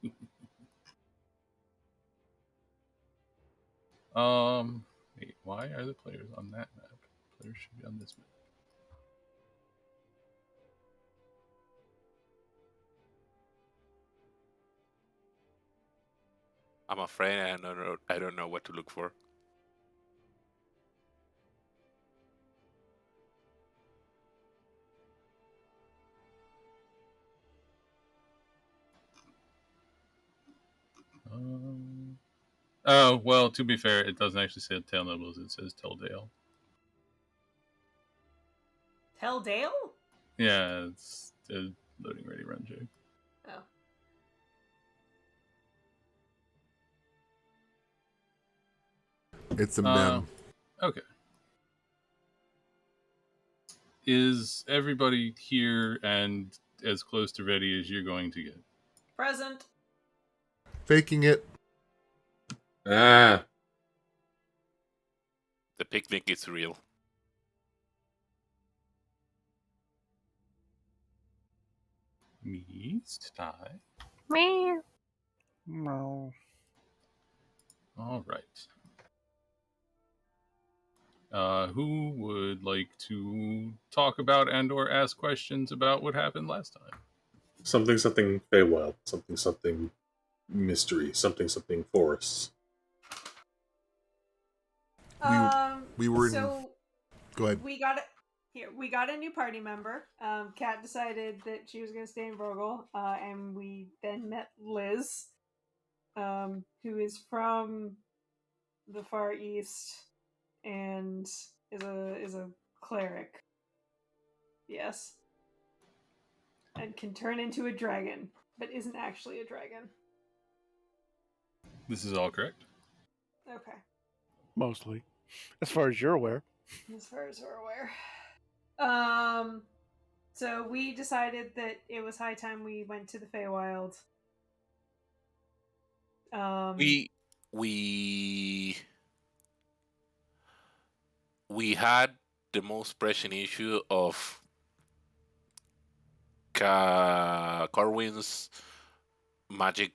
Wait, why are the players on that map? Players should be on this map. I'm afraid I don't know what to look for. Oh, well, to be fair, it doesn't actually say Tail Nobles, it says Telldale. Telldale? Yeah, it's a loading ready run check. Oh. It's a mem. Okay. Is everybody here and as close to ready as you're going to get? Present. Faking it. Ah, The picnic is real. Meast tie. Meow. No. All right. Who would like to talk about and/or ask questions about what happened last time? something Feywild, something mystery, something forests. We were in. So Go ahead. we got it. Here, we got a new party member. Kat decided that she was going to stay in Vroggoll, and we then met Liz, who is from the Far East and is a cleric. Yes, and can turn into a dragon, but isn't actually a dragon. This is all correct. Okay, Mostly. As far as you're aware. as far as we're aware. So we decided that it was high time we went to the Feywild. We had the most pressing issue of Corwin's magic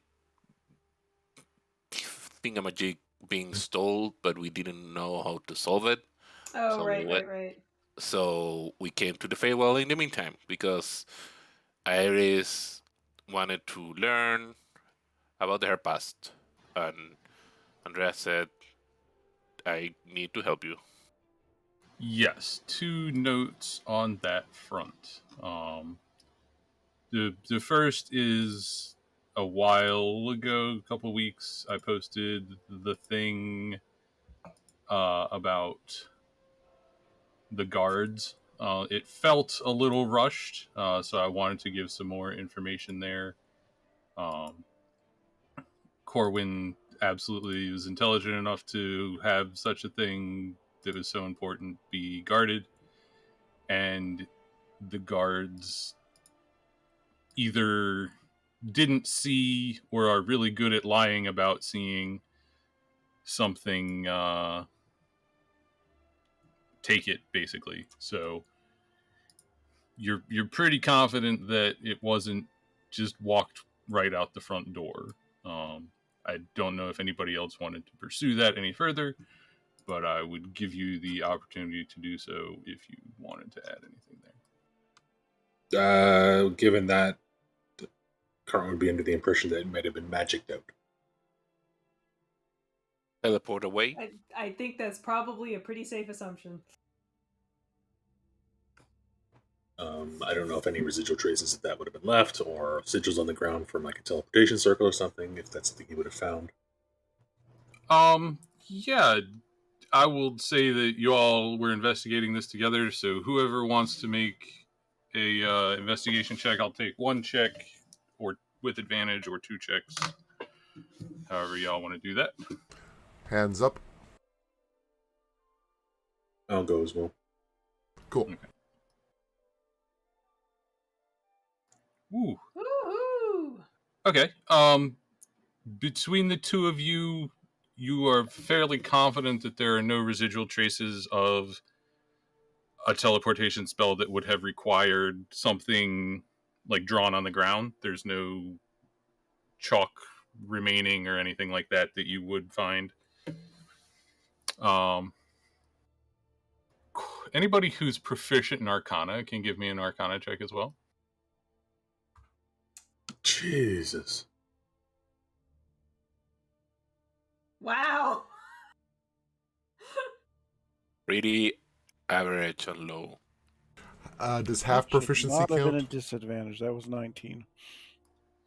thingamajig being stole, but we didn't know how to solve it. Oh, So right. So we came to the Feywild in the meantime because Iris wanted to learn about her past, and Andrea said, "I need to help you." Yes, 2 notes on that front. The first is a while ago, a couple weeks, I posted the thing about the guards. It felt a little rushed, so I wanted to give some more information there. Corwin absolutely was intelligent enough to have such a thing that was so important be guarded, and the guards either didn't see or are really good at lying about seeing something take it, basically. So you're pretty confident that it wasn't just walked right out the front door. I don't know if anybody else wanted to pursue that any further, but I would give you the opportunity to do so if you wanted to add anything there. Given that, Carl would be under the impression that it might have been magicked out. Teleport away. I think that's probably a pretty safe assumption. I don't know if any residual traces of that would have been left, or sigils on the ground from like a teleportation circle or something, if that's something you would have found. Yeah, I will say that you all were investigating this together, so whoever wants to make a investigation check, I'll take 1 check or with advantage or 2 checks. However y'all want to do that. Hands up. I'll go as well. Cool. Okay. Ooh. Woohoo! Okay. Between the 2 of you, you are fairly confident that there are no residual traces of a teleportation spell that would have required something like drawn on the ground. There's no chalk remaining or anything like that you would find. Anybody who's proficient in Arcana can give me an Arcana check as well. Jesus. Wow. Pretty average and low. Does half Should proficiency not have been a count? disadvantage. That was 19.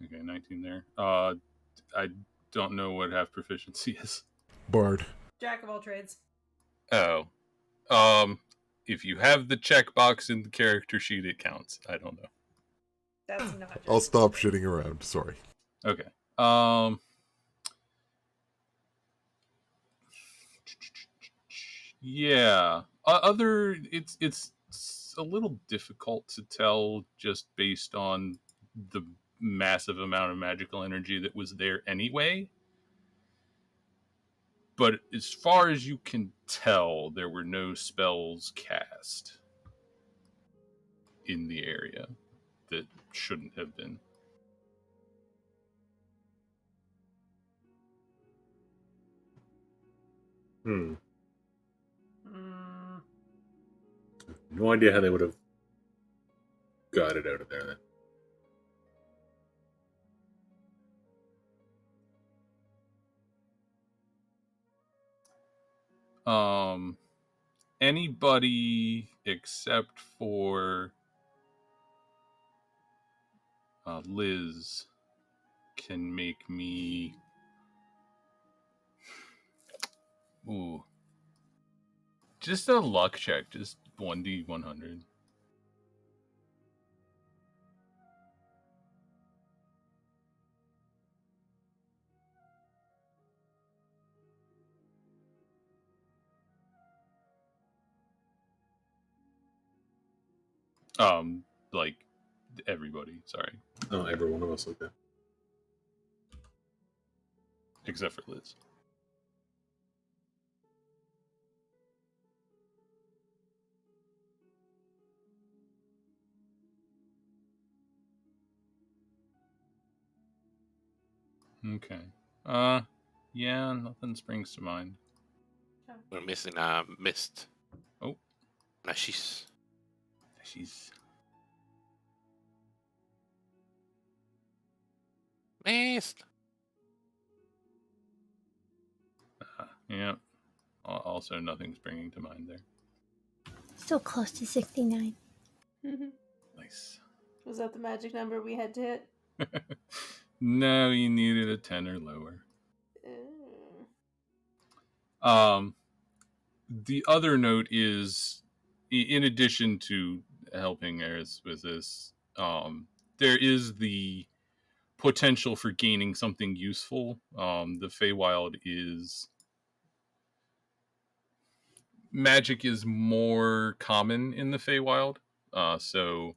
Okay, 19 there. I don't know what half proficiency is. Bard. Jack of all trades. Oh. If you have the checkbox in the character sheet, it counts. I don't know. That's not. Jack I'll of stop all trades. shitting around. Sorry. Okay. Yeah. It's a little difficult to tell just based on the massive amount of magical energy that was there anyway. But as far as you can tell, there were no spells cast in the area that shouldn't have been. Hmm. Mm, No idea how they would have got it out of there then. Anybody except for Liz can make me. Ooh. Just a luck check. Just 1d100. Like everybody. Sorry, Oh, every one of us, okay. except for Liz. Okay. Yeah, nothing springs to mind. We're missing a mist. Oh. She's mist. Yeah. Also, nothing springing to mind there. So close to 69. Nice. was that the magic number we had to hit? No, you needed a 10 or lower. Uh, The other note is, in addition to helping Eris with this, there is the potential for gaining something useful. The Feywild is magic is more common in the Feywild, so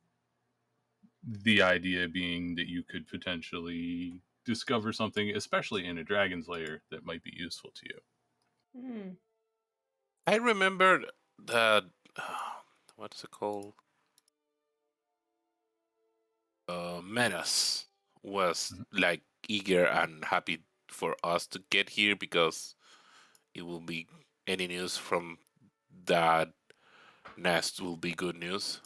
the idea being that you could potentially discover something, especially in a dragon's lair, that might be useful to you. I remember that. What's it called? Menace was like eager and happy for us to get here because it will be any news from that nest will be good news.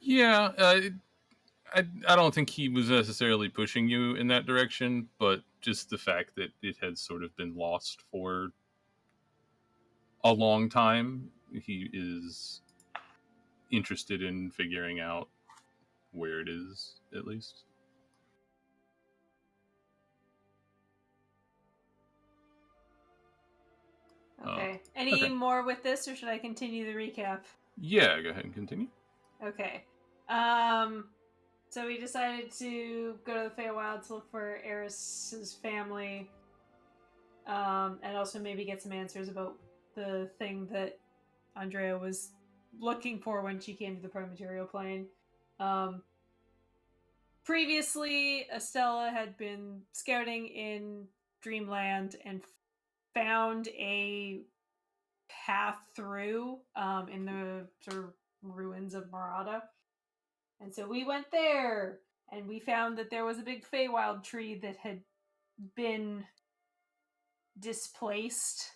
Yeah, I don't think he was necessarily pushing you in that direction, but just the fact that it had sort of been lost for a long time, he is interested in figuring out where it is, at least. Okay. Any okay. more with this, or should I continue the recap? Yeah, go ahead and continue. Okay. So we decided to go to the Feywild to look for Eris's family, and also maybe get some answers about the thing that Andrea was looking for when she came to the Promaterial Plane. Previously, Estella had been scouting in Dreamland and found a path through in the sort of ruins of Marada. And so we went there and we found that there was a big Feywild tree that had been displaced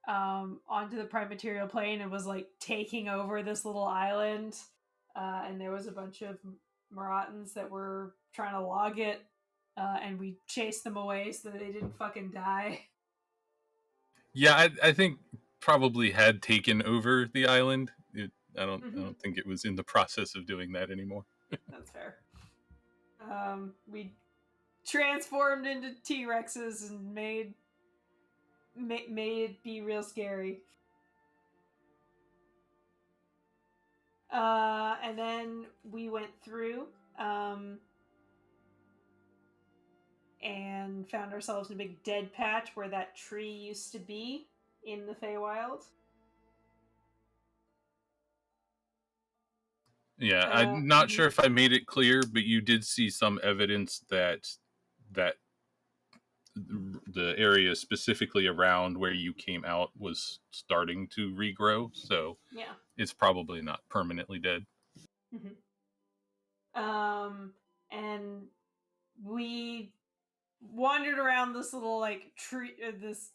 onto the prime material plane and was like taking over this little island. And there was a bunch of Maratans that were trying to log it, and we chased them away so that they didn't fucking die. Yeah, I think probably had taken over the island. I don't think it was in the process of doing that anymore. That's fair. We transformed into T-Rexes and made it be real scary. And then we went through and found ourselves in a big dead patch where that tree used to be in the Feywild. Yeah, I'm not sure if I made it clear, but you did see some evidence that the area specifically around where you came out was starting to regrow, so yeah, it's probably not permanently dead. And we wandered around this little like tree, this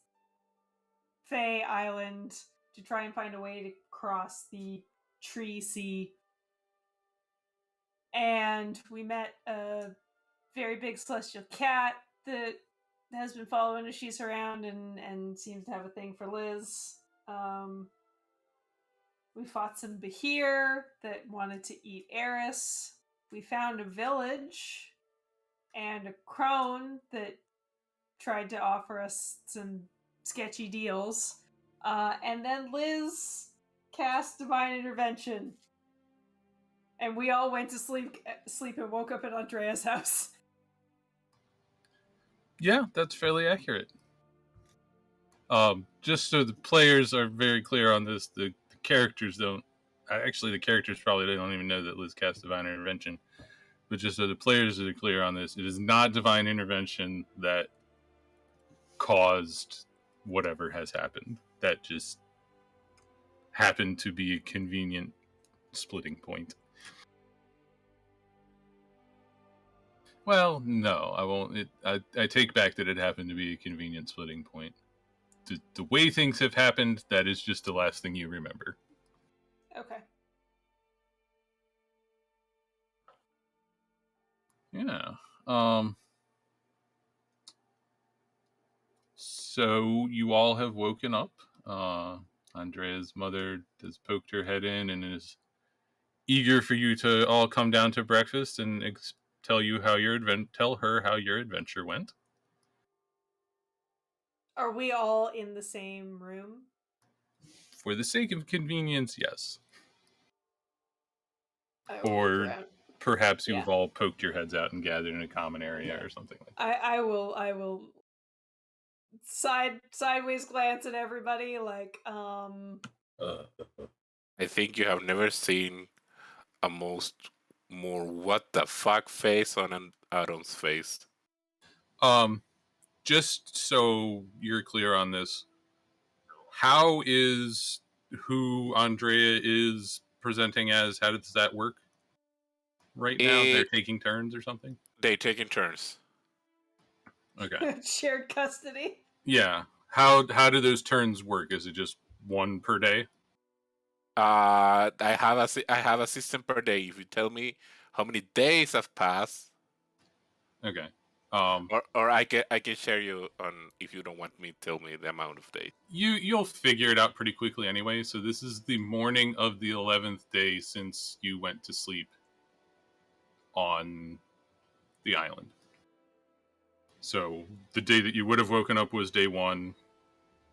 Fey island to try and find a way to cross the tree sea. And we met a very big celestial cat that has been following Ashish around and seems to have a thing for Liz. We fought some Bahir that wanted to eat Eris. We found a village and a crone that tried to offer us some sketchy deals. And then Liz cast Divine Intervention. And we all went to sleep and woke up at Andrea's house. Yeah, that's fairly accurate. Just so the players are very clear on this, the characters don't. Actually, the characters probably don't even know that Liz cast Divine Intervention. But just so the players are clear on this, it is not Divine Intervention that caused whatever has happened. That just happened to be a convenient splitting point. Well, no, I won't. I take back that it happened to be a convenient splitting point. The way things have happened, that is just the last thing you remember. Okay. Yeah. So you all have woken up. Andrea's mother has poked her head in and is eager for you to all come down to breakfast and tell her how your adventure went. Are we all in the same room? For the sake of convenience, yes. Or perhaps you've all poked your heads out and gathered in a common area or something like that. I will sideways glance at everybody like I think you have never seen a more what the fuck face on an Adam's face. Just so you're clear on this, how is who Andrea is presenting as, how does that work right now? They're taking turns or something? They taking turns. Okay. shared custody. Yeah. How do those turns work? Is it just one per day? I have a system per day. If you tell me how many days have passed, okay, or I can share you on if you don't want me to tell me the amount of days. You'll figure it out pretty quickly anyway. So this is the morning of the 11th day since you went to sleep on the island. So the day that you would have woken up was day 1.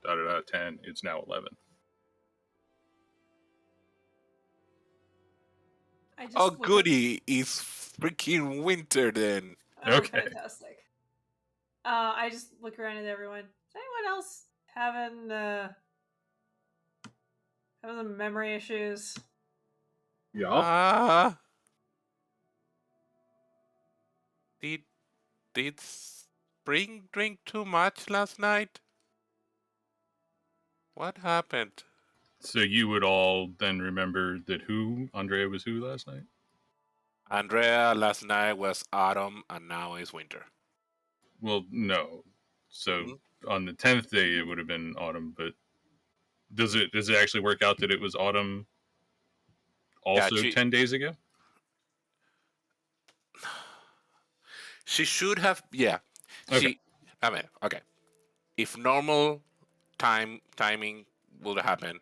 10. It's now 11. Oh, goody! It's freaking winter then. Oh, okay. Fantastic. I just look around at everyone. Is anyone else having some memory issues? Yeah. Did Spring drink too much last night? What happened? So you would all then remember that Andrea was who last night? Andrea last night was autumn and now is winter. Well, no. So on the 10th day it would have been autumn, but does it actually work out that it was autumn Yeah, also 10 days ago? she should have. Yeah, Okay. I mean, okay. If normal timing would happen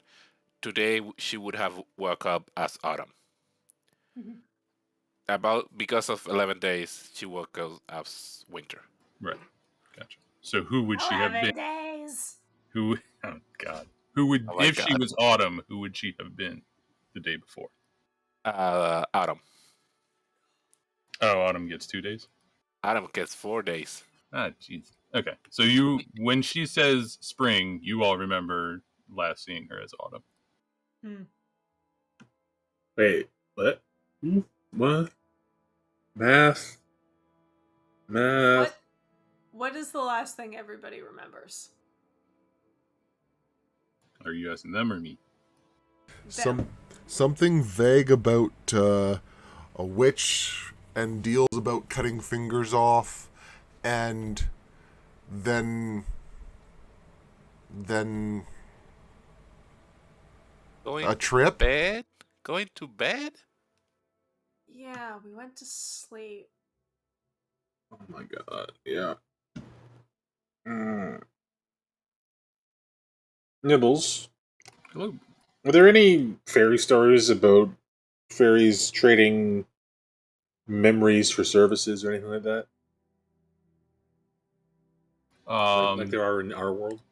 today, she would have woke up as autumn. Because of 11 days, she woke up as winter. Right. Gotcha. So who would she have been? 11 days. Who? Oh God. Who would, Oh my if she god. was autumn? Who would she have been the day before? Autumn. Oh, autumn gets 2 days. Autumn gets 4 days. Ah, jeez. Okay. So when she says spring, you all remember last seeing her as autumn. Wait, what? What? Math? What is the last thing everybody remembers? Are you asking them or me? Something vague about a witch and deals about cutting fingers off, and then Going a trip. bed? Going to bed? Yeah, we went to sleep. Oh my god, yeah. Nibbles. Hello. Are there any fairy stories about fairies trading memories for services or anything like that? Like there are in our world?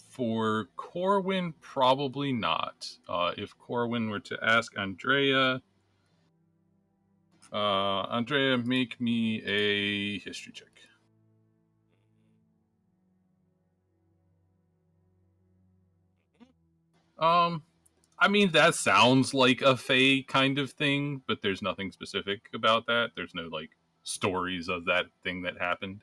For Corwin, probably not. If Corwin were to ask Andrea, Andrea, make me a history check. I mean, that sounds like a Fae kind of thing, but there's nothing specific about that. There's no, like, stories of that thing that happened.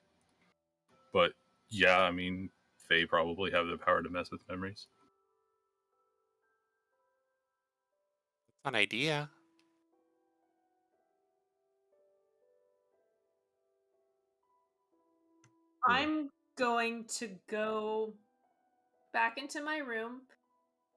But, yeah, I mean, Fae probably have the power to mess with memories. An idea. I'm going to go back into my room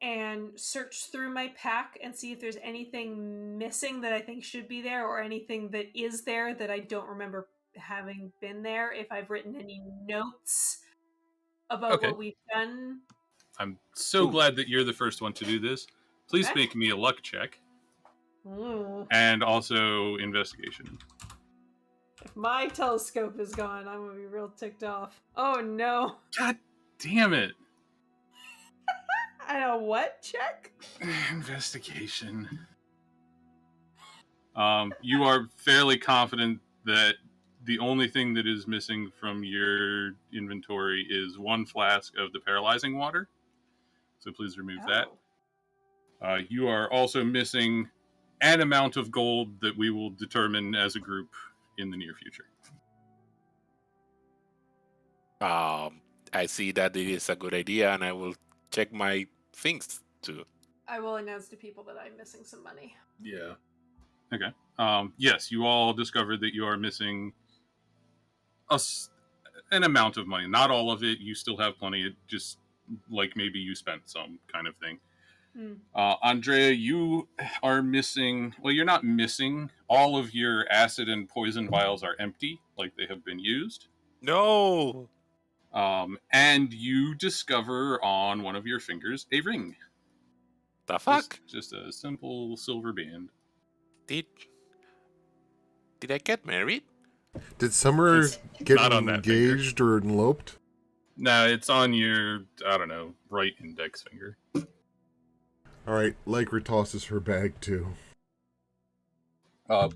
and search through my pack and see if there's anything missing that I think should be there or anything that is there that I don't remember having been there. If I've written any notes about what we've done. I'm so glad that you're the first one to do this. Please make me a luck check. And also investigation. If my telescope is gone, I'm gonna be real ticked off. Oh no. God damn it. I know what check? Investigation. You are fairly confident that the only thing that is missing from your inventory is one flask of the paralyzing water. So please remove that. You are also missing an amount of gold that we will determine as a group in the near future. I see that it is a good idea, and I will check my things too. I will announce to people that I'm missing some money. Yeah. Okay. Yes, you all discovered that you are missing an amount of money. Not all of it. You still have plenty. It just like maybe you spent some kind of thing. Andrea, you are missing. Well, you're not missing. All of your acid and poison vials are empty, like they have been used. No. And you discover on one of your fingers a ring. The fuck? Just a simple silver band. Did I get married? Did Summer get engaged or eloped? No, it's on your, I don't know, right index finger. Alright, Lycra tosses her bag too.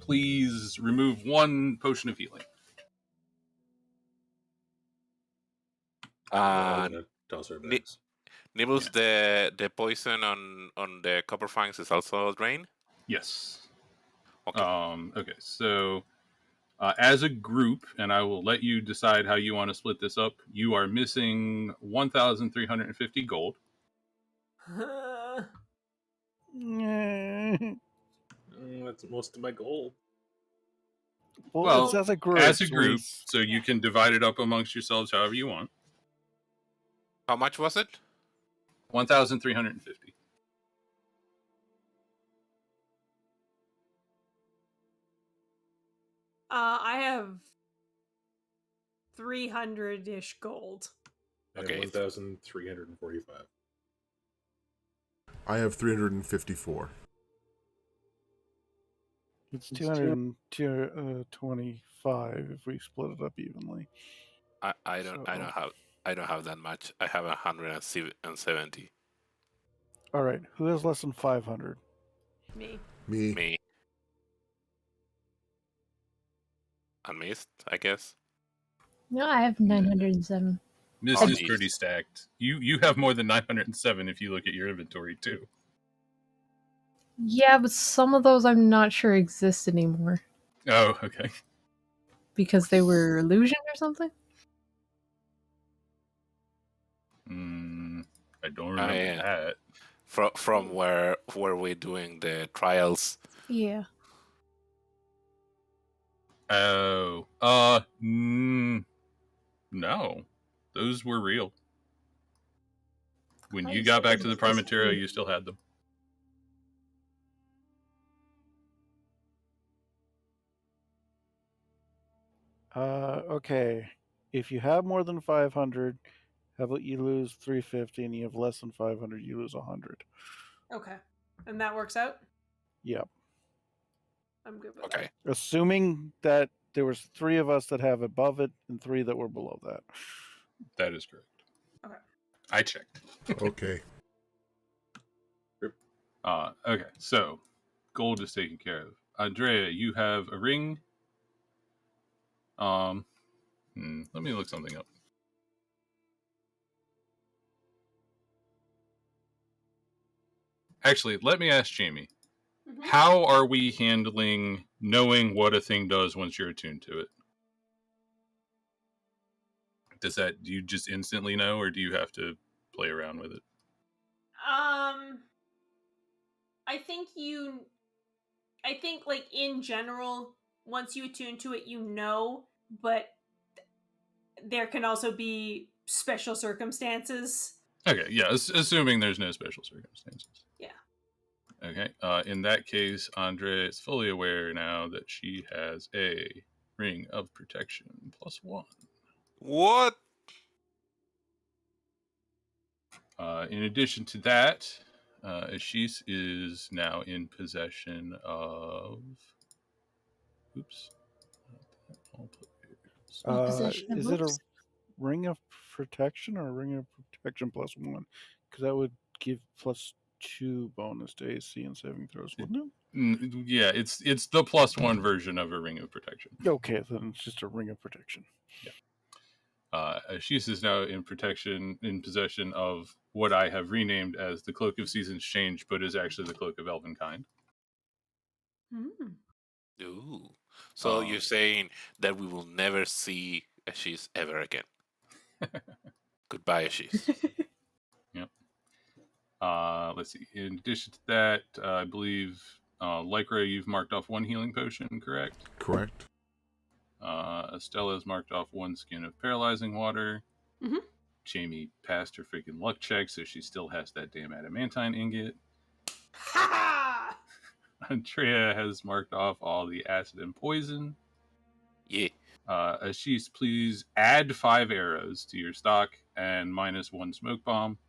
Please remove one potion of healing. Nibbles, the poison on the copper fangs is also drained? Yes. Okay. Okay, so as a group, and I will let you decide how you want to split this up, you are missing 1,350 gold. That's most of my gold. Well, it's as a group. As a so group, we- so you can divide it up amongst yourselves however you want. How much was it? 1,350. I have 300-ish gold. I have Okay. 1,345. I have 354. It's 225 if we split it up evenly. I don't have that much. I have 170. All right, who has less than 500? Me. Me. And Mist, I guess. No, I have 907. This Oh, is geez. pretty stacked. You have more than 907 if you look at your inventory too. Yeah, but some of those I'm not sure exist anymore Oh, okay. because they were illusion or something. I don't remember that. From where we're doing the trials. Yeah. Oh, no, those were real. When you got back to the Prime Material, you still had them. Okay. If you have more than 500, how about you lose 350, and you have less than 500, you lose 100. Okay. And that works out? Yep. I'm good with Okay. Assuming that there was 3 of us that have above it and 3 that were below that. That is correct. Okay. I checked. Okay. Okay, so gold is taken care of. Andrea, you have a ring. Let me look something up. Actually, let me ask Jamie. that. How are we handling knowing what a thing does once you're attuned to it? Do you just instantly know, or do you have to play around with it? I think like in general, once you attune to it, you know, but there can also be special circumstances. Okay, yeah, assuming there's no special circumstances. Yeah. Okay, in that case, Andrea is fully aware now that she has a ring of protection +1. What? In addition to that, Ashis is now in possession of. Oops. Possession of Is it a oops. ring of protection or a ring of protection +1? Because that would give +2 bonus to AC and saving throws, wouldn't it? Yeah, it's the +1 version of a ring of protection. Okay, then it's just a ring of protection. Ashis is now in possession of what I have renamed as the Cloak of Seasons Change, but is actually the Cloak of Elvenkind. Ooh. So you're saying that we will never see Ashis ever again? Goodbye, Ashis. Yep. Let's see. In addition to that, I believe Lycra, you've marked off 1 healing potion, correct? Correct. Estella's marked off 1 skin of paralyzing water. Mhm. Jamie passed her freaking luck check, so she still has that damn adamantine ingot. Ha! Andrea has marked off all the acid and poison. Yeah. Ashis, please add 5 arrows to your stock and -1 smoke bomb.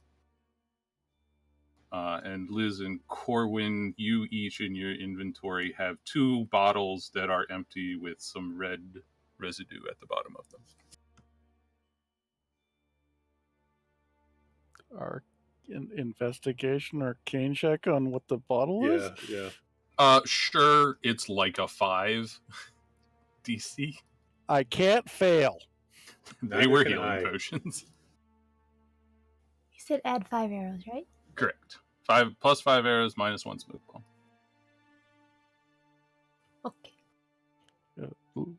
And Liz and Corwin, you each in your inventory have 2 bottles that are empty with some red residue at the bottom of them. Our investigation, arcane check on what the bottle is? Yeah. Sure, it's like a 5 DC. I can't fail. They Neither were can healing I. potions. You said add 5 arrows, right? Correct. 5 plus 5 arrows, -1 smoke bomb. Okay.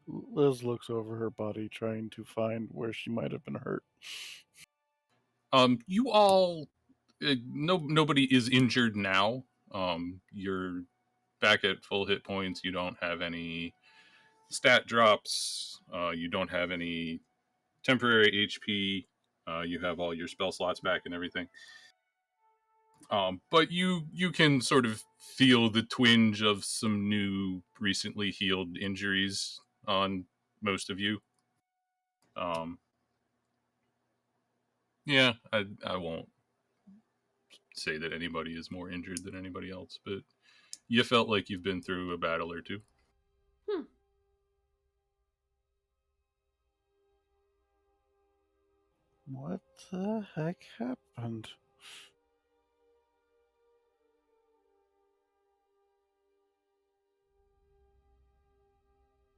Liz looks over her body, trying to find where she might have been hurt. You all, nobody is injured now. You're back at full hit points. You don't have any stat drops. You don't have any temporary HP. You have all your spell slots back and everything. But you can sort of feel the twinge of some new, recently healed injuries on most of you. Yeah, I won't say that anybody is more injured than anybody else, but you felt like you've been through a battle or two. What the heck happened?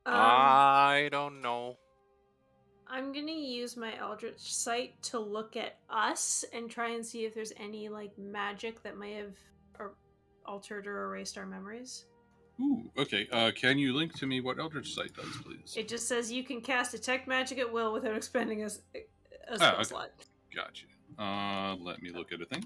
I don't know. I'm gonna use my Eldritch Sight to look at us and try and see if there's any like magic that may have altered or erased our memories. Ooh, okay. Can you link to me what Eldritch Sight does, please? It just says you can cast Detect Magic at will without expending a spell okay. slot. Gotcha. Let me look at a thing.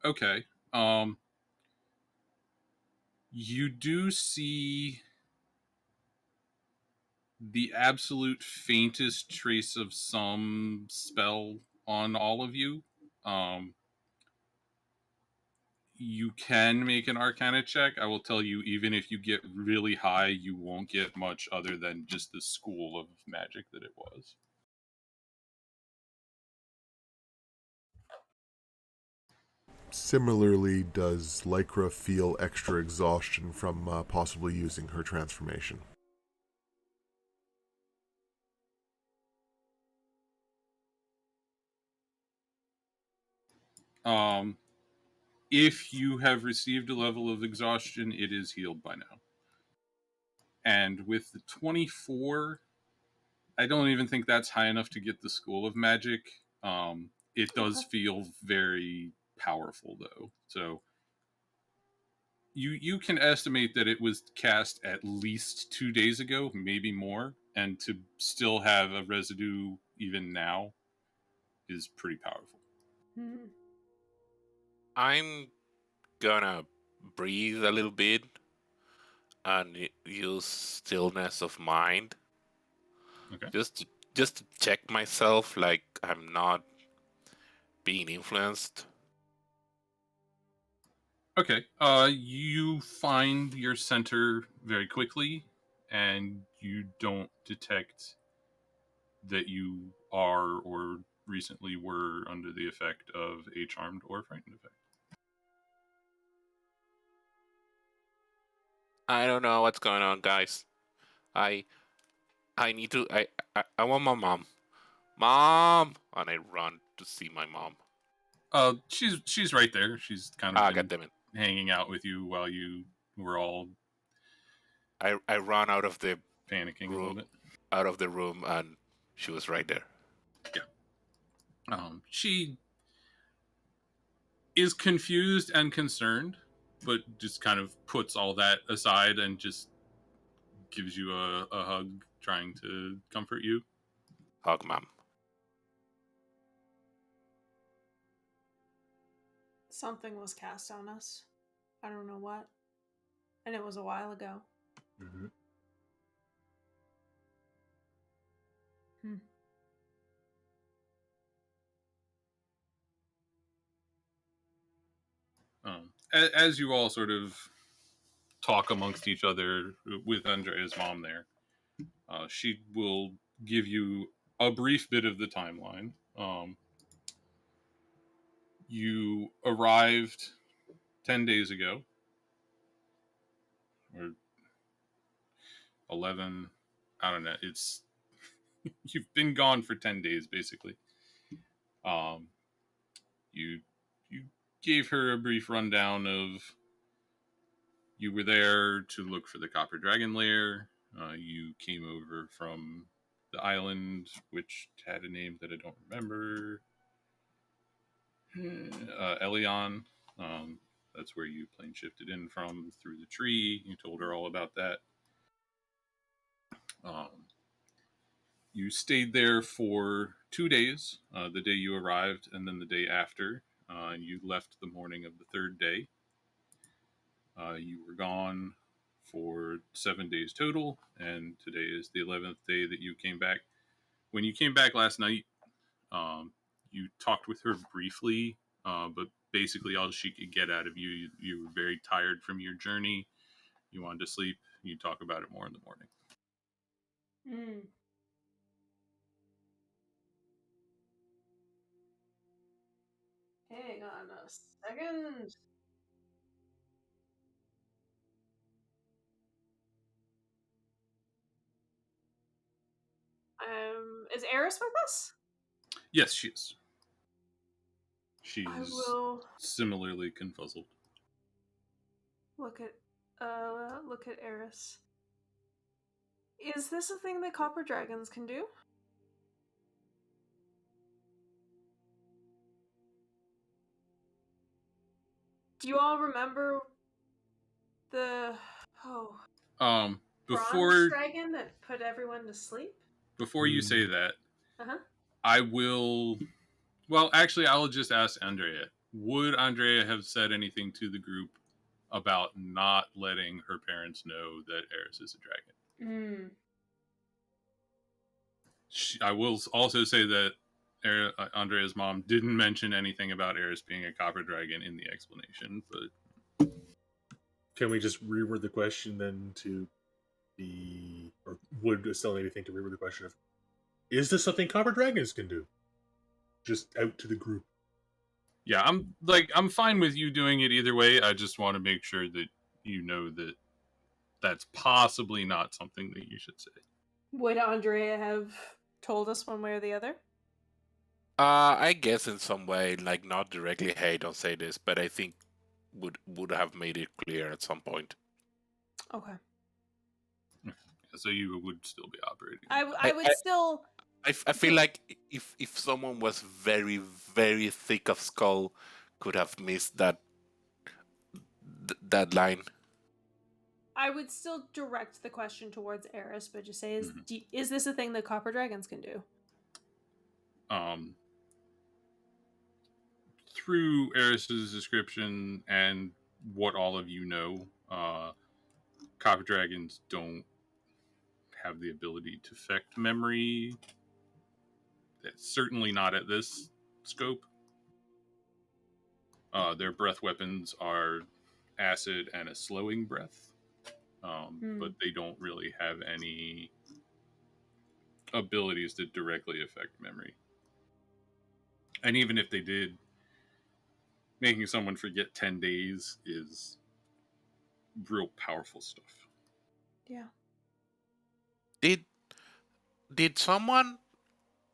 Okay. You do see the absolute faintest trace of some spell on all of you. You can make an Arcana check. I will tell you, even if you get really high, you won't get much other than just the school of magic that it was. Similarly, does Lycra feel extra exhaustion from possibly using her transformation? If you have received a level of exhaustion, it is healed by now. And with the 24, I don't even think that's high enough to get the School of Magic. It does feel very powerful, though. So you can estimate that it was cast at least 2 days ago, maybe more, and to still have a residue even now is pretty powerful. I'm gonna breathe a little bit and use stillness of mind. Okay. Just to check myself, like I'm not being influenced. Okay. You find your center very quickly, and you don't detect that you are or recently were under the effect of a charmed or frightened effect. I don't know what's going on, guys. I need to. I want my mom. Mom, and I run to see my mom. She's right there. She's kind of been Goddammit. hanging out with you while you were all I ran out of the panicking a little bit. Out of the room, and she was right there. Yeah. She is confused and concerned, but just kind of puts all that aside and just gives you a hug, trying to comfort you. Hug, mom. Something was cast on us. I don't know what. And it was a while ago. Mm-hmm. As you all sort of talk amongst each other with Andrea's mom there, she will give you a brief bit of the timeline. You arrived 10 days ago, or 11, I don't know. It's you've been gone for 10 days basically. You gave her a brief rundown of you were there to look for the Copper Dragon Lair. You came over from the island, which had a name that I don't remember. Elion. That's where you plane shifted in from through the tree. You told her all about that. You stayed there for 2 days, the day you arrived and then the day after. You left the morning of the third day. You were gone for 7 days total, and today is the 11th day that you came back. When you came back last night, you talked with her briefly, but basically all she could get out of you, you were very tired from your journey. You wanted to sleep. You talk about it more in the morning. Mm. Hang on a second. Is Eris with us? Yes, she is. She's I will similarly confuzzled. look at Eris. Is this a thing that copper dragons can do? Do you all remember the bronze Before dragon that put everyone to sleep? before you say that, Uh-huh. I will. Well, actually, I will just ask Andrea. Would Andrea have said anything to the group about not letting her parents know that Eris is a dragon? I will also say that Andrea's mom didn't mention anything about Eris being a copper dragon in the explanation, but Can we just reword the question then to be, or would Estelle anything to reword the question of, is this something copper dragons can do? Just out to the group. yeah, I'm fine with you doing it either way. I just want to make sure that you know that that's possibly not something that you should say. Would Andrea have told us one way or the other? I guess in some way, like not directly, hey, don't say this, but I think would have made it clear at some point. Okay. So you would still be operating. I would still. I feel like if someone was very, very thick of skull, could have missed that line. I would still direct the question towards Eris, but just say, is this a thing that copper dragons can do? Through Eris's description and what all of you know, copper dragons don't have the ability to affect memory. That's certainly not at this scope. Their breath weapons are acid and a slowing breath, but they don't really have any abilities that directly affect memory. And even if they did, making someone forget 10 days is real powerful stuff. Yeah. Did someone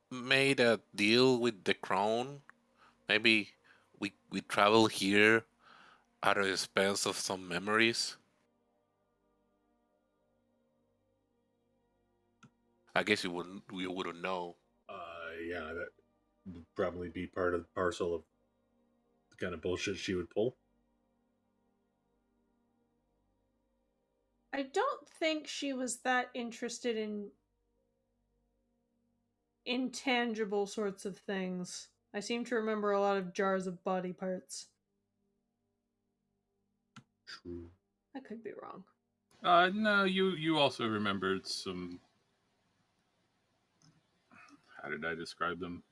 made a deal with the crown? Maybe we travel here at the expense of some memories. I guess we wouldn't know. Yeah, that would probably be part of the parcel of the kind of bullshit she would pull. I don't think she was that interested in intangible sorts of things. I seem to remember a lot of jars of body parts. True. I could be wrong. No, you also remembered some. How did I describe them?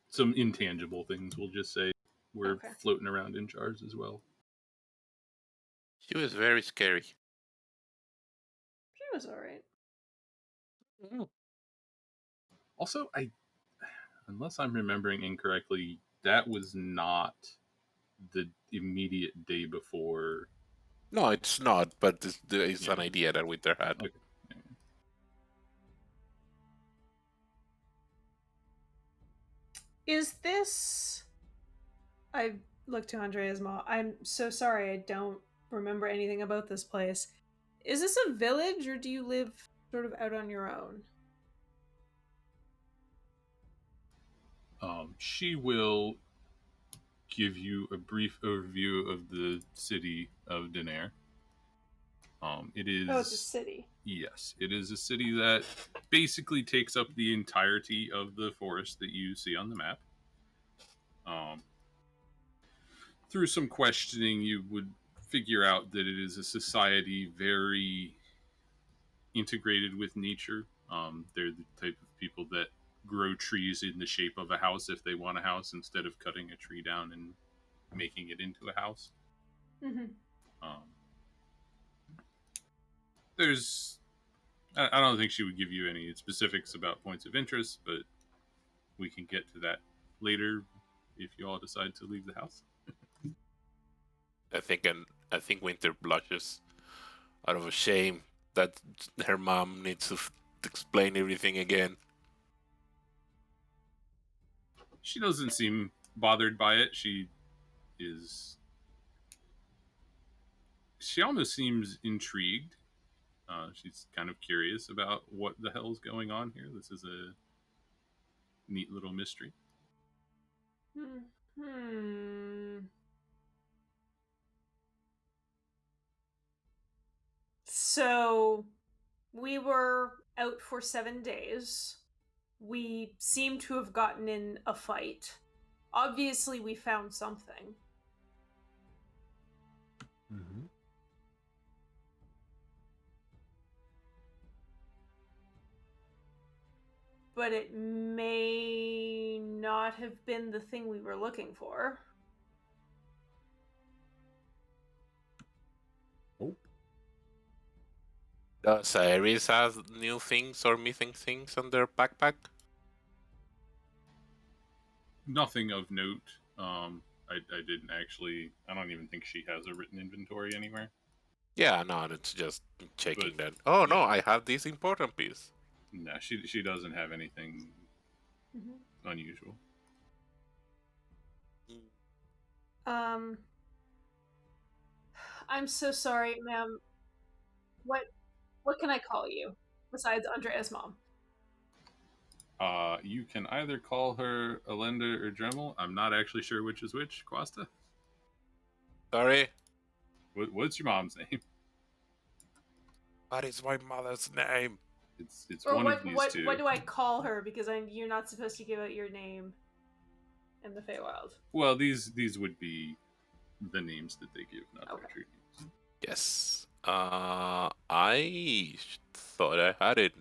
Some intangible things, we'll just say, were floating around in jars as well. She was very scary. She was alright. Also, unless I'm remembering incorrectly, that was not the immediate day before. No, it's not, but it's an idea that Winter had. Okay. Is this... I looked to Andrea's mom. I'm so sorry, I don't remember anything about this place. Is this a village, or do you live sort of out on your own? She will give you a brief overview of the city of Denair. It is. Oh, it's a city. Yes, it is a city that basically takes up the entirety of the forest that you see on the map. Through some questioning, you would figure out that it is a society very integrated with nature. They're the type of people that grow trees in the shape of a house if they want a house instead of cutting a tree down and making it into a house. Mm-hmm. There's, I don't think she would give you any specifics about points of interest, but we can get to that later if you all decide to leave the house. I think Winter blushes out of shame that her mom needs to explain everything again. She doesn't seem bothered by it. She almost seems intrigued. She's kind of curious about what the hell's going on here. This is a neat little mystery. So we were out for 7 days. We seem to have gotten in a fight. Obviously, we found something. Mm-hmm. But it may not have been the thing we were looking for. Oh. Does Iris have new things or missing things on their backpack? Nothing of note. I didn't actually. I don't even think she has a written inventory anywhere. Yeah, no, it's just checking But, that. Oh yeah. no, I have this important piece. No, she doesn't have anything unusual. I'm so sorry, ma'am. What can I call you besides Andrea's mom? You can either call her Alenda or Dremel. I'm not actually sure which is which. Quasta? Sorry? What's your mom's name? What is my mother's name? It's Or one what of these what two. what do I call her? Because you're not supposed to give out your name in the Feywild. Well, these would be the names that they give, not their true names. Yes. I thought I had it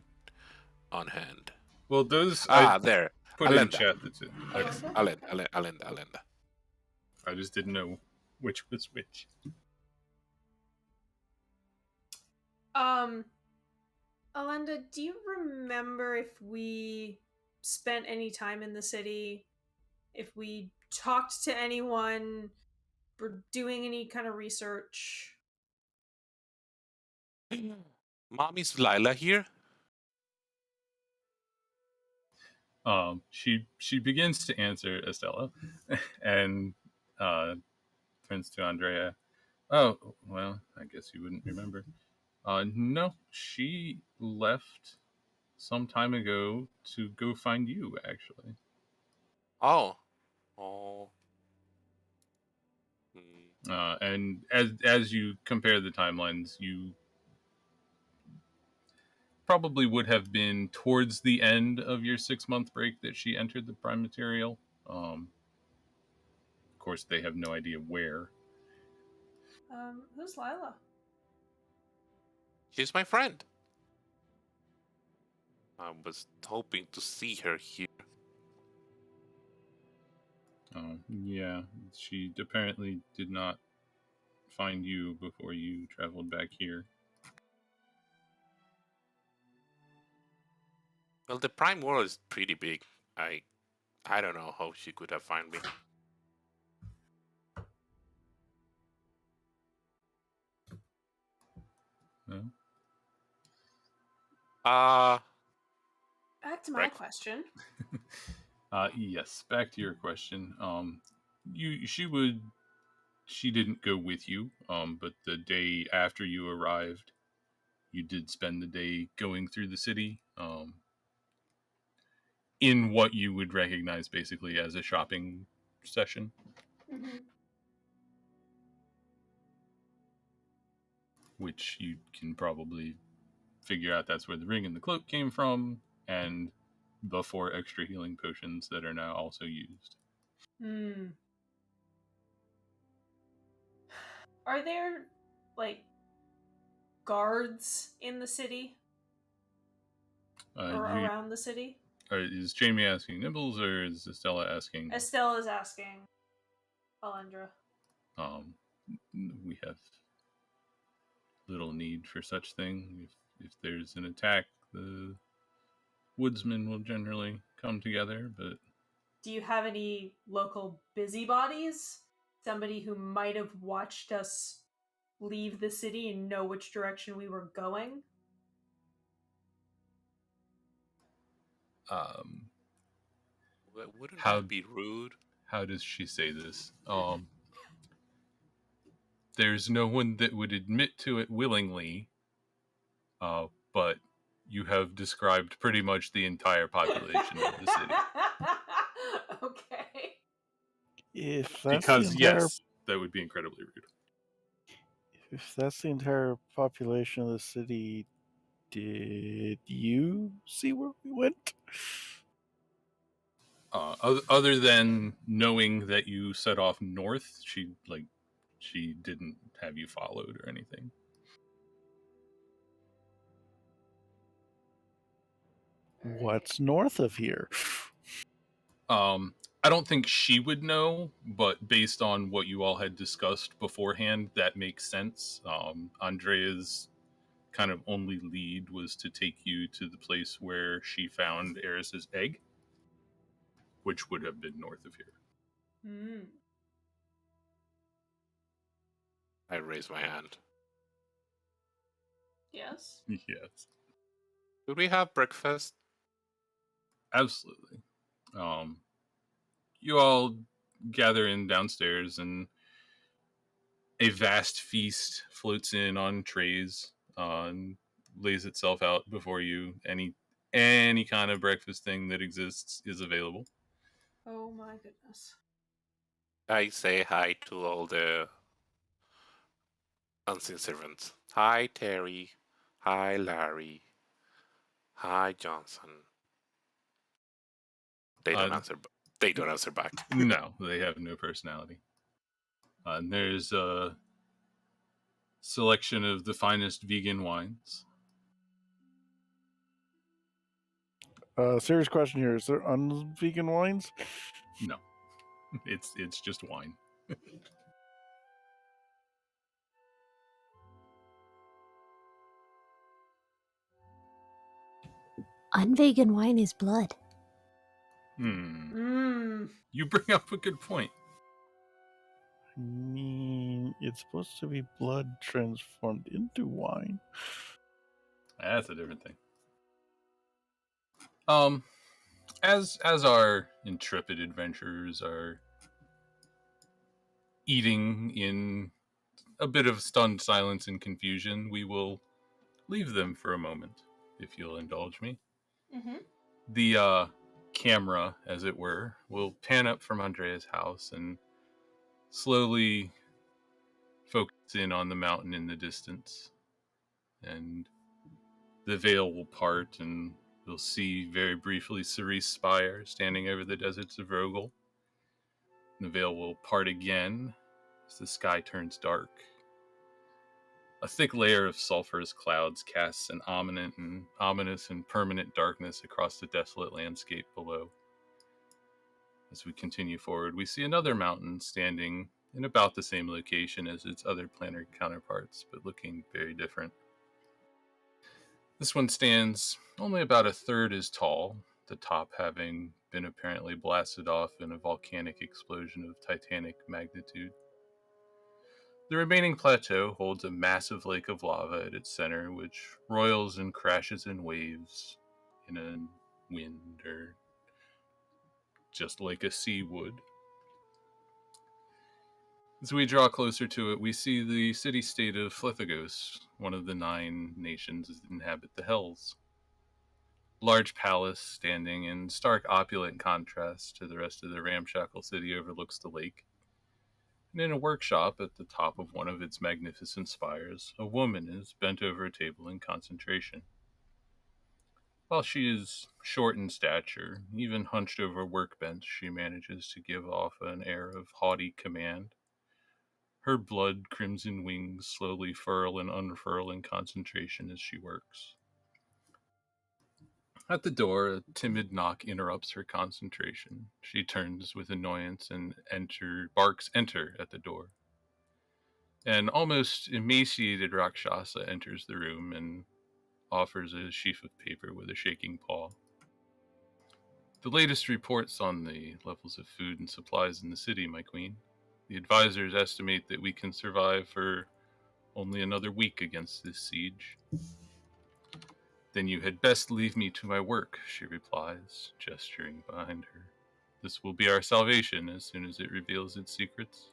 on hand. Well, those I There. put in Alenda. chat. That's it. Okay. Alenda. I just didn't know which was which. Alenda, do you remember if we spent any time in the city? If we talked to anyone? Were doing any kind of research? Mom, is Lila here? She begins to answer Estella, and turns to Andrea. Oh, well, I guess you wouldn't remember. No, she left some time ago to go find you, actually. Oh. And as you compare the timelines, you probably would have been towards the end of your 6-month break that she entered the Prime Material. Of course, they have no idea where. Who's Lila? She's my friend. I was hoping to see her here. Yeah, she apparently did not find you before you traveled back here. Well, the Prime World is pretty big. I don't know how she could have found me. No? Back to my question. Yes, back to your question. She didn't go with you, but the day after you arrived, you did spend the day going through the city, in what you would recognize basically as a shopping session. Mm-hmm. which you can probably figure out that's where the ring and the cloak came from, and the 4 extra healing potions that are now also used. Hmm. Are there, like, guards in the city? Or around the city? Is Jamie asking Nibbles, or is Estella asking? Estelle is asking Alendra. We have little need for such thing. If there's an attack, the woodsmen will generally come together, but Do you have any local busybodies? Somebody who might have watched us leave the city and know which direction we were going? Wouldn't how that be rude? how does she say this? There's no one that would admit to it willingly, but you have described pretty much the entire population of the city. Okay. If that's Because, the entire, yes, that would be incredibly rude. if that's the entire population of the city, did you see where we went? Other than knowing that you set off north, she didn't have you followed or anything. What's north of here? I don't think she would know, but based on what you all had discussed beforehand, that makes sense. Andrea's kind of only lead was to take you to the place where she found Eris's egg, which would have been north of here. Mm. I raise my hand. Yes. Yes, Could we have breakfast? absolutely. You all gather in downstairs, and a vast feast floats in on trays and lays itself out before you. Any kind of breakfast thing that exists is available. Oh my goodness. I say hi to all the unseen servants. Hi, Terry. Hi, Larry. Hi, Johnson. They don't answer. They don't answer back. No, they have no personality. And there's a selection of the finest vegan wines. Serious question here: is there un-vegan wines? No, it's just wine. Unvegan wine is blood. Mm. You bring up a good point. I mean, it's supposed to be blood transformed into wine. That's a different thing. As our intrepid adventurers are eating in a bit of stunned silence and confusion, we will leave them for a moment, if you'll indulge me. Mm-hmm. The camera, as it were, will pan up from Andrea's house and slowly focus in on the mountain in the distance. And the veil will part, and you'll see very briefly Cerise Spire standing over the deserts of Vroggoll. The veil will part again as the sky turns dark. A thick layer of sulphurous clouds casts an ominous and permanent darkness across the desolate landscape below. As we continue forward, we see another mountain standing in about the same location as its other planar counterparts, but looking very different. This one stands only about a third as tall, the top having been apparently blasted off in a volcanic explosion of titanic magnitude. The remaining plateau holds a massive lake of lava at its center, which roils and crashes in waves in a wind, or just like a sea would. As we draw closer to it, we see the city-state of Flethagos, one of the 9 nations that inhabit the Hells. Large palace standing in stark opulent contrast to the rest of the ramshackle city overlooks the lake. And in a workshop at the top of one of its magnificent spires, a woman is bent over a table in concentration. While she is short in stature, even hunched over a workbench, she manages to give off an air of haughty command. Her blood crimson wings slowly furl and unfurl in concentration as she works. At the door, a timid knock interrupts her concentration. She turns with annoyance and barks enter at the door. An almost emaciated Rakshasa enters the room and offers a sheaf of paper with a shaking paw. The latest reports on the levels of food and supplies in the city, my queen. The advisors estimate that we can survive for only another week against this siege. Then you had best leave me to my work, she replies, gesturing behind her. This will be our salvation as soon as it reveals its secrets.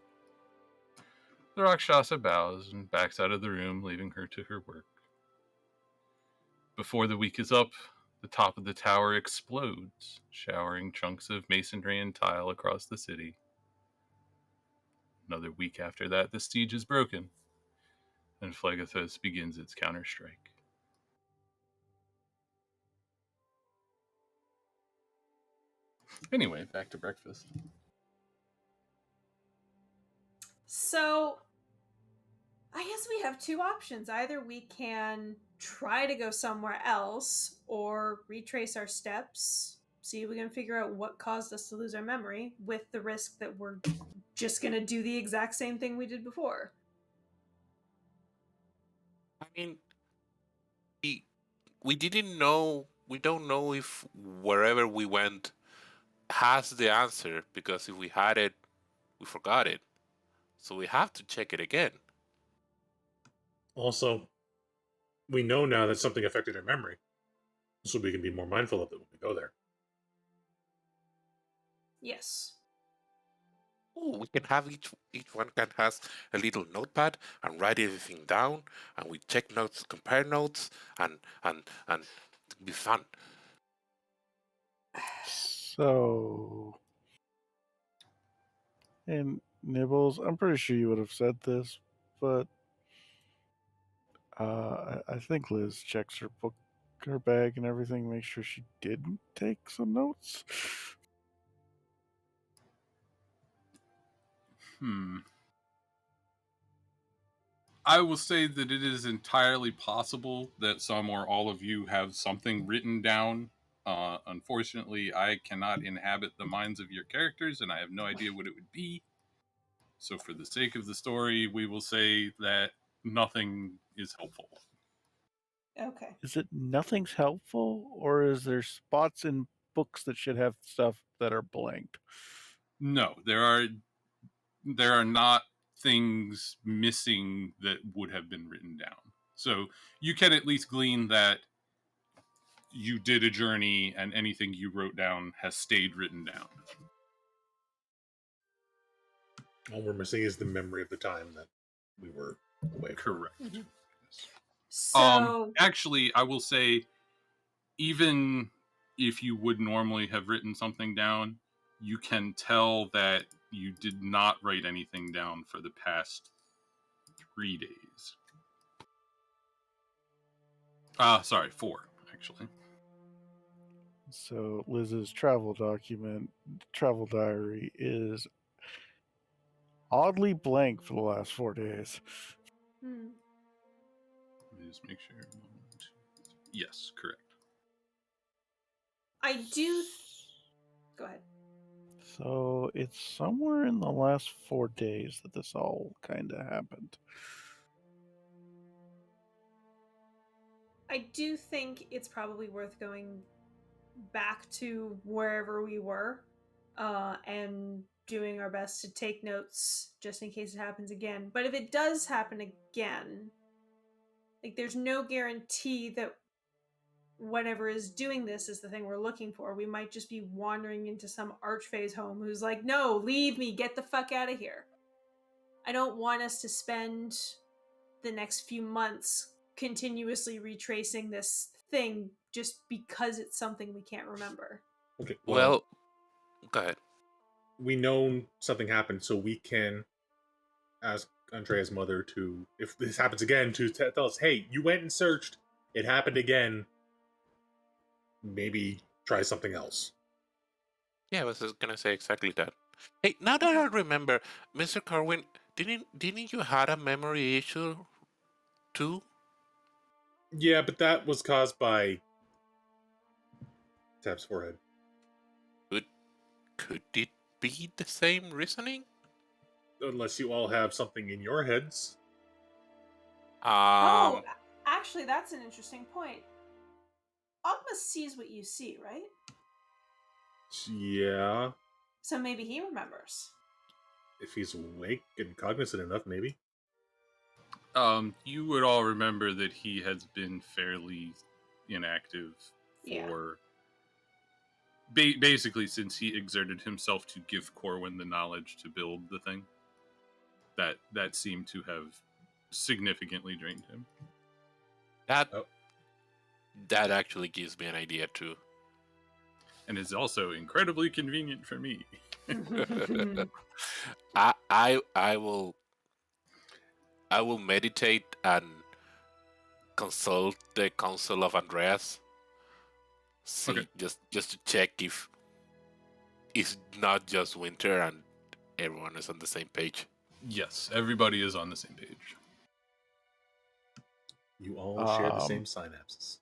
The Rakshasa bows and backs out of the room, leaving her to her work. Before the week is up, the top of the tower explodes, showering chunks of masonry and tile across the city. Another week after that, the siege is broken, and Phlegethos begins its counterstrike. Anyway, back to breakfast. So, I guess we have two options. Either we can try to go somewhere else or retrace our steps, see if we can figure out what caused us to lose our memory, with the risk that we're just going to do the exact same thing we did before. I mean, we didn't know. We don't know if wherever we went has the answer, because if we had it, we forgot it. So we have to check it again. Also, we know now that something affected our memory, so we can be more mindful of it when we go there. Yes. Oh, we can have each one can has a little notepad and write everything down, and we check notes, compare notes, and it'll be fun. So, and Nibbles, I'm pretty sure you would have said this, but I think Liz checks her book, her bag, and everything, make sure she didn't take some notes. I will say that it is entirely possible that some or all of you have something written down. Unfortunately, I cannot inhabit the minds of your characters, and I have no idea what it would be. So, for the sake of the story, we will say that nothing is helpful. Okay. Is it nothing's helpful, or is there spots in books that should have stuff that are blanked? No, there are not things missing that would have been written down. So you can at least glean that you did a journey and anything you wrote down has stayed written down. All we're missing is the memory of the time that we were away from. Correct. Mm-hmm. So, actually, I will say, even if you would normally have written something down, you can tell that you did not write anything down for the past 3 days. Sorry, 4, actually. So Liz's travel diary is oddly blank for the last 4 days. Let me just make sure. Yes, correct. I do. Go ahead. So it's somewhere in the last 4 days that this all kind of happened. I do think it's probably worth going back to wherever we were and doing our best to take notes just in case it happens again. But if it does happen again, like, there's no guarantee that whatever is doing this is the thing we're looking for. We might just be wandering into some archfae's home who's like, no, leave me, get the fuck out of here. I don't want us to spend the next few months continuously retracing this thing just because it's something we can't remember. Okay. Well, go ahead. We know something happened, so we can ask Andrea's mother to, if this happens again, to tell us, hey, you went and searched, it happened again, maybe try something else. Yeah, I was just gonna say exactly that. Hey, now that I remember, Mr. Carwin, didn't you had a memory issue too? Yeah, but that was caused by Tab's forehead. Could it be the same reasoning? Unless you all have something in your heads. Oh, actually, that's an interesting point. Ogma sees what you see, right? Yeah. So maybe he remembers. If he's awake and cognizant enough, maybe. You would all remember that he has been fairly inactive for basically since he exerted himself to give Corwin the knowledge to build the thing. That seemed to have significantly drained him. That actually gives me an idea too. And is also incredibly convenient for me. I will meditate and consult the council of Andreas. See, Okay. just to check if it's not just winter and everyone is on the same page. Yes, everybody is on the same page. You all share the same synapses.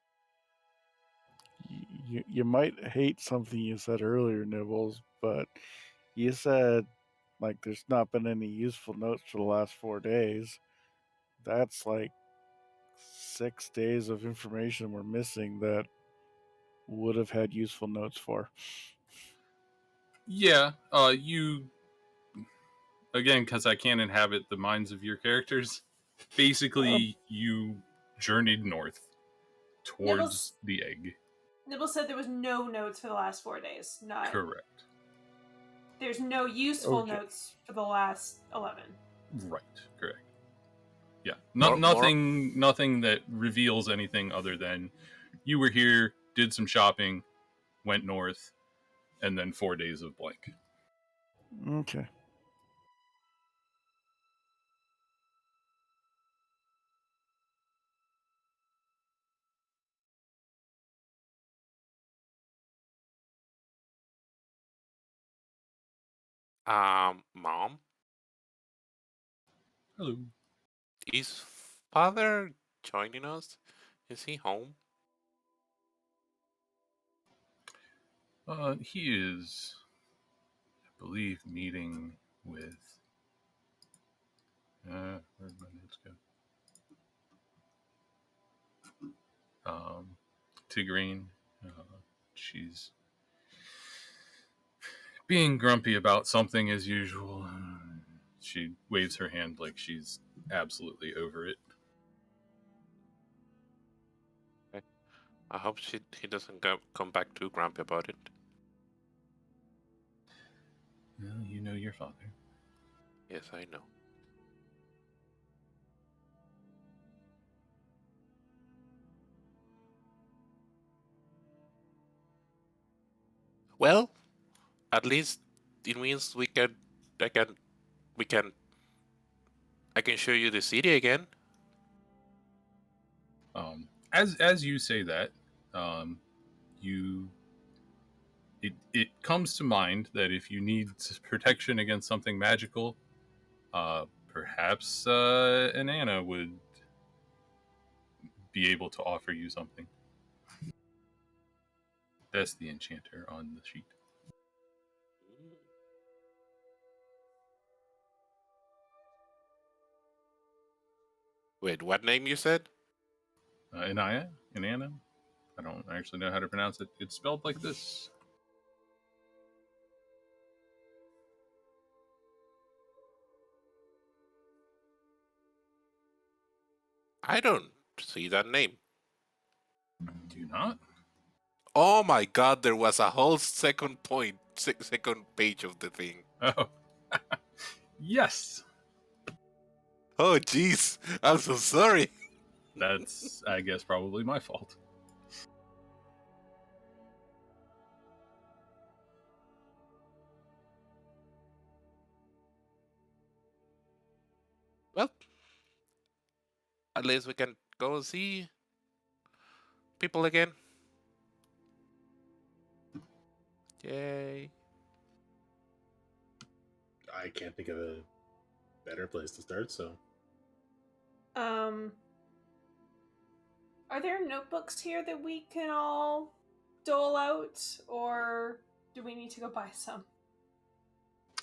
You might hate something you said earlier, Nibbles, but you said like there's not been any useful notes for the last 4 days. That's like 6 days of information we're missing that would have had useful notes for. Yeah, you again, because I can't inhabit the minds of your characters. Basically, you journeyed north towards the egg. Nibble said there was no notes for the last 4 days. Not Correct. There's no useful notes for the last 11. Right. Correct. Yeah. Nothing that reveals anything other than you were here, did some shopping, went north, and then 4 days of blank. Okay. Mom, Hello. is father joining us? Is he home? He is, I believe, meeting with. Where'd my notes go? Tigrine. She's being grumpy about something as usual. She waves her hand like she's absolutely over it. Okay. I hope he doesn't come back too grumpy about it. Well, you know your father. Yes, I know. Well, at least it means I can show you the city again. As you say that, you it comes to mind that if you need protection against something magical, perhaps an Anna would be able to offer you something. That's the enchanter on the sheet. Wait, what name you said? Anaya? Anna? I don't actually know how to pronounce it. It's spelled like this. I don't see that name. Do you not? Oh my god, there was a whole second page of the thing. Oh. Yes. Oh jeez, I'm so sorry. That's, I guess, probably my fault. Well, at least we can go see people again. Yay. I can't think of a better place to start, so. Are there notebooks here that we can all dole out, or do we need to go buy some?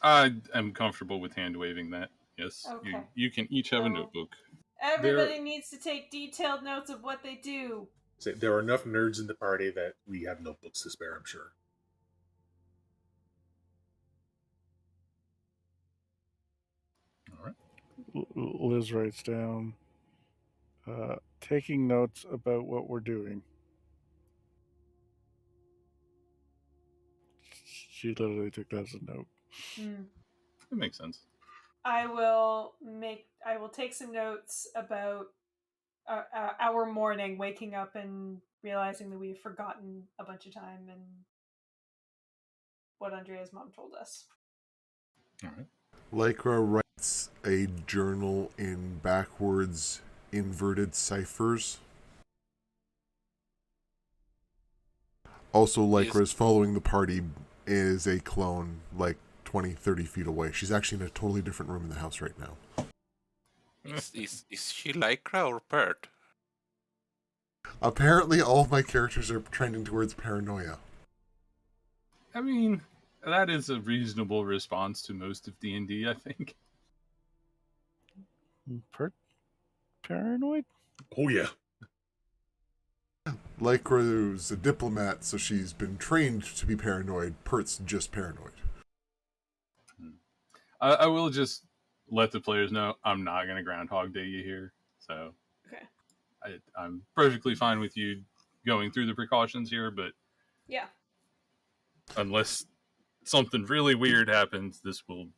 I'm comfortable with hand waving that. Yes, Okay. you can each have a So- notebook. Everybody needs to take detailed notes of what they do. So there are enough nerds in the party that we have notebooks to spare, I'm sure. All right. Liz writes down, taking notes about what we're doing. She literally took that as a note. That makes sense. I will take some notes about our morning, waking up and realizing that we've forgotten a bunch of time and what Andrea's mom told us. All right. Lycra writes a journal in backwards inverted ciphers. Also, Lycra is following the party is a clone, like 20, 30 feet away. She's actually in a totally different room in the house right now. Is she Lycra or Pert? Apparently, all of my characters are trending towards paranoia. I mean, that is a reasonable response to most of D&D, I think. Paranoid? Oh, yeah. Lycra's a diplomat, so she's been trained to be paranoid. Pert's just paranoid. I will just let the players know I'm not going to Groundhog Day you here. So okay. I'm perfectly fine with you going through the precautions here, but yeah, unless something really weird happens, this will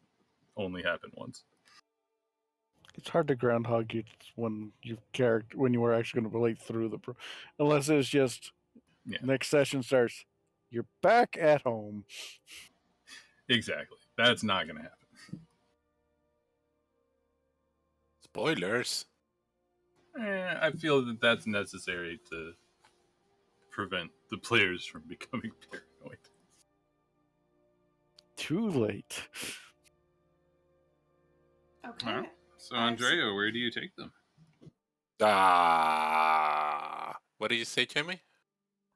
only happen once. It's hard to groundhog you when you were actually going to relate through unless it's just next session starts. You're back at home. Exactly. That's not going to happen. Spoilers. I feel that that's necessary to prevent the players from becoming paranoid. Too late. Okay. All right. So, Andrea, where do you take them? What did you say, Jamie?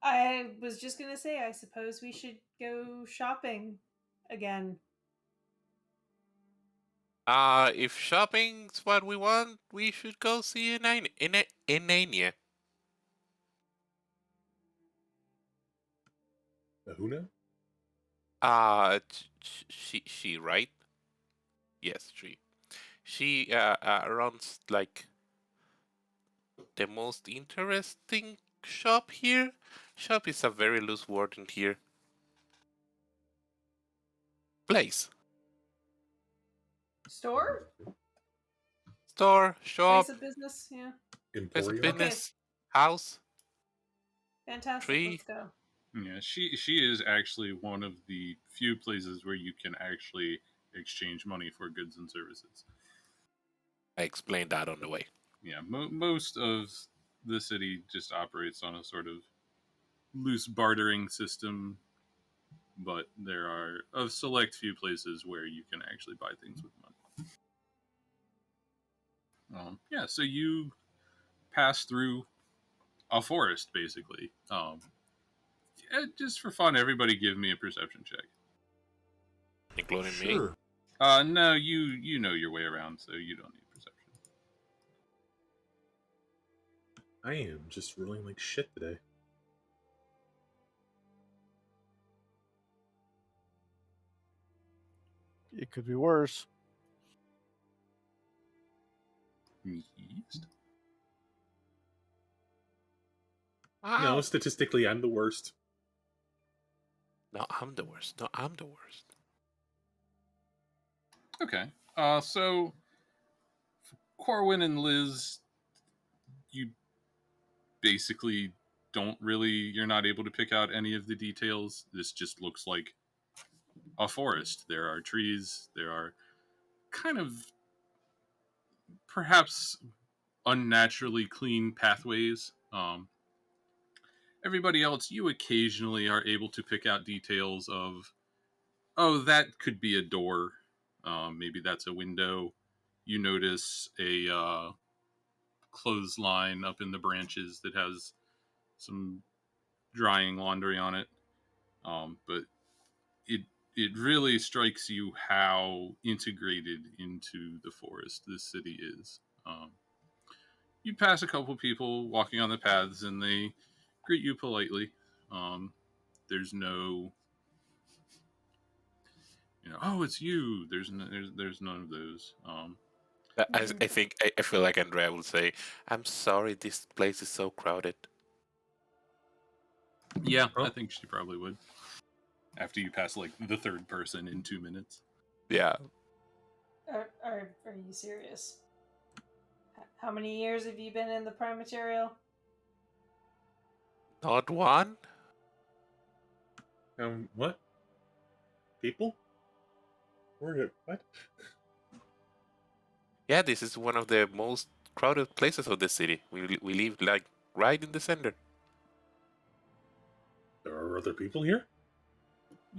I was just going to say, I suppose we should go shopping again. If shopping's what we want, we should go see Inania. Ahuna? She right? Yes, she. She runs like the most interesting shop here. Shop is a very loose word in here. Place. Store? Store, shop, Place of business, yeah. place of Emporium? business, house. Fantastic, Tree. let's go. Yeah, she is actually one of the few places where you can actually exchange money for goods and services. I explained that on the way. Yeah, most of the city just operates on a sort of loose bartering system, but there are a select few places where you can actually buy things with money. Yeah, so you pass through a forest, basically. Just for fun, everybody give me a perception check. Including me? No, you know your way around, so you don't need perception. I am just rolling like shit today. It could be worse. Yeast? Wow. No, statistically, I'm the worst. No, I'm the worst. No, I'm the worst. Okay. So Corwin and Liz, you basically you're not able to pick out any of the details. This just looks like a forest. There are trees, there are kind of perhaps unnaturally clean pathways. Everybody else, you occasionally are able to pick out details of, oh, that could be a door. Maybe that's a window. You notice a clothesline up in the branches that has some drying laundry on it. But it it really strikes you how integrated into the forest this city is. You pass a couple people walking on the paths, and they greet you politely. Um, there's no, oh, it's you. There's none of those. I think I feel like Andrea will say, "I'm sorry, this place is so crowded." Yeah, I Oh. think she probably would. After you pass like the third person in 2 minutes. Yeah. Are you serious? How many years have you been in the prime material? Not one? What? People? What? Yeah, this is one of the most crowded places of the city. We live like right in the center. There are other people here?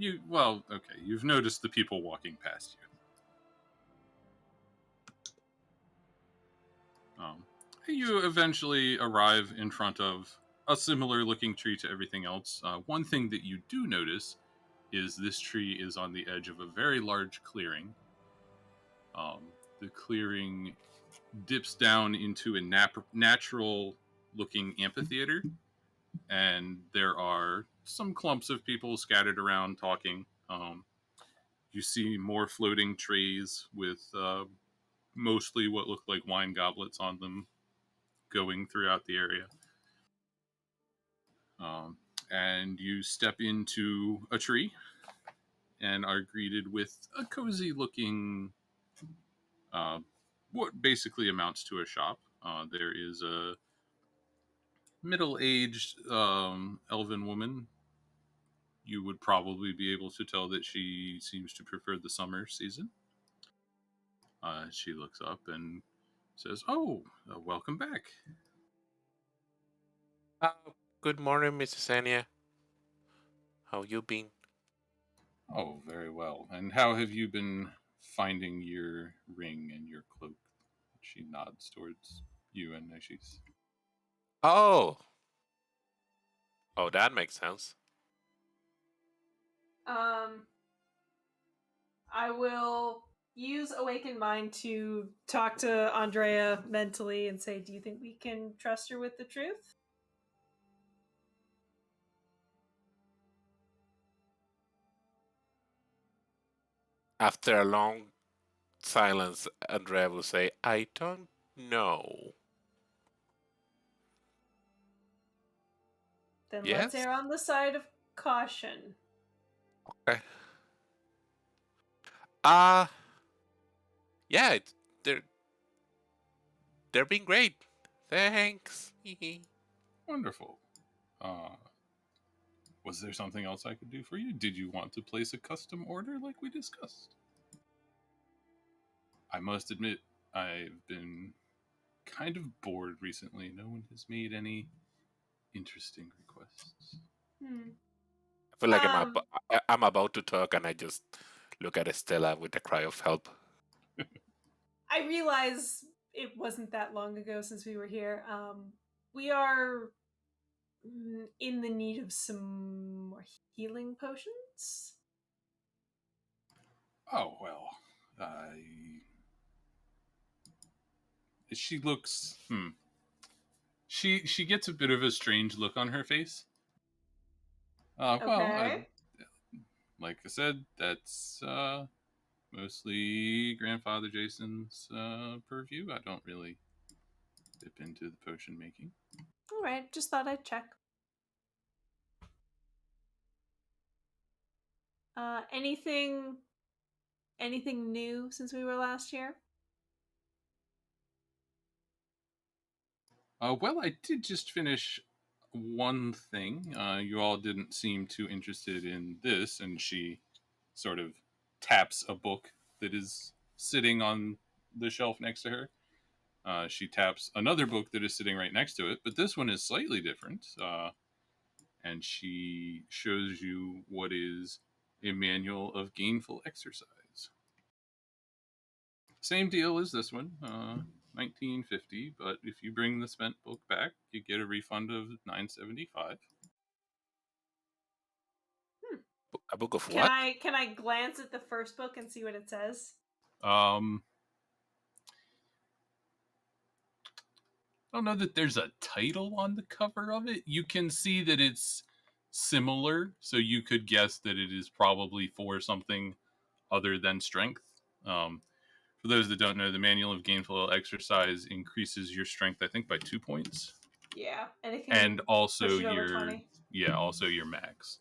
Okay, you've noticed the people walking past you. You eventually arrive in front of a similar looking tree to everything else. One thing that you do notice is this tree is on the edge of a very large clearing. The clearing dips down into a natural looking amphitheater, and there are some clumps of people scattered around talking. You see more floating trays with mostly what look like wine goblets on them going throughout the area. Um, and you step into a tree and are greeted with a cozy looking, what basically amounts to a shop. There is a middle aged elven woman. You would probably be able to tell that she seems to prefer the summer season. She looks up and says, "Oh, welcome back." Uh, Good morning, Mrs. Anya. How you been? Oh, very well. And how have you been finding your ring and your cloak? She nods towards you and Nishis. Oh, oh, that makes sense. I will use Awakened Mind to talk to Andrea mentally and say, do you think we can trust her with the truth? After a long silence, Andrea will say, "I don't know." Then let's Yes. err on the side of caution. Okay. Uh yeah, they're they're being great. Thanks. Wonderful. Uh, was there something else I could do for you? Did you want to place a custom order like we discussed? I must admit, I've been kind of bored recently. No one has made any interesting requests. I feel like Um, I'm about to talk, and I just look at Estella with a cry of help. I realize it wasn't that long ago since we were here. We are in the need of some more healing potions. Oh, well. She looks. She gets a bit of a strange look on her face. Okay. Like I said, that's mostly Grandfather Jason's purview. I don't really dip into the potion making. All right. Just thought I'd check. Anything new since we were last here? Well, I did just finish one thing. You all didn't seem too interested in this, and she sort of taps a book that is sitting on the shelf next to her. She taps another book that is sitting right next to it, but this one is slightly different. And she shows you what is a manual of gainful exercise. Same deal as this one, 1950, but if you bring the spent book back, you get a refund of $9.75. A book of Can what? I glance at the first book and see what it says? I don't know that there's a title on the cover of it. You can see that it's similar, so you could guess that it is probably for something other than strength. For those that don't know, the Manual of Gainful Exercise increases your strength, I think, by 2 points, Yeah, and it can and also push it over your 20. also your max.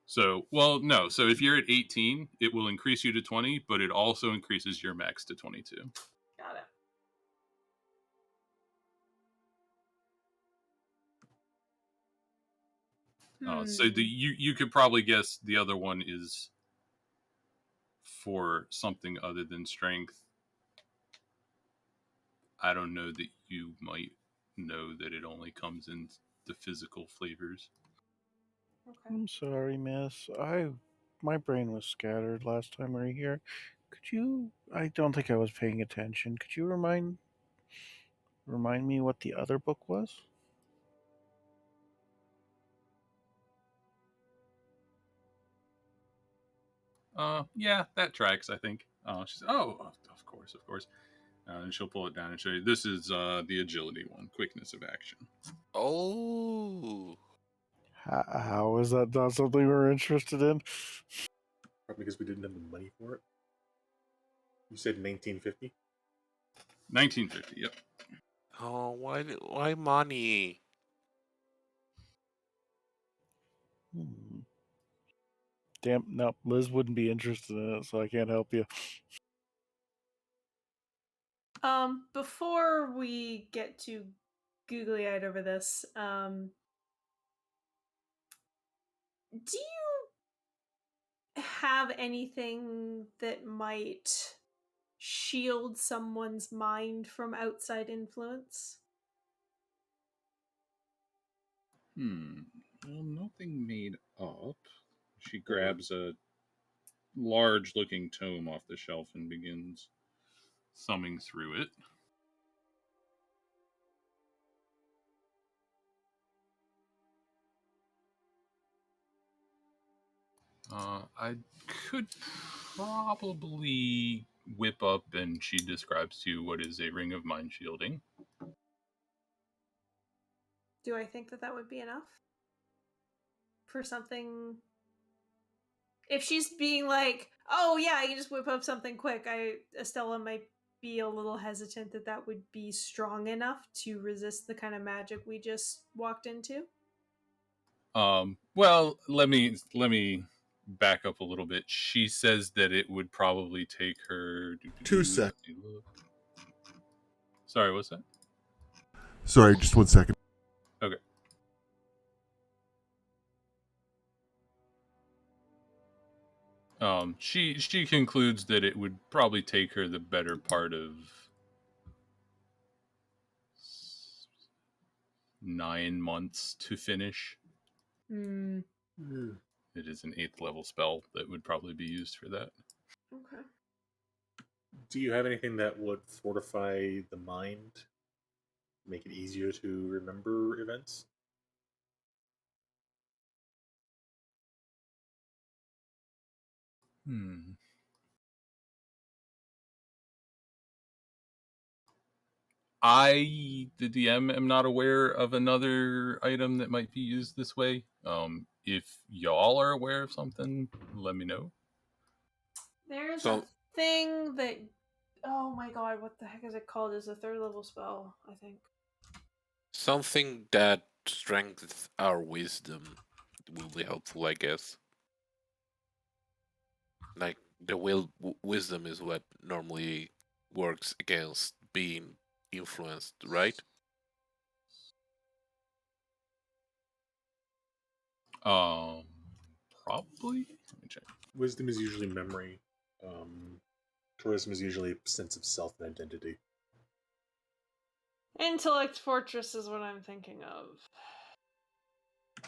So, well, no. So if you're at 18, it will increase you to 20, but it also increases your max to 22. Got it. So you could probably guess the other one is for something other than strength. I don't know that you might know that it only comes in the physical flavors. Okay. I'm sorry, miss. My brain was scattered last time we were here. Could you? I don't think I was paying attention. Could you remind me what the other book was? Yeah, that tracks, I think. She said, "Oh, of course, of course." And she'll pull it down and show you. This is the agility one, quickness of action. Oh, How is that not something we're interested in? Probably because we didn't have the money for it. You said 1950? 1950. Yep. oh, why money? Hmm. Damn, no, Liz wouldn't be interested in it, so I can't help you. Before we get too googly-eyed over this, do you have anything that might shield someone's mind from outside influence? Well, nothing made up. She grabs a large-looking tome off the shelf and begins thumbing through it. I could probably whip up, and she describes to you what is a ring of mind shielding. Do I think that would be enough for something? If she's being like, "Oh yeah, I can just whip up something quick," Estella might be a little hesitant that would be strong enough to resist the kind of magic we just walked into. Well, let me back up a little bit. She says that it would probably take her 2 seconds. Sorry, what's that? Sorry, just 1 second. Okay. She concludes that it would probably take her the better part of 9 months to finish. It is an 8th level spell that would probably be used for that. Okay. Do you have anything that would fortify the mind? Make it easier to remember events? I, the DM, am not aware of another item that might be used this way. If y'all are aware of something, let me know. There's a So thing that. Oh my god, what the heck is it called? It's a 3rd level spell, I think. something that strengthens our wisdom will be helpful, I guess. Like the wisdom is what normally works against being influenced, right? Probably. Let me check. Wisdom is usually memory. Charisma is usually sense of self and identity. Intellect Fortress is what I'm thinking of.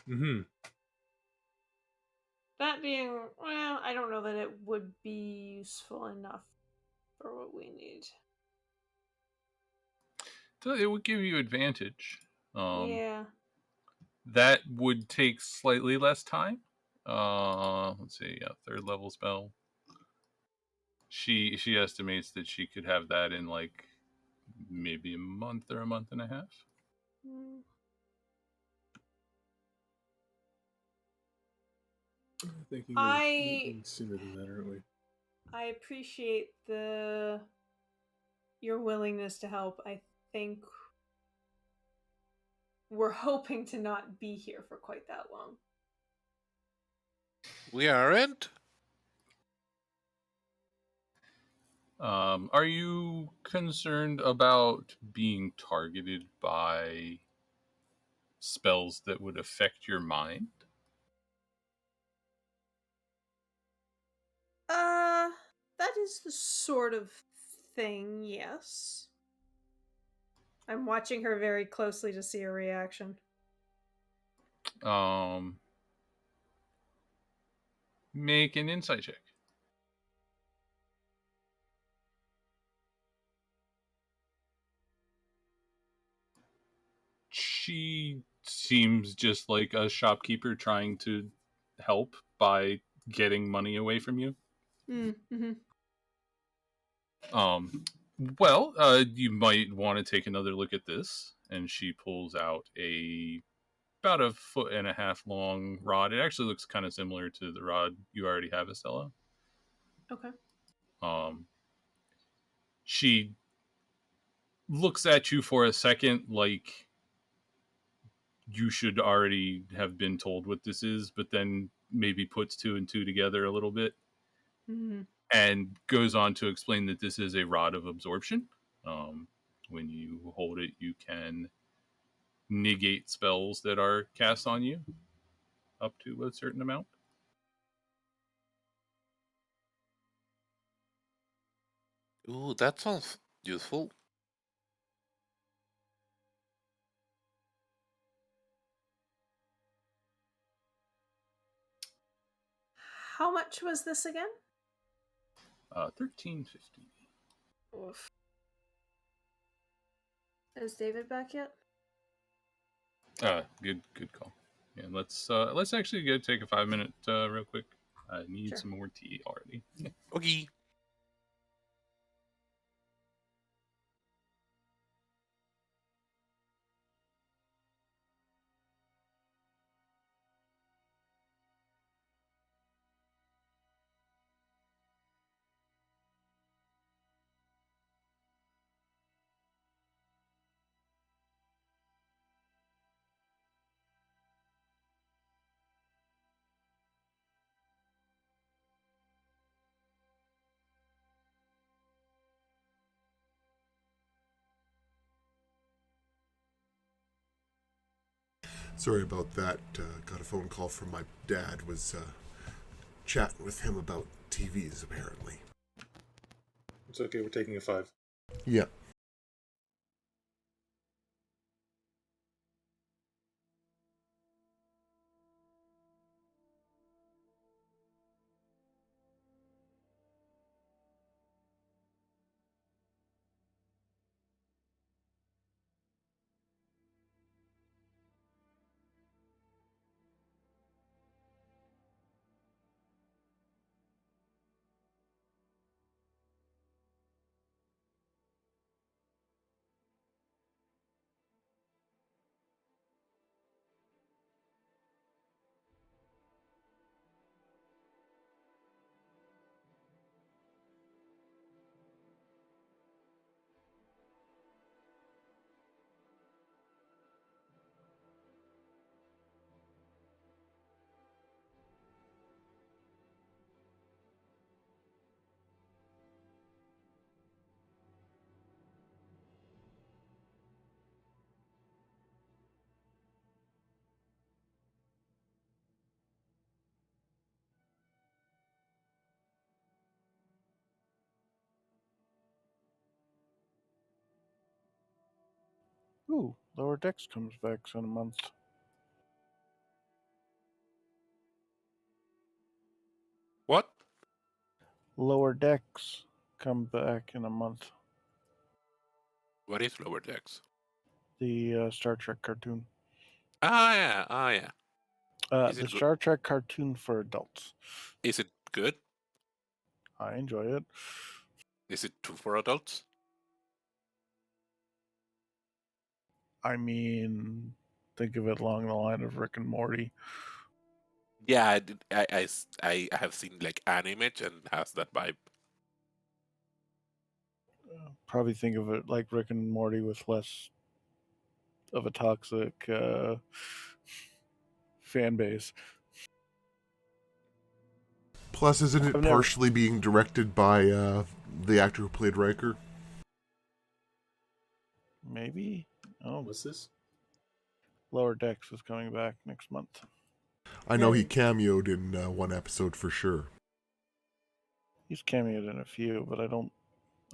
Mm-hmm. That being, well, I don't know that it would be useful enough for what we need. So it would give you advantage. Yeah. That would take slightly less time. Let's see, third level spell. She estimates that she could have that in like maybe a month or a month and a half. Mm. I think I- sooner than that, aren't we? I appreciate your willingness to help. I think we're hoping to not be here for quite that long. We aren't. Are you concerned about being targeted by spells that would affect your mind? That is the sort of thing, yes. I'm watching her very closely to see her reaction. Make an insight check. She seems just like a shopkeeper trying to help by getting money away from you. Mm-hmm. Well, you might want to take another look at this. And she pulls out about a 1.5 foot long rod. It actually looks kind of similar to the rod you already have, Estella. Okay. She looks at you for a second like you should already have been told what this is, but then maybe puts two and two together a little bit. Mm-hmm. And goes on to explain that this is a rod of absorption. When you hold it, you can negate spells that are cast on you up to a certain amount. Ooh, that sounds useful. How much was this again? 1350. Oof. Is David back yet? Good call. Yeah, let's actually go take a 5-minute real quick. I need Sure. some more tea already. Okay. Sorry about that. Got a phone call from my dad. Was chatting with him about TVs, apparently. It's okay. We're taking a 5. Yeah. Ooh, Lower Decks comes back in a month. What? Lower Decks come back in a month. What is Lower Decks? The Star Trek cartoon. Ah, yeah. Is The it good? Star Trek cartoon for adults. Is it good? I enjoy it. Is it too for adults? I mean, think of it along the line of Rick and Morty. Yeah, I have seen like an image and has that vibe. Probably think of it like Rick and Morty with less of a toxic fan base. Plus, isn't it I've never- partially being directed by the actor who played Riker? Maybe. Oh, What's this? Lower Decks is coming back next month. I know he Right. cameoed in one episode for sure. He's cameoed in a few, but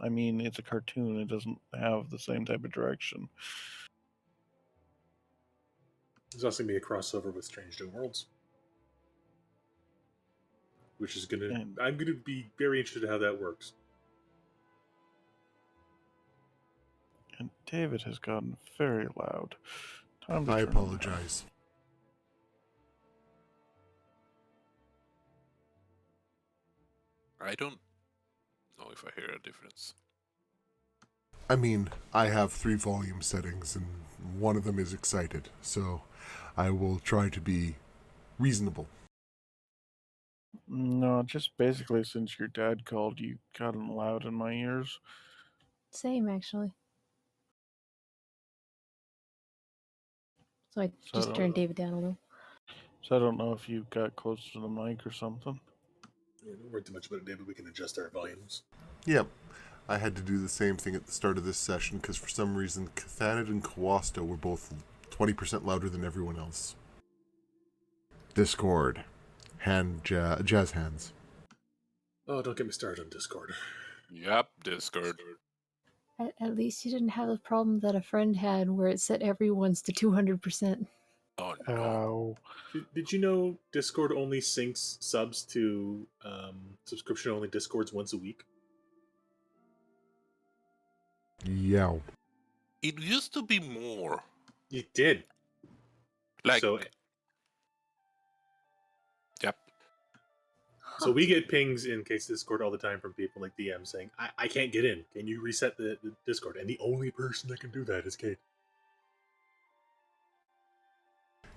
I mean, it's a cartoon. It doesn't have the same type of direction. There's also gonna be a crossover with Strange New Worlds, which is gonna. And- I'm gonna be very interested in how that works. And David has gotten very loud. Time to I turn him down. apologize. I don't know if I hear a difference. I mean, I have 3 volume settings, and one of them is excited, so I will try to be reasonable. No, just basically since your dad called, you gotten loud in my ears. Same, actually. So I So just turned David down a little. So I don't know if you got close to the mic or something. Yeah, don't worry too much about it, David. We can adjust our volumes. Yep. I had to do the same thing at the start of this session because for some reason Cathanid and Kawasta were both 20% louder than everyone else. Discord. Jazz hands. Oh, don't get me started on Discord. Yep, Discord. At least you didn't have the problem that a friend had where it set everyone's to 200%. Oh no. Ow. Did you know Discord only syncs subs to subscription-only Discords once a week? Yeah. It used to be more. It did. Like, So, yep. so we get pings in case Discord all the time from people like DM saying, I can't get in. Can you reset the Discord? And the only person that can do that is Kate.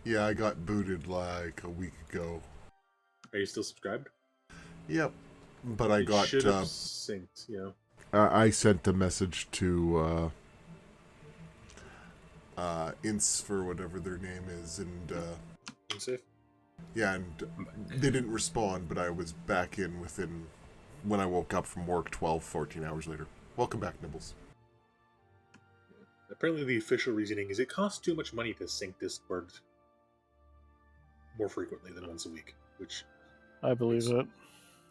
Yeah, I got booted like a week ago. Are you still subscribed? Yep. But I You got should have synced, you know. I sent a message to Ints for whatever their name is, and Safe. yeah, and they didn't respond, but I was back in within when I woke up from work 14 hours later. Welcome back, Nibbles. Apparently the official reasoning is it costs too much money to sync Discord more frequently than once a week, which I believe it.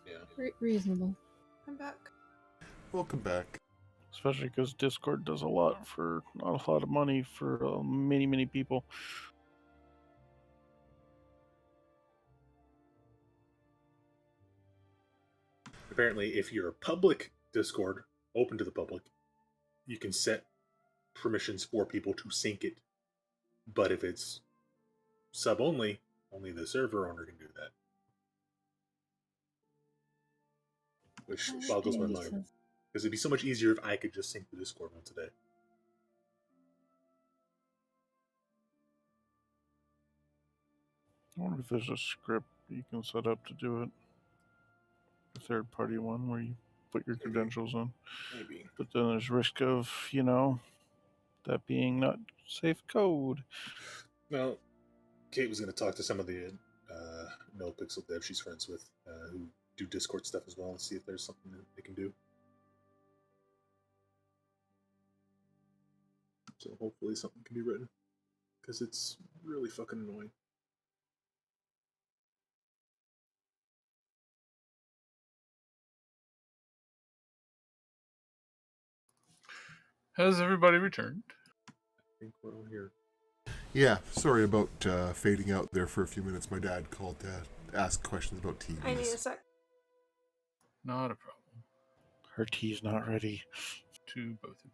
yeah. Reasonable. I'm back. Welcome back. Especially because Discord does a lot for not a lot of money for many, many people. Apparently if you're a public Discord, open to the public, you can set permissions for people to sync it. But if it's sub only the server owner can do that. Which boggles my mind. Because it'd be so much easier if I could just sync the Discord once a day. I wonder if there's a script you can set up to do it. A third party one where you put your credentials in. Maybe. But then there's risk of, that being not safe code. Well, Kate was going to talk to some of the No Pixel devs she's friends with who do Discord stuff as well and see if there's something that they can do. So hopefully something can be written. Because it's really fucking annoying. Has everybody returned? think we're all here. Yeah, sorry about fading out there for a few minutes. My dad called to ask questions about TVs. I need a sec. Not a problem. Her tea's not ready. To both of you.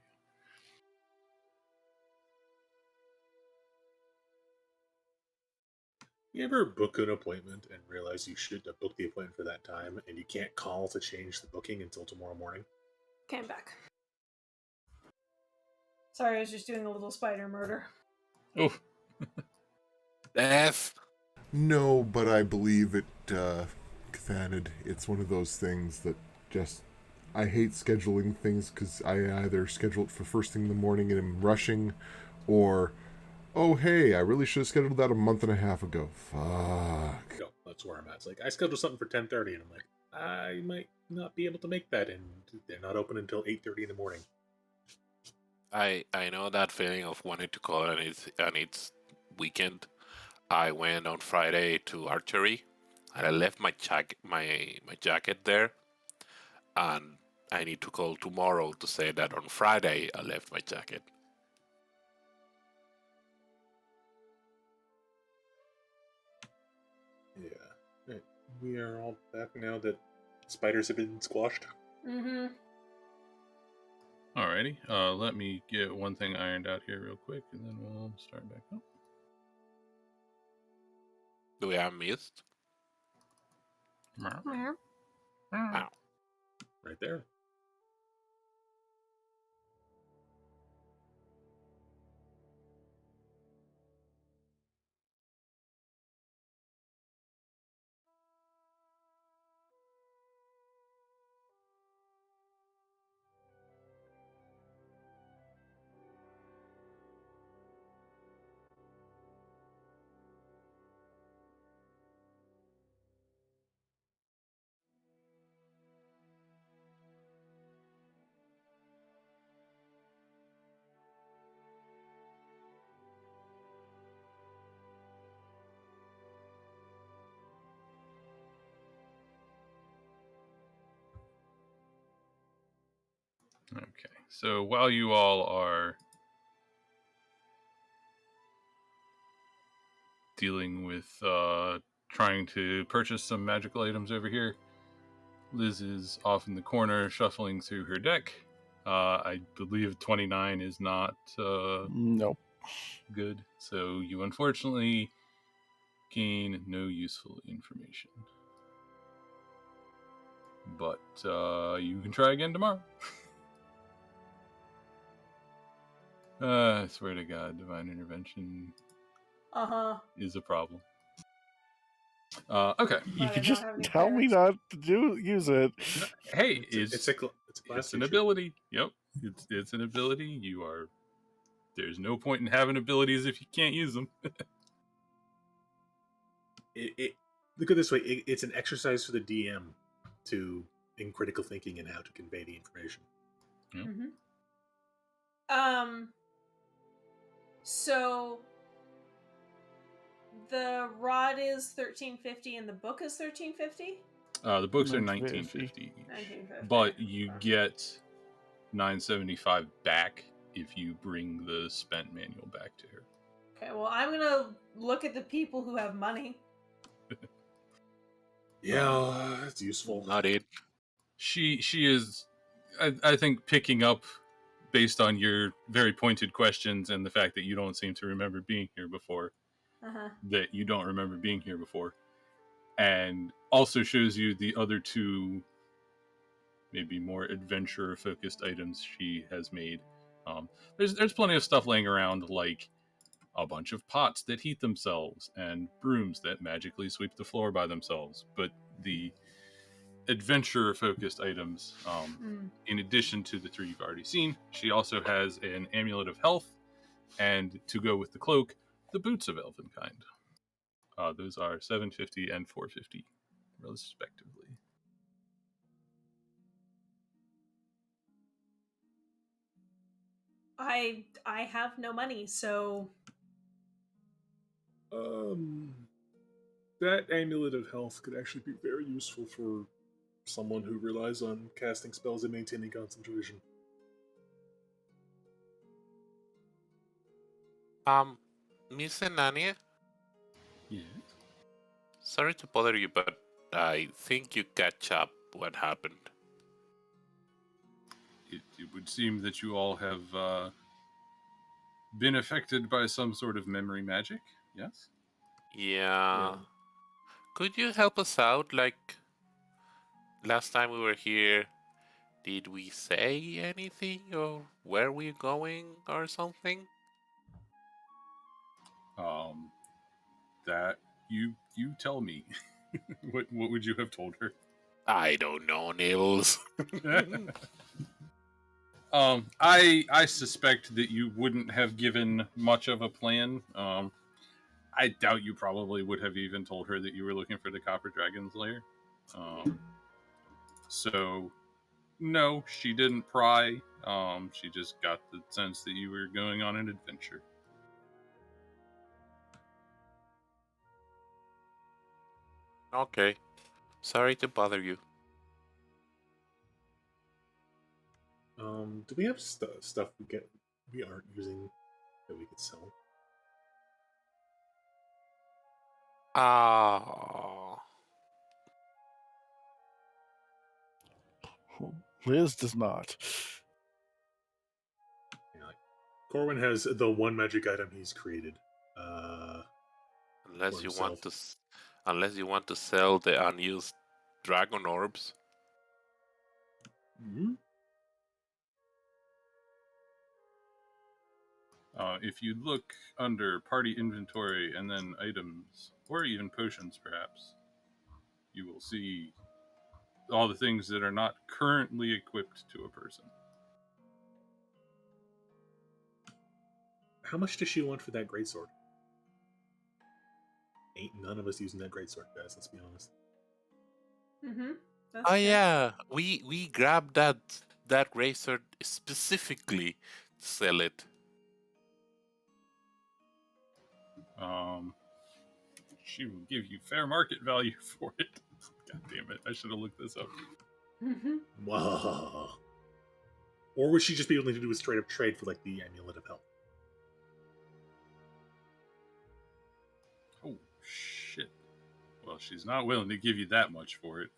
You ever book an appointment and realize you should have booked the appointment for that time, and you can't call to change the booking until tomorrow morning? Okay, I'm back. Sorry, I was just doing a little spider murder. Oh, Death. No, but I believe it, Cathanid. It's one of those things that just... I hate scheduling things because I either schedule it for first thing in the morning and am rushing, or, oh, hey, I really should have scheduled that a month and a half ago. Fuck. No, that's where I'm at. It's like, I scheduled something for 10:30, and I'm like, I might not be able to make that, and they're not open until 8:30 in the morning. I know that feeling of wanting to call and it's weekend. I went on Friday to archery, and I left my jacket there, and I need to call tomorrow to say that on Friday I left my jacket. Yeah. Right. We are all back now that spiders have been squashed. Mm-hmm. alrighty. Let me get one thing ironed out here real quick, and then we'll start back up. Do we have missed? Meow. Ow. Right there. Okay, so while you all are dealing with trying to purchase some magical items over here, Liz is off in the corner shuffling through her deck. I believe 29 is not Nope. good, so you unfortunately gain no useful information. But you can try again tomorrow. I swear to God, divine intervention Uh-huh. is a problem. Okay. You But I can don't just have any tell me clerics. not to use it. No, hey, It's a class it's an feature. ability. Yep, it's an ability. You are. There's no point in having abilities if you can't use them. Look at it this way. It's an exercise for the DM in critical thinking and how to convey the information. Yep. Mm-hmm. So the rod is 1350 and the book is 1350? The books are 1950. 1950 each, 1950. but you get 975 back if you bring the spent manual back to her. Okay, well, I'm gonna look at the people who have money. Yeah, it's useful. Not it. She is, I think, picking up based on your very pointed questions and the fact that you don't seem to remember being here before. Uh-huh. That you don't remember being here before, and also shows you the other two maybe more adventure focused items she has made. There's plenty of stuff laying around, like a bunch of pots that heat themselves and brooms that magically sweep the floor by themselves. But the adventure focused items, in addition to the three you've already seen, she also has an amulet of health, and to go with the cloak, the boots of Elvenkind. Those are 750 and 450 respectively. I have no money, so That amulet of health could actually be very useful for someone who relies on casting spells and maintaining concentration. Miss Anania, Yes. sorry to bother you, but I think you catch up what happened. It would seem that you all have been affected by some sort of memory magic. Yes. Yeah. Could you help us out? Like, last time we were here, did we say anything or where we going or something? That you tell me. What would you have told her? I don't know, Nibbles. I suspect that you wouldn't have given much of a plan. I doubt you probably would have even told her that you were looking for the Copper Dragon's lair. So no, she didn't pry. She just got the sense that you were going on an adventure. Okay. Sorry to bother you. Do we have stuff we aren't using that we could sell? Ah. Liz does not. Yeah, like, Corwin has the one magic item he's created. Unless For you want himself. to, unless you want to sell the unused dragon orbs. Mm-hmm. If you look under party inventory and then items, or even potions perhaps, you will see all the things that are not currently equipped to a person. How much does she want for that greatsword? Ain't none of us using that greatsword, guys. Let's be honest. Mm-hmm. That's Oh fair. yeah, we grabbed that razor specifically to sell it. She will give you fair market value for it. God damn it! I should have looked this up. Mm-hmm. Wow. Or would she just be willing to do a straight up trade for like the amulet of health? Oh shit! Well, she's not willing to give you that much for it.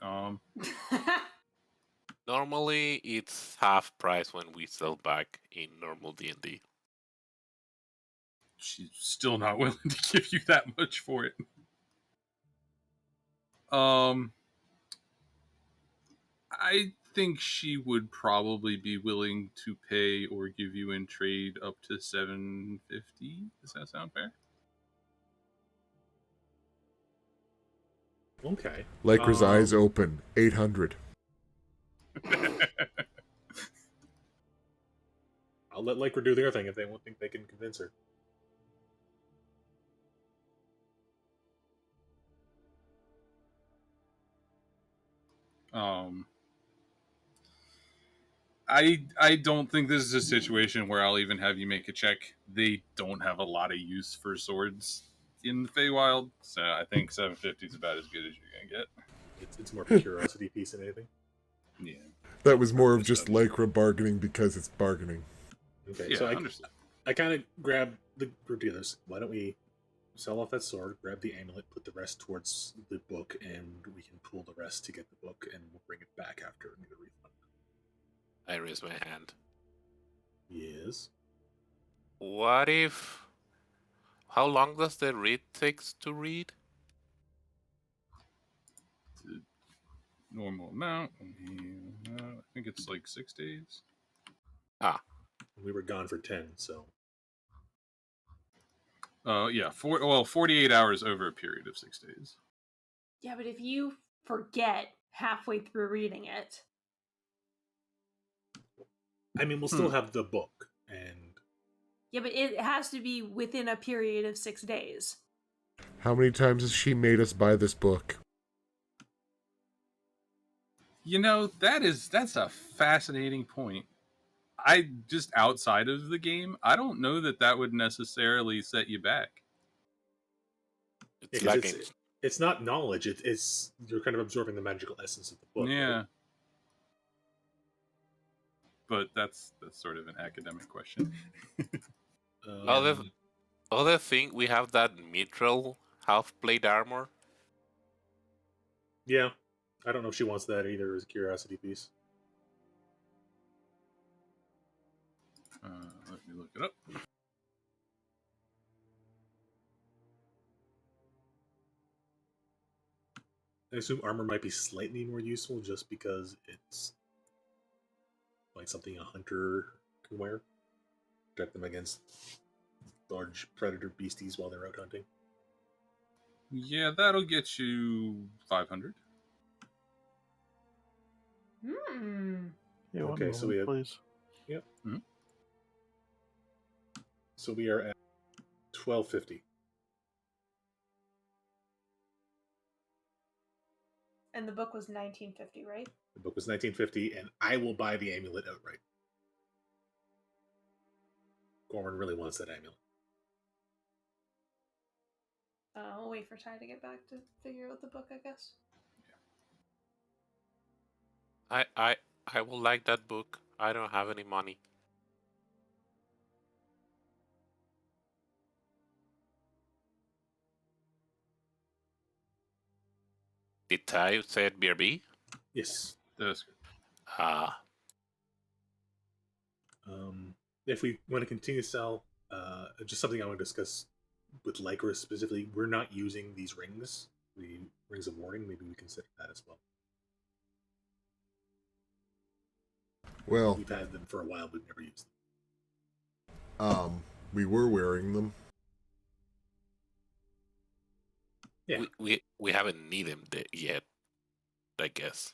Normally, it's half price when we sell back in normal D&D. She's still not willing to give you that much for it. I think she would probably be willing to pay or give you in trade up to $750. Does that sound fair? Okay. Lycra's eyes open. 800. I'll let Lycra do their thing if they won't think they can convince her. um, I don't think this is a situation where I'll even have you make a check. They don't have a lot of use for swords in the Feywild, so I think 750 is about as good as you're gonna get. It's more of a curiosity piece than anything. Yeah. That was more of just Lycra bargaining because it's bargaining. Okay, Yeah, so understood. I kind of grab the group together. Why don't we sell off that sword, grab the amulet, put the rest towards the book, and we can pull the rest to get the book, and we'll bring it back after and get a refund. I raise my hand. Yes. What if... How long does the read takes to read? The normal amount. I think it's like 6 days. We were gone for 10, so. Yeah, 48 hours over a period of 6 days. Yeah, but if you forget halfway through reading it, I mean, we'll still have the book, and yeah, but it has to be within a period of 6 days. How many times has she made us buy this book? You know, that's a fascinating point. I just outside of the game, I don't know that would necessarily set you back. It's because like it's not knowledge. It's you're kind of absorbing the magical essence of the book. Yeah. Right? But that's sort of an academic question. Other other thing, we have that mithril half-plate armor. Yeah. I don't know if she wants that either as a curiosity piece. Let me look it up. I assume armor might be slightly more useful just because it's like something a hunter can wear. Protect them against large predator beasties while they're out hunting. Yeah, that'll get you 500. Hmm. Yeah, one Okay, so moment, we have- please. Yep. Hmm? So we are at 1250. And the book was 1950, right? The book was 1950, and I will buy the amulet outright. Gorman really wants that amulet. I'll wait for Ty to get back to figure out the book, I guess. I will like that book. I don't have any money. Did Ty say BRB? Yes. That's good. Ah, If we want to continue to sell, just something I want to discuss with Lycra specifically, we're not using these rings, the rings of warding. Maybe we consider that as well. Well, We've had them for a while, but never used them. we were wearing them. Yeah. we haven't needed them yet, I guess.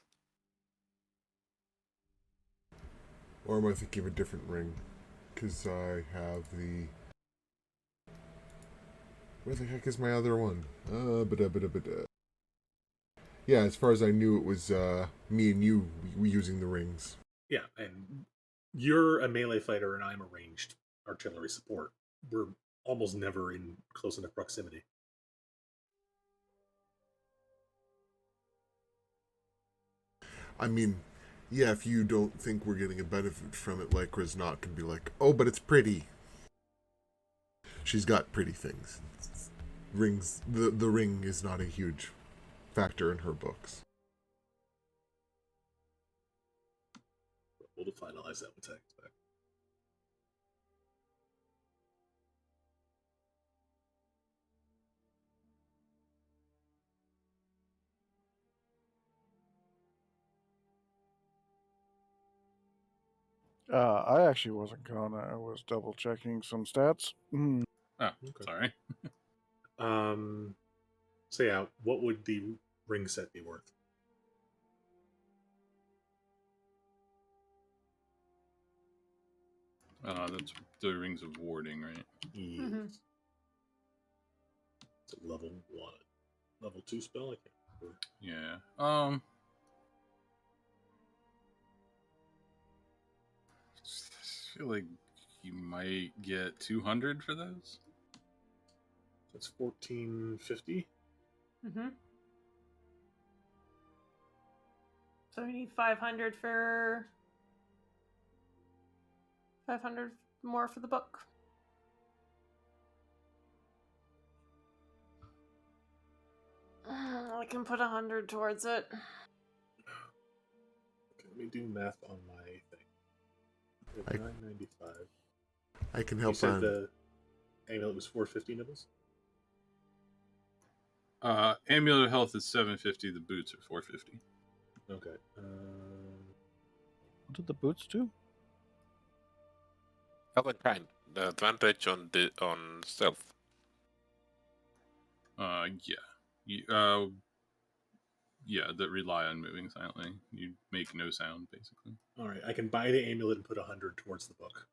Or am I thinking of a different ring? Because I have the... Where the heck is my other one? Yeah, as far as I knew, it was me and you using the rings. Yeah, and you're a melee fighter, and I'm a ranged artillery support. We're almost never in close enough proximity. I mean, yeah, if you don't think we're getting a benefit from it, Lycra's not going to be like, oh, but it's pretty. She's got pretty things. Rings. The ring is not a huge factor in her books. We'll finalize that with text back. I actually wasn't gonna. I was double checking some stats. Oh, Okay. sorry. So yeah, what would the ring set be worth? That's the rings of warding, right? Yes. Mm-hmm. It's a level 1. Level 2 spell, I can't remember. Yeah. I feel like you might get 200 for those. That's 1450. Mm-hmm. So we need 500 for... 500 more for the book. I can put 100 towards it. Okay, let me do math on my thing. We have 995. I can You help said on. the amulet was 450 nibbles? Amulet of Health is 750. The boots are 450. Okay. What did the boots do? Other kind. The advantage on stealth. Yeah, that rely on moving silently. You make no sound, basically. Alright, I can buy the amulet and put 100 towards the book.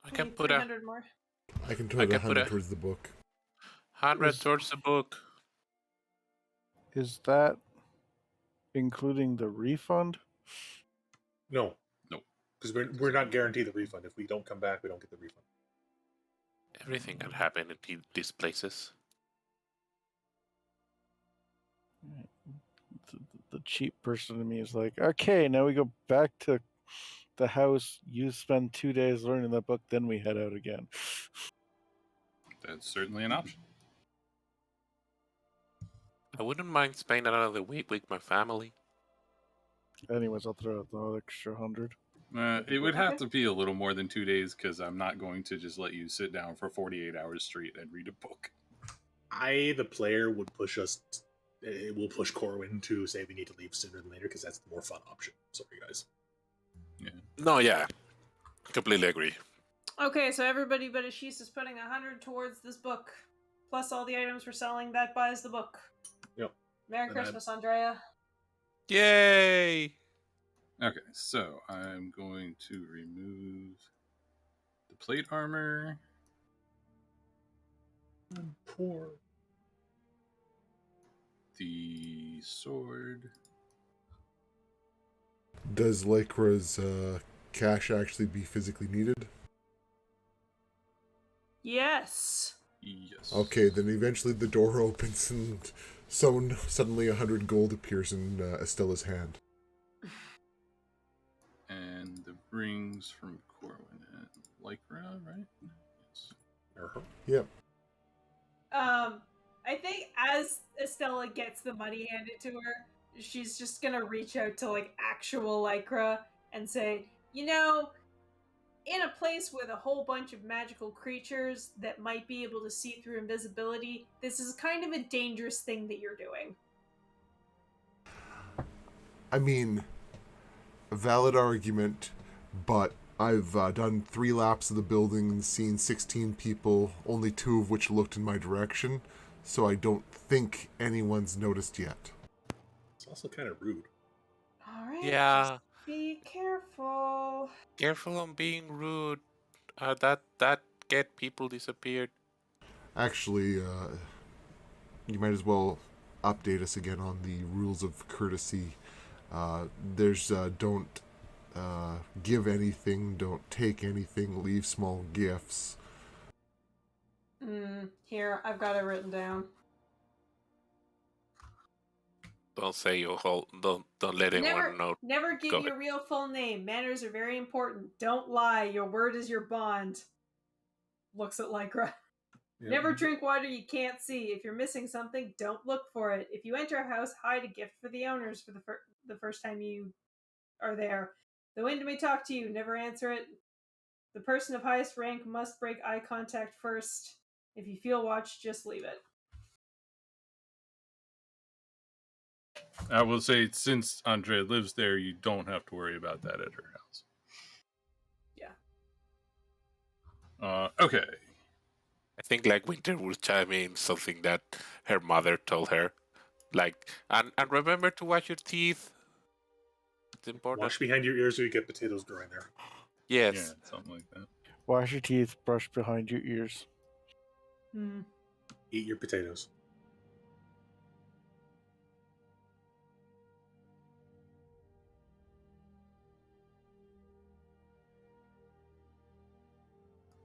I We can need put a 300 more. I can I put can 100 put a- towards the book. 100 towards the book. Is that including the refund? No. No. Because we're not guaranteed the refund. If we don't come back, we don't get the refund. Everything can happen in these places. The cheap person to me is like, okay, now we go back to the house, you spend 2 days learning that book, then we head out again. That's certainly an option. I wouldn't mind spending another week with my family. Anyways, I'll throw out the extra 100. It would have Okay. to be a little more than 2 days because I'm not going to just let you sit down for 48 hours straight and read a book. I, the player, would push us. It will push Corwin to say we need to leave sooner than later because that's the more fun option. Sorry, guys. No, yeah. Completely agree. Okay, so everybody but Ashish is putting 100 towards this book, plus all the items we're selling. That buys the book. Yep. Merry And Christmas, Andrea. Yay! Okay, so I'm going to remove the plate armor. I'm poor. The sword. Does Lycra's cash actually be physically needed? Yes. Yes. Okay, then eventually the door opens and suddenly 100 gold appears in Estella's hand. And the rings from Corwin and Lycra, right? Yes. Uh-huh. Yep. I think as Estella gets the money handed to her, she's just gonna reach out to like actual Lycra and say, you know, in a place with a whole bunch of magical creatures that might be able to see through invisibility, this is kind of a dangerous thing that you're doing. I mean, a valid argument, but I've done 3 laps of the building and seen 16 people, only 2 of which looked in my direction, so I don't think anyone's noticed yet. It's also kind of rude. All right. Yeah. Just be careful. Careful on being rude. That get people disappeared. Actually, you might as well update us again on the rules of courtesy. There's don't give anything, don't take anything, leave small gifts. Here, I've got it written down. Don't say your whole. Don't let anyone know. Never give Go your real full name. Manners are very important. Don't lie. Your word is your bond. Looks at Lycra. Yeah. Never drink water you can't see. If you're missing something, don't look for it. If you enter a house, hide a gift for the owners for the first time you are there. The wind may talk to you. Never answer it. The person of highest rank must break eye contact first. If you feel watched, just leave it. I will say, since Andrea lives there, you don't have to worry about that at her house. Yeah. Okay. I think like Winter will chime in something that her mother told her, like, and remember to wash your teeth. It's important. Wash behind your ears or you get potatoes growing there. Yes. Yeah, something like that. Wash your teeth, brush behind your ears. Eat your potatoes.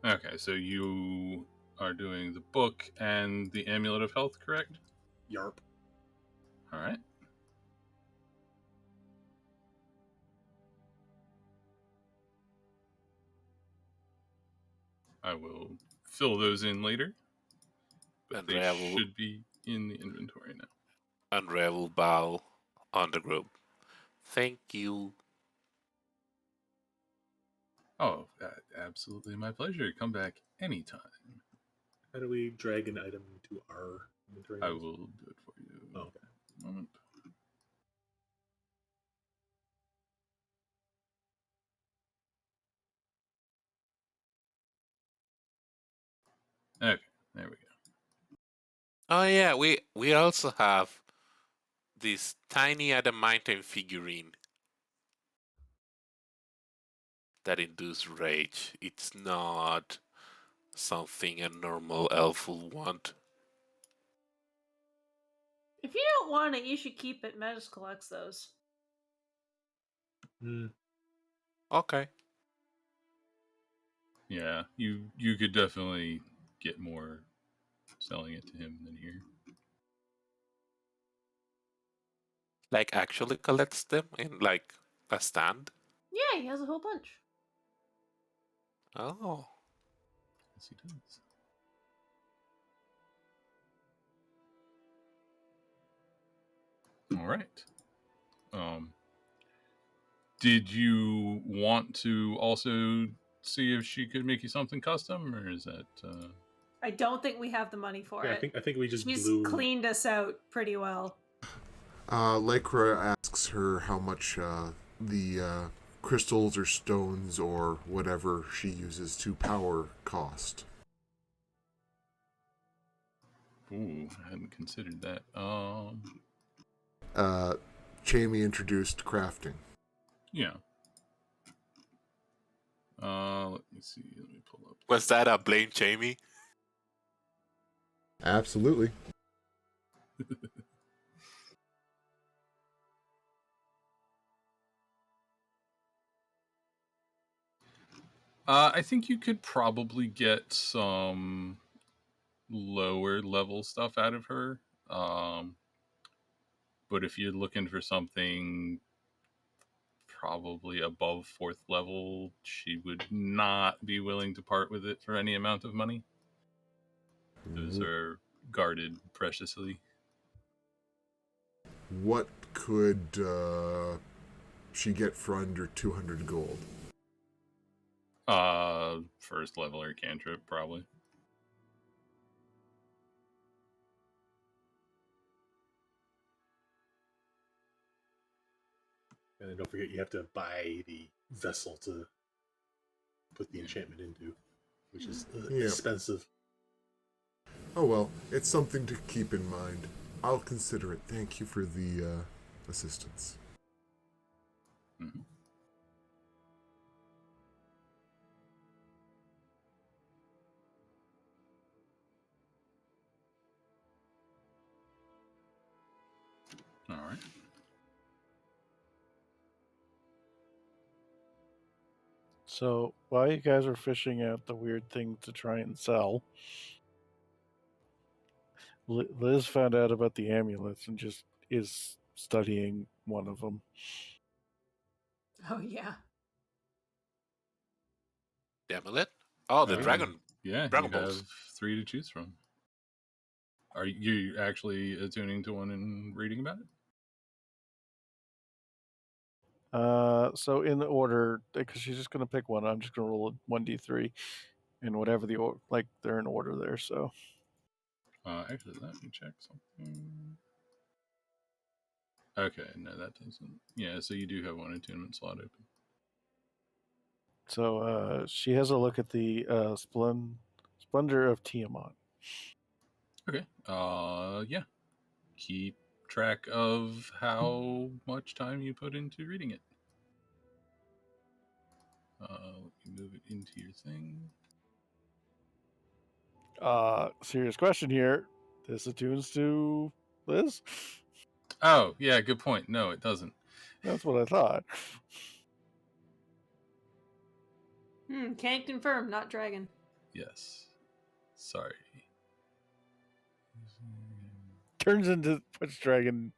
Okay, so you are doing the book and the Amulet of Health, correct? Yarp. All right. I will fill those in later, but they should be in the inventory now. Andrea will bow on the group. Thank you. Oh, absolutely my pleasure. Come back anytime. How do we drag an item to our inventory? I will do it for you. Oh, okay. Moment. Okay, there we go. Oh yeah, we also have this tiny adamantine figurine that induces rage. It's not something a normal elf would want. If you don't want it, you should keep it. Metis collects those. Okay. Yeah, you could definitely get more selling it to him than here. Like actually collects them in like a stand? Yeah, he has a whole bunch. Oh. Yes, he does. All right. Did you want to also see if she could make you something custom, or is that? I don't think we have the money for Yeah, it. I think we just She's blew. cleaned us out pretty well. Lycra asks her how much the crystals or stones or whatever she uses to power cost. Ooh, I hadn't considered that. Jamie introduced crafting. Yeah. Let me see. Let me pull up. Was that a blame Jamie? Absolutely. I think you could probably get some lower level stuff out of her. But if you're looking for something probably above 4th level, she would not be willing to part with it for any amount of money. Those are guarded preciously. What could she get for under 200 gold? 1st level or cantrip, probably. And then don't forget, you have to buy the vessel to put the enchantment into, which is expensive. Oh well, it's something to keep in mind. I'll consider it. Thank you for the assistance. Mm-hmm. All right. So while you guys are fishing out the weird thing to try and sell, Liz found out about the amulets and just is studying one of them. Oh, yeah. The amulet? Oh, the dragon. Yeah, Dragon you balls. have 3 to choose from. Are you actually attuning to one and reading about it? So in the order, because she's just going to pick one, I'm just going to roll a 1d3, and whatever they're in order there. So Actually, let me check something. Okay, no, that doesn't. Yeah, so you do have one attunement slot open. So she has a look at the Splendor of Tiamat. Okay. Yeah. Keep track of how much time you put into reading it. Let me move it into your thing. Serious question here. This attunes to Liz? Oh, yeah, good point. No, it doesn't. That's what I thought. Can't confirm, not dragon. Yes. Sorry. Turns into dragon.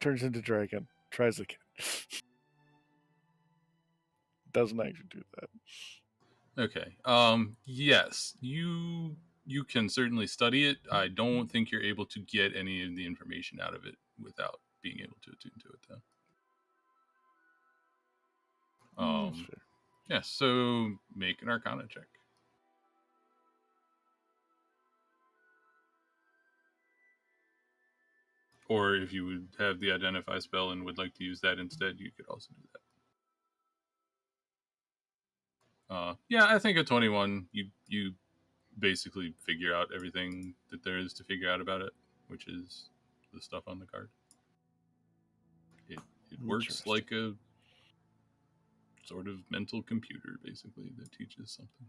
Tries again. Doesn't actually do that. Okay. Yes, you can certainly study it. I don't think you're able to get any of the information out of it without being able to attune to it, though. That's fair. Yeah, so make an Arcana check. Or if you would have the Identify spell and would like to use that instead, you could also do that. Yeah, I think at 21, you basically figure out everything that there is to figure out about it, which is the stuff on the card. It works like a sort of mental computer, basically, that teaches something.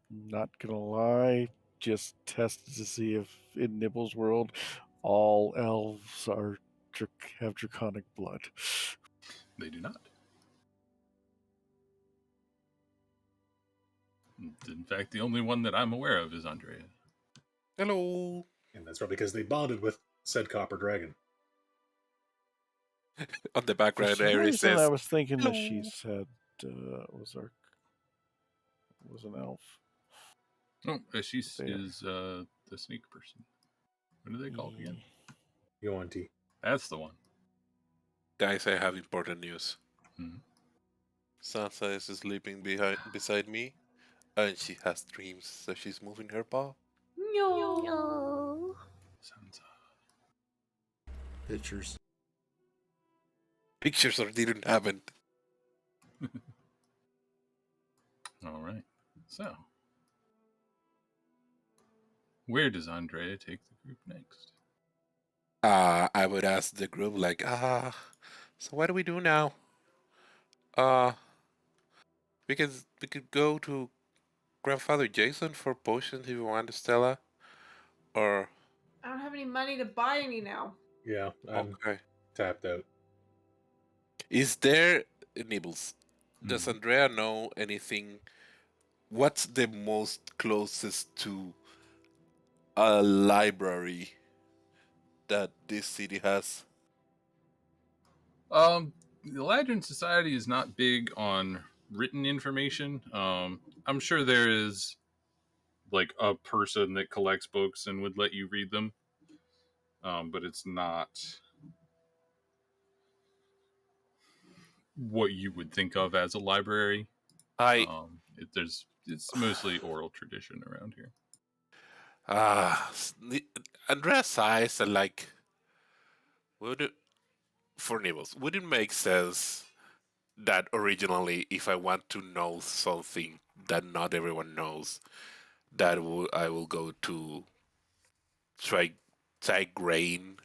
Not gonna lie, just tested to see if in Nibble's world all elves have draconic blood. They do not. In fact, the only one that I'm aware of is Andrea. Hello. And that's probably because they bonded with said copper dragon. On the For background, some Aries reason, I says, was thinking that she "Hello." said was an elf. Oh, she There. is the snake person. What are they called again? Yuan-Ti. That's the one. Guys, I have important news. Mhm. Sansa is sleeping beside me, and she has dreams, so she's moving her paw. No. No. Sounds Pictures. Pictures or didn't happen. all right. So, where does Andrea take the group next? I would ask the group like, so what do we do now? Uh, we could go to Grandfather Jason for potions if you want, Stella. Or I don't have any money to buy any now. Yeah, I'm okay, tapped out. is there Nibbles? Does Mhm. Andrea know anything? What's the most closest to a library that this city has? The Ladrin Society is not big on written information. I'm sure there is like a person that collects books and would let you read them, but it's not what you would think of as a library. I It's mostly oral tradition around here. ah Andrea's size and like would it, for Nibbles would it make sense that originally if I want to know something that not everyone knows I will go to try Tigraine,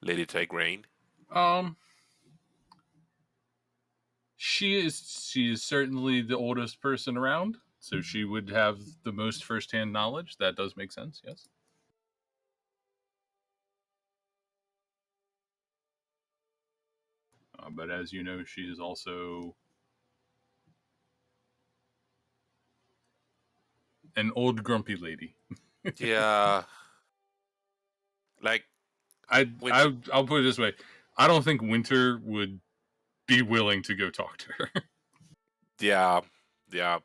Lady Tigraine. Um, she is certainly the oldest person around, so she would have the most firsthand knowledge. That does make sense. Yes. But as you know, she is also an old grumpy lady. Yeah, like when I'll put it this way: I don't think Winter would be willing to go talk to her. yeah, yeah.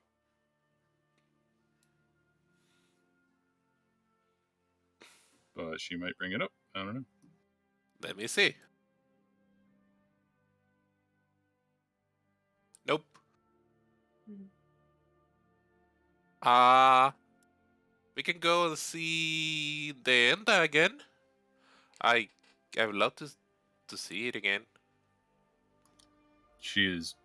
But she might bring it up. I don't know. Let me see. Nope. Hmm. Uh we can go and see the Enda again. I I would love to see it again. She is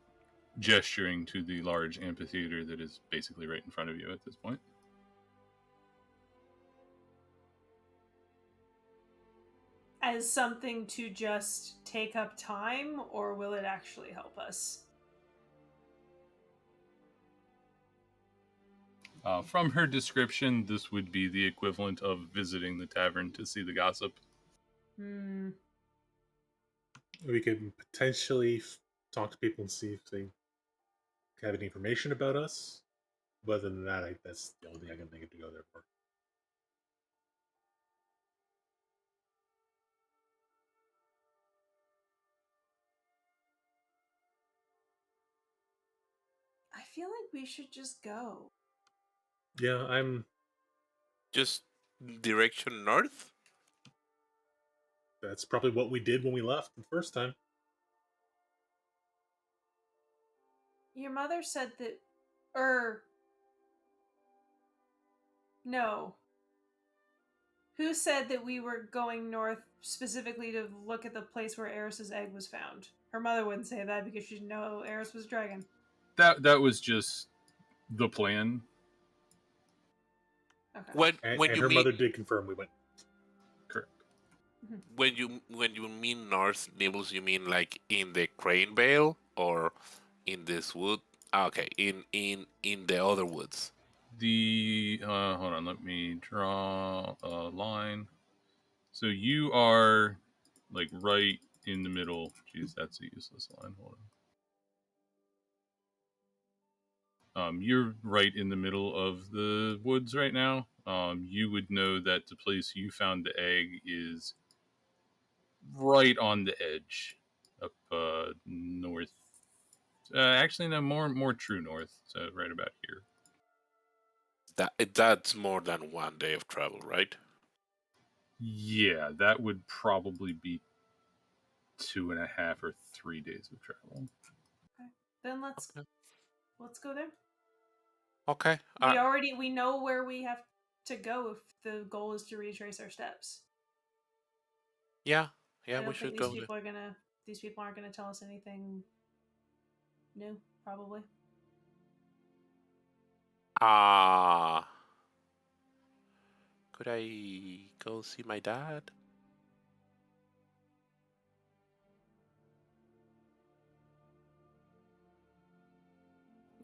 gesturing to the large amphitheater that is basically right in front of you at this point. As something to just take up time, or will it actually help us? From her description, this would be the equivalent of visiting the tavern to see the gossip. Hmm. We could potentially talk to people and see if they have any information about us. But other than that, that's the only thing I can think of to go there for. I feel like we should just go. Yeah, Just direction north? that's probably what we did when we left the first time. Your mother said that. No. Who said that we were going north specifically to look at the place where Eris's egg was found? Her mother wouldn't say that because she didn't know Eris was a dragon. That was just the plan. Okay. When And you her mean mother did confirm we went. Correct. when you mean north Nibbles, you mean like in the Crane Vale or in this wood? Ah, okay, in the other woods. The hold on, let me draw a line. So you are like right in the middle. Jeez, that's a useless line. Hold on. You're right in the middle of the woods right now. You would know that the place you found the egg is right on the edge, up north. Actually, no, more true north. So right about here. That's more than 1 day of travel, right? Yeah, that would probably be 2.5 or 3 days of travel. Okay. Then let's go there. Okay. We know where we have to go if the goal is to retrace our steps. Yeah, I we don't should think go there. these people aren't gonna tell us anything new, probably. Could I go see my dad?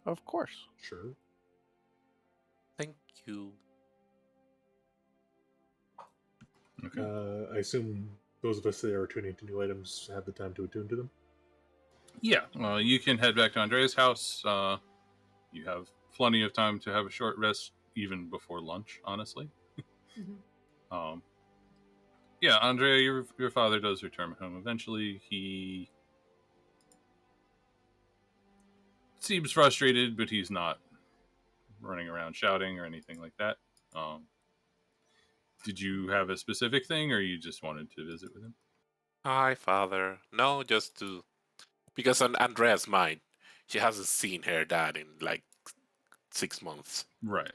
Of course. Sure. Thank you. Okay. I assume those of us that are attuning to new items have the time to attune to them. Yeah, you can head back to Andrea's house. You have plenty of time to have a short rest, even before lunch. Honestly. Mm-hmm. Yeah, Andrea, your father does return home eventually. He seems frustrated, but he's not running around shouting or anything like that. Did you have a specific thing, or you just wanted to visit with him? Hi, father. No, just to because on Andrea's mind, she hasn't seen her dad in like 6 months. Right.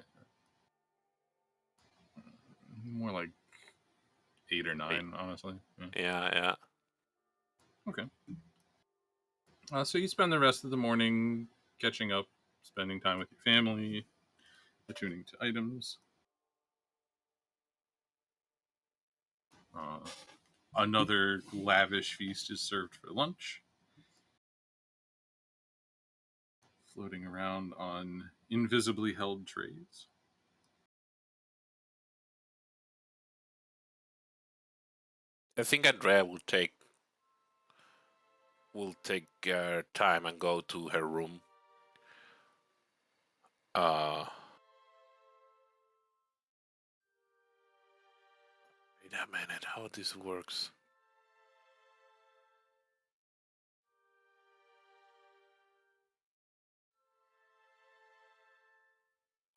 More like 8 or 9, honestly. Yeah. Okay. So you spend the rest of the morning catching up, spending time with your family, attuning to items. Another lavish feast is served for lunch, floating around on invisibly held trays. I think Andrea will take time and go to her room. Wait a minute, how this works?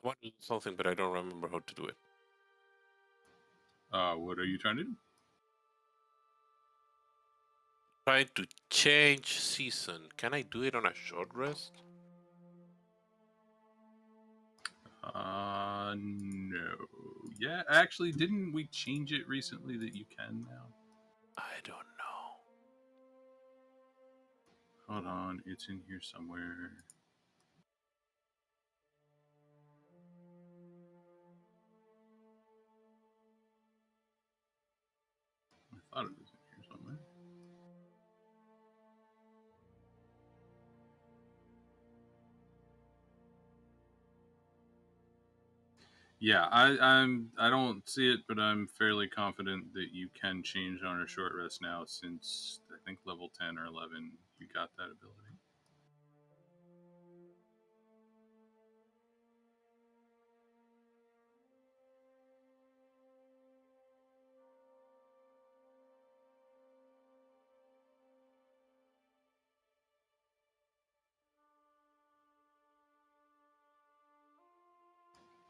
I want to do something, but I don't remember how to do it. What are you trying to do? Trying to change season. Can I do it on a short rest? No. Yeah, actually, didn't we change it recently that you can now? I don't know. Hold on, it's in here somewhere. I thought it was in here somewhere. Yeah, I don't see it, but I'm fairly confident that you can change on a short rest now, since I think level 10 or 11 you got that ability.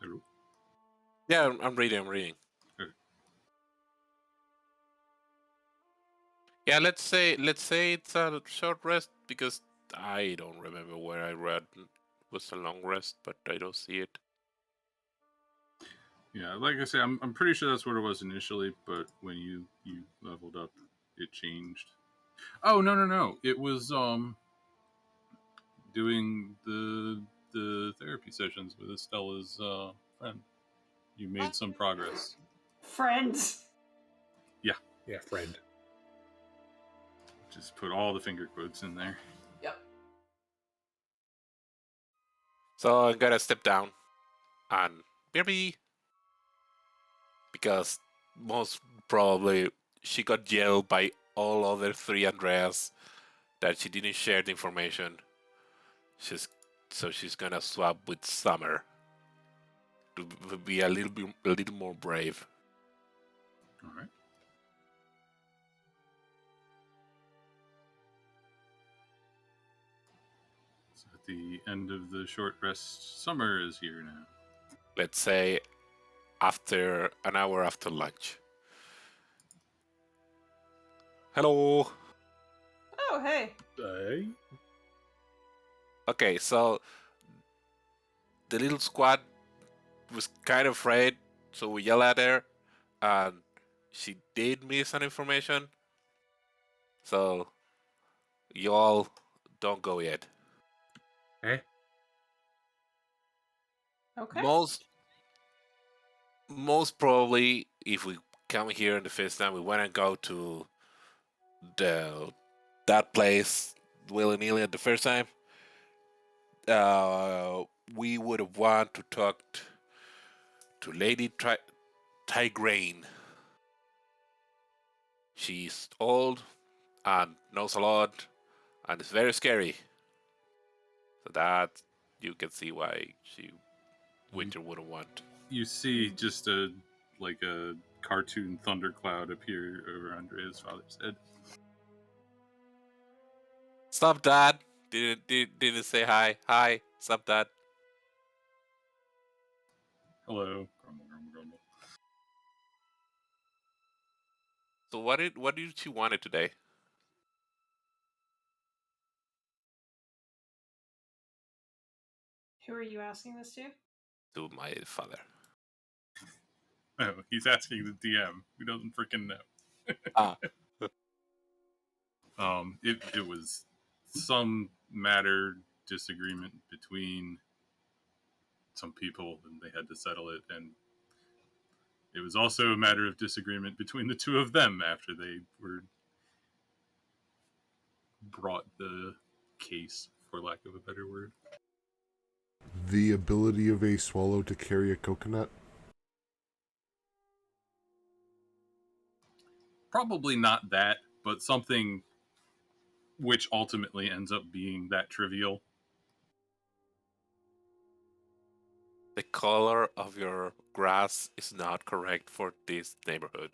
Hello? Yeah, I'm reading. Okay. Yeah, let's say it's a short rest because I don't remember where I read it was a long rest, but I don't see it. Yeah, like I say, I'm pretty sure that's what it was initially, but when you leveled up, it changed. Oh no! It was doing the therapy sessions with Estella's friend. You made some progress. Friends. Yeah, Yeah, friend. just put all the finger quotes in there. Yep. So I'm gonna step down and maybe because most probably she got yelled by all other 3 Andreas that she didn't share the information. She's gonna swap with Summer to be a little more brave. All right. the end of the short rest, summer is here now. Let's say after an hour after lunch. Hello. Oh, hey. Hey? Okay, so the little squad was kind of afraid, so we yell at her, and she did miss some information. So y'all don't go yet. Eh? Okay. Most probably, if we come here in the first time, we want to go to that place willy nilly at the first time. We would have want to talk to Lady Tigraine. She's old and knows a lot, and it's very scary. So that you can see why Winter wouldn't want. You see just a cartoon thundercloud appear over Andrea's father's head. Stop, Dad! Didn't say hi. Hi, stop, Dad. Hello. Grumble, grumble, grumble. So what did she wanted today? Who are you asking this to? To my father. Oh, he's asking the DM, who doesn't freaking know. Ah. It was some matter disagreement between some people, and they had to settle it, and it was also a matter of disagreement between the two of them after they were brought the case, for lack of a better word. The ability of a swallow to carry a coconut? Probably not that, but something which ultimately ends up being that trivial. The color of your grass is not correct for this neighborhood.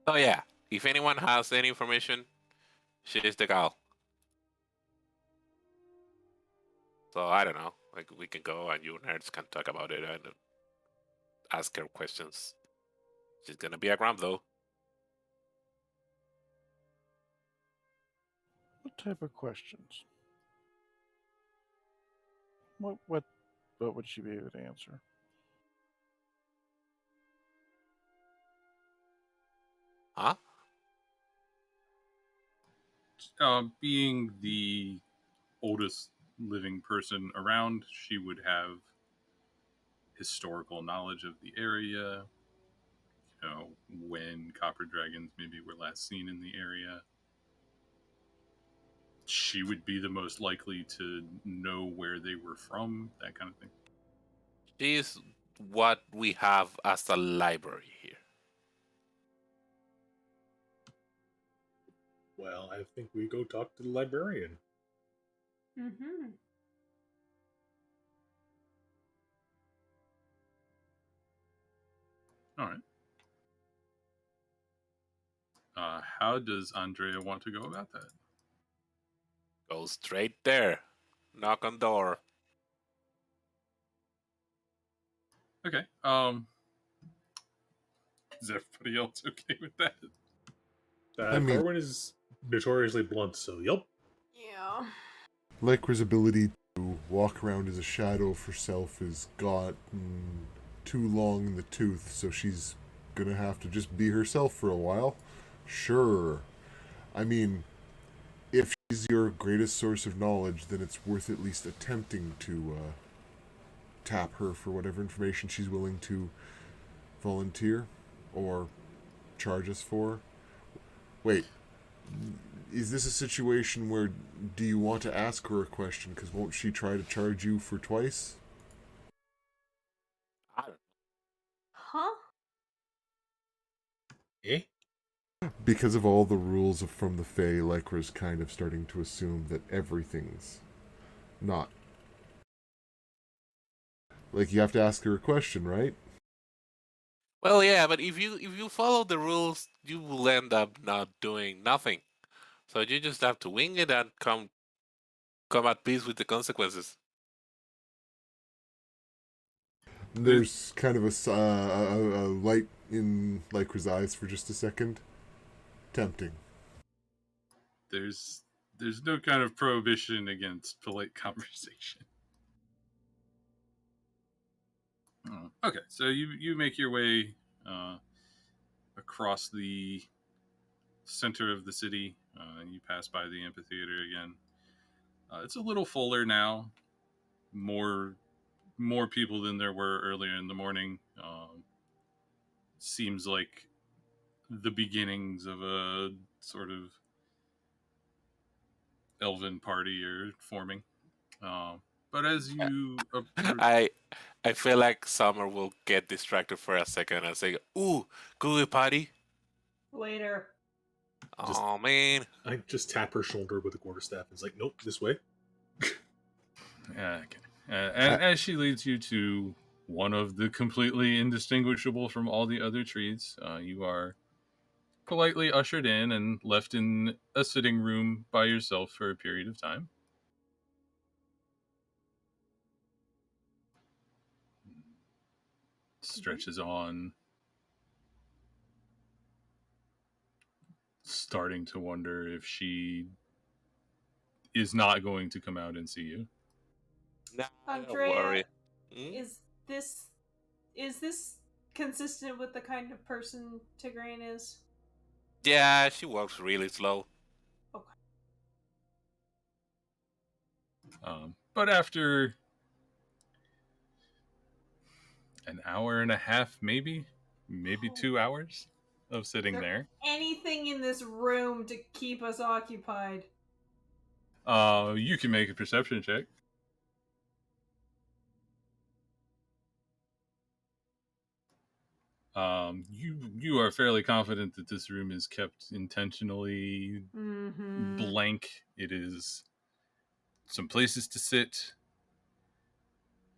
So yeah, if anyone has any information, she's the gal. So I don't know. Like we can go and you nerds can talk about it and ask her questions. She's gonna be a grump though. What type of questions? What would she be able to answer? Huh? Being the oldest living person around, she would have historical knowledge of the area, when copper dragons maybe were last seen in the area. She would be the most likely to know where they were from, that kind of thing. She's what we have as a library here. Well, I think we go talk to the librarian. Mm-hmm. All right. How does Andrea want to go about that? Go straight there. Knock on door. Okay. Is everybody else okay with that? I mean- Corwin is notoriously blunt, so yep. Yeah. Lycra's ability to walk around as a shadow of herself has gotten too long in the tooth, so she's gonna have to just be herself for a while. Sure. I mean, if she's your greatest source of knowledge, then it's worth at least attempting to tap her for whatever information she's willing to volunteer or charge us for. Wait, is this a situation where do you want to ask her a question? Because won't she try to charge you for twice? I don't Huh? Eh? Because of all the rules from the Fae, Lycra's kind of starting to assume that everything's not. Like, you have to ask her a question, right? Well, yeah, but if you follow the rules, you will end up not doing nothing. So you just have to wing it and come at peace with the consequences. There's kind of a light in Lycra's eyes for just a second. Tempting. There's no kind of prohibition against polite conversation. Okay, so you make your way across the center of the city, and you pass by the amphitheater again. It's a little fuller now. More people than there were earlier in the morning. Seems like the beginnings of a sort of elven party are forming. But as you approach, I I feel like Summer will get distracted for a second and say, "Ooh, gooey party." Later. Just- Oh man. I just tap her shoulder with a quarterstaff. And it's like, nope, this way. okay. And as she leads you to one of the completely indistinguishable from all the other trees, you are politely ushered in and left in a sitting room by yourself for a period of time. Stretches on, starting to wonder if she is not going to come out and see you. Nah, don't Andrea, worry. Hmm? is this consistent with the kind of person Tigraine is? Yeah, she walks really slow. Okay. But after an hour and a half, maybe Oh. 2 hours of sitting Is there there, anything in this room to keep us occupied? you can make a perception check. You are fairly confident that this room is kept intentionally blank. It is some places to sit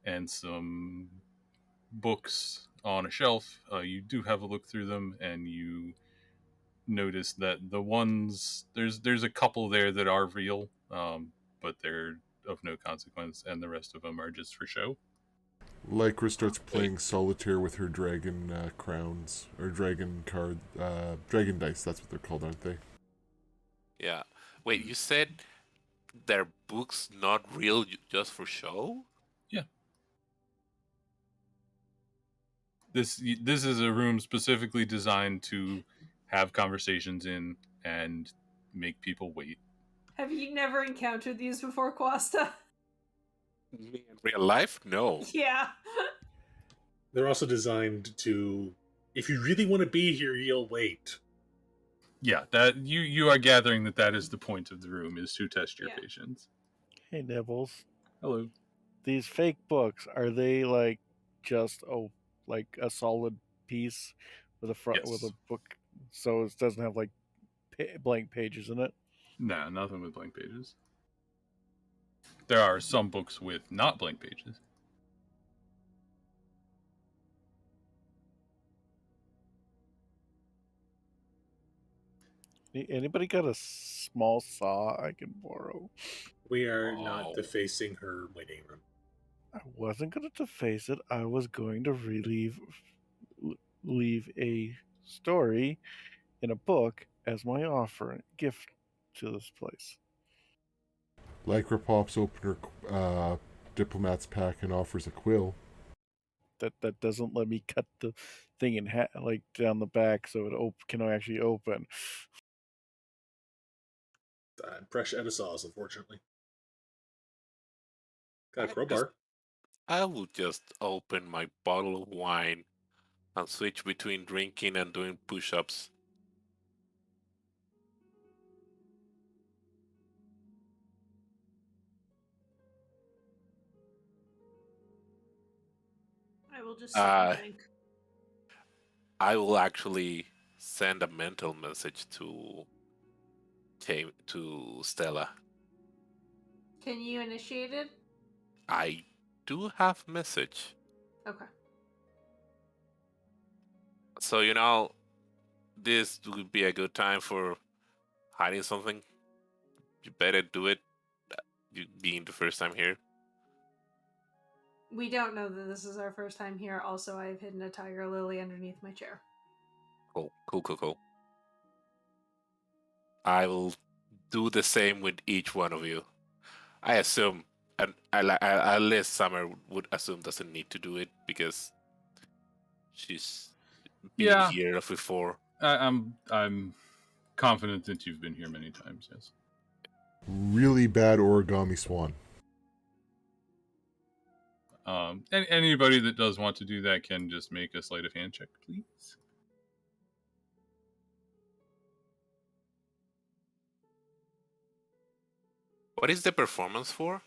and some books on a shelf. You do have a look through them, and you notice that the ones there's a couple there that are real, but they're of no consequence, and the rest of them are just for show. Lycra starts Wait, playing solitaire with her dragon crowns or dragon card, dragon dice. That's what they're called, aren't they? yeah. Wait, you said their books not real just for show? Yeah. This is a room specifically designed to have conversations in and make people wait. Have you never encountered these before, Quasta? Me in real life? No. Yeah. They're also designed to, if you really want to be here, you'll wait. Yeah, that you are gathering that is the point of the room, is to test your Yeah. patience. Hey, Nibbles. Hello. These fake books, are they like just like a solid piece with a front with Yes. a book, so it doesn't have like blank pages in it? Nah, nothing with blank pages. There are some books with not blank pages. Anybody got a small saw I can borrow? We are Oh. not defacing her waiting room. I wasn't going to deface it. I was going to leave a story in a book as my gift to this place. Lycra pops open her diplomat's pack and offers a quill. That doesn't let me cut the thing in half, like down the back, so it can actually open. Fresh out of saws, unfortunately. Got a I crowbar. I will just open my bottle of wine and switch between drinking and doing push-ups. I will just sit and Uh, drink. I will actually send a mental message to Stella. Can you initiate it? I do have message. Okay. So this would be a good time for hiding something. You better do it. You being the first time here. We don't know that this is our first time here. Also, I've hidden a tiger lily underneath my chair. Cool. I will do the same with each one of you. I assume, and at least Summer would assume doesn't need to do it because she's been Yeah, here before. I'm confident that you've been here many times. Yes. Really bad origami swan. And anybody that does want to do that can just make a sleight of hand check, please. What is the performance for?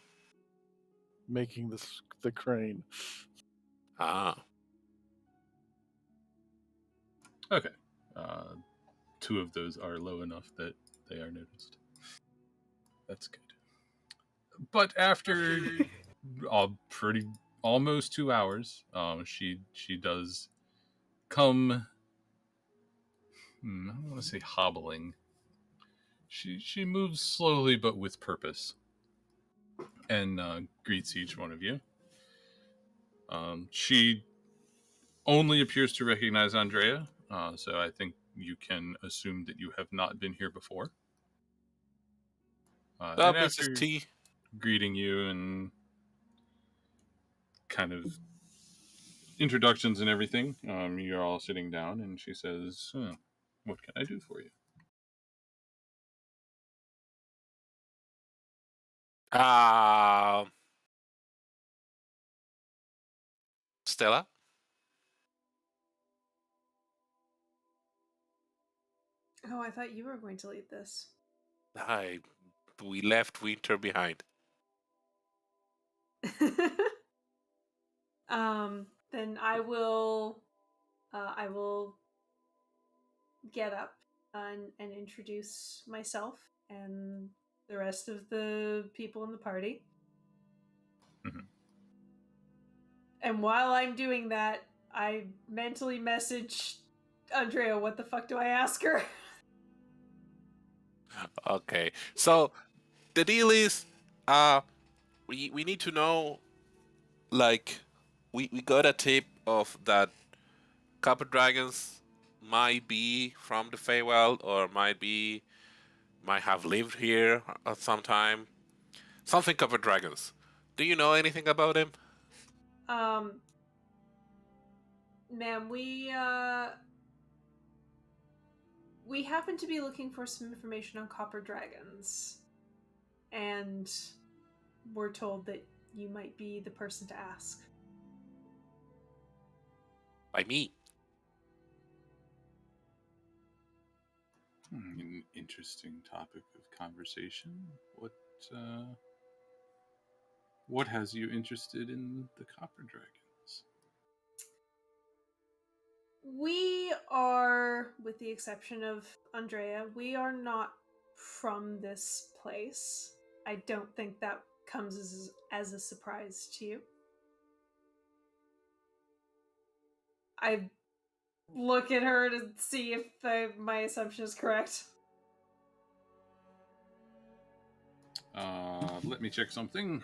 Making the crane. Ah, Okay. Two of those are low enough that they are noticed. That's good. But after pretty almost 2 hours, she does come. I don't want to say hobbling. She moves slowly but with purpose, and greets each one of you. She only appears to recognize Andrea, so I think you can assume that you have not been here before. And Mrs. after T. greeting you and kind of introductions and everything, you're all sitting down, and she says, "What can I do for you?" Stella. Oh, I thought you were going to lead this. We left winter behind. Then I will get up and introduce myself and the rest of the people in the party. Mhm. And while I'm doing that, I mentally message Andrea, what the fuck do I ask her? Okay, so the deal is, we need to know, like, we got a tip of that copper dragons might be from the Feywild or might have lived here at some time. Something copper dragons. Do you know anything about him? Ma'am, we happen to be looking for some information on copper dragons, and we're told that you might be the person to ask. By me. An interesting topic of conversation. What has you interested in the copper dragons? We are, with the exception of Andrea, we are not from this place. I don't think that comes as a surprise to you. I look at her to see if my assumption is correct. Let me check something.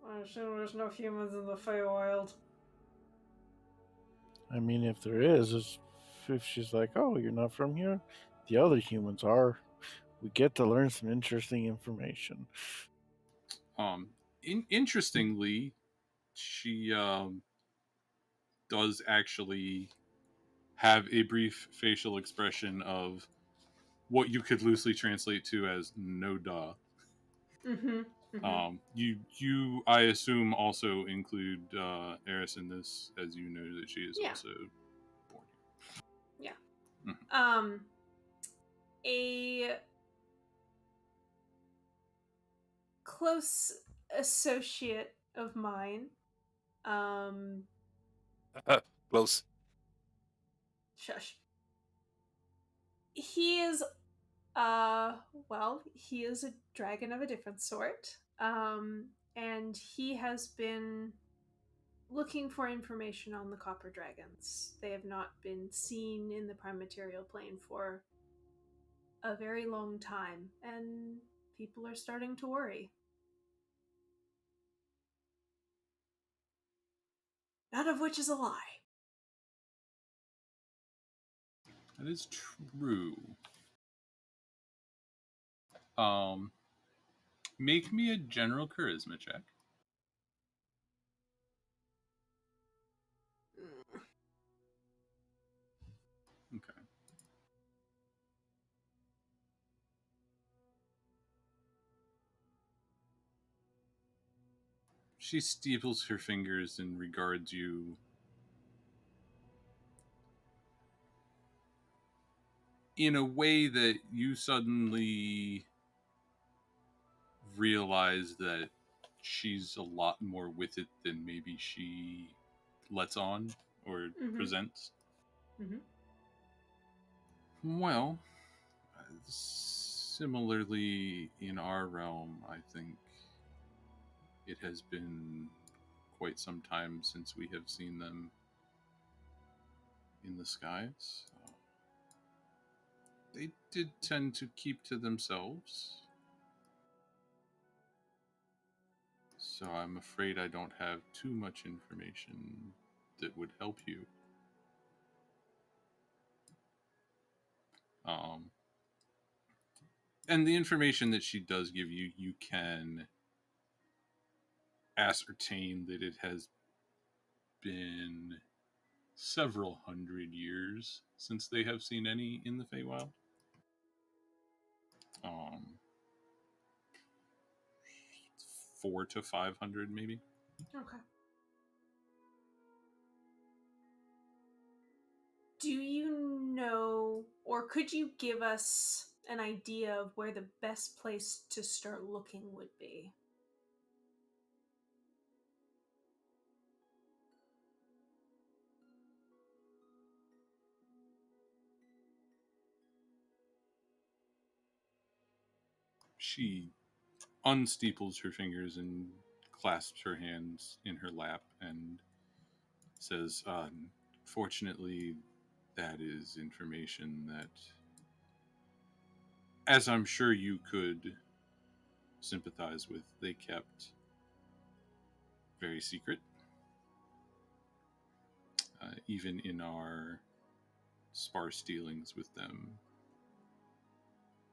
I assume there's no humans in the Feywild. I mean, if there is, if she's like, "Oh, you're not from here," the other humans are. We get to learn some interesting information. Interestingly, she does actually have a brief facial expression of what you could loosely translate to as "no duh." Mm-hmm. You I assume also include Eris in this, as you know that she is Yeah. also born Yeah. here. Mhm. A close associate of mine, Close. shush. He is he is a dragon of a different sort. And he has been looking for information on the copper dragons. They have not been seen in the prime material plane for a very long time, and people are starting to worry. None of which is a lie. That is true. Make me a general charisma check. Okay. She steeples her fingers and regards you. In a way that you suddenly realize that she's a lot more with it than maybe she lets on or presents. Mm-hmm. Well, similarly in our realm, I think it has been quite some time since we have seen them in the skies. They did tend to keep to themselves. So I'm afraid I don't have too much information that would help you. And the information that she does give you, you can ascertain that it has been several hundred years since they have seen any in the Feywild. 400 to 500 maybe. Okay. Do you know, or could you give us an idea of where the best place to start looking would be? She unsteeples her fingers and clasps her hands in her lap and says, fortunately, that is information that, as I'm sure you could sympathize with, they kept very secret. Even in our sparse dealings with them,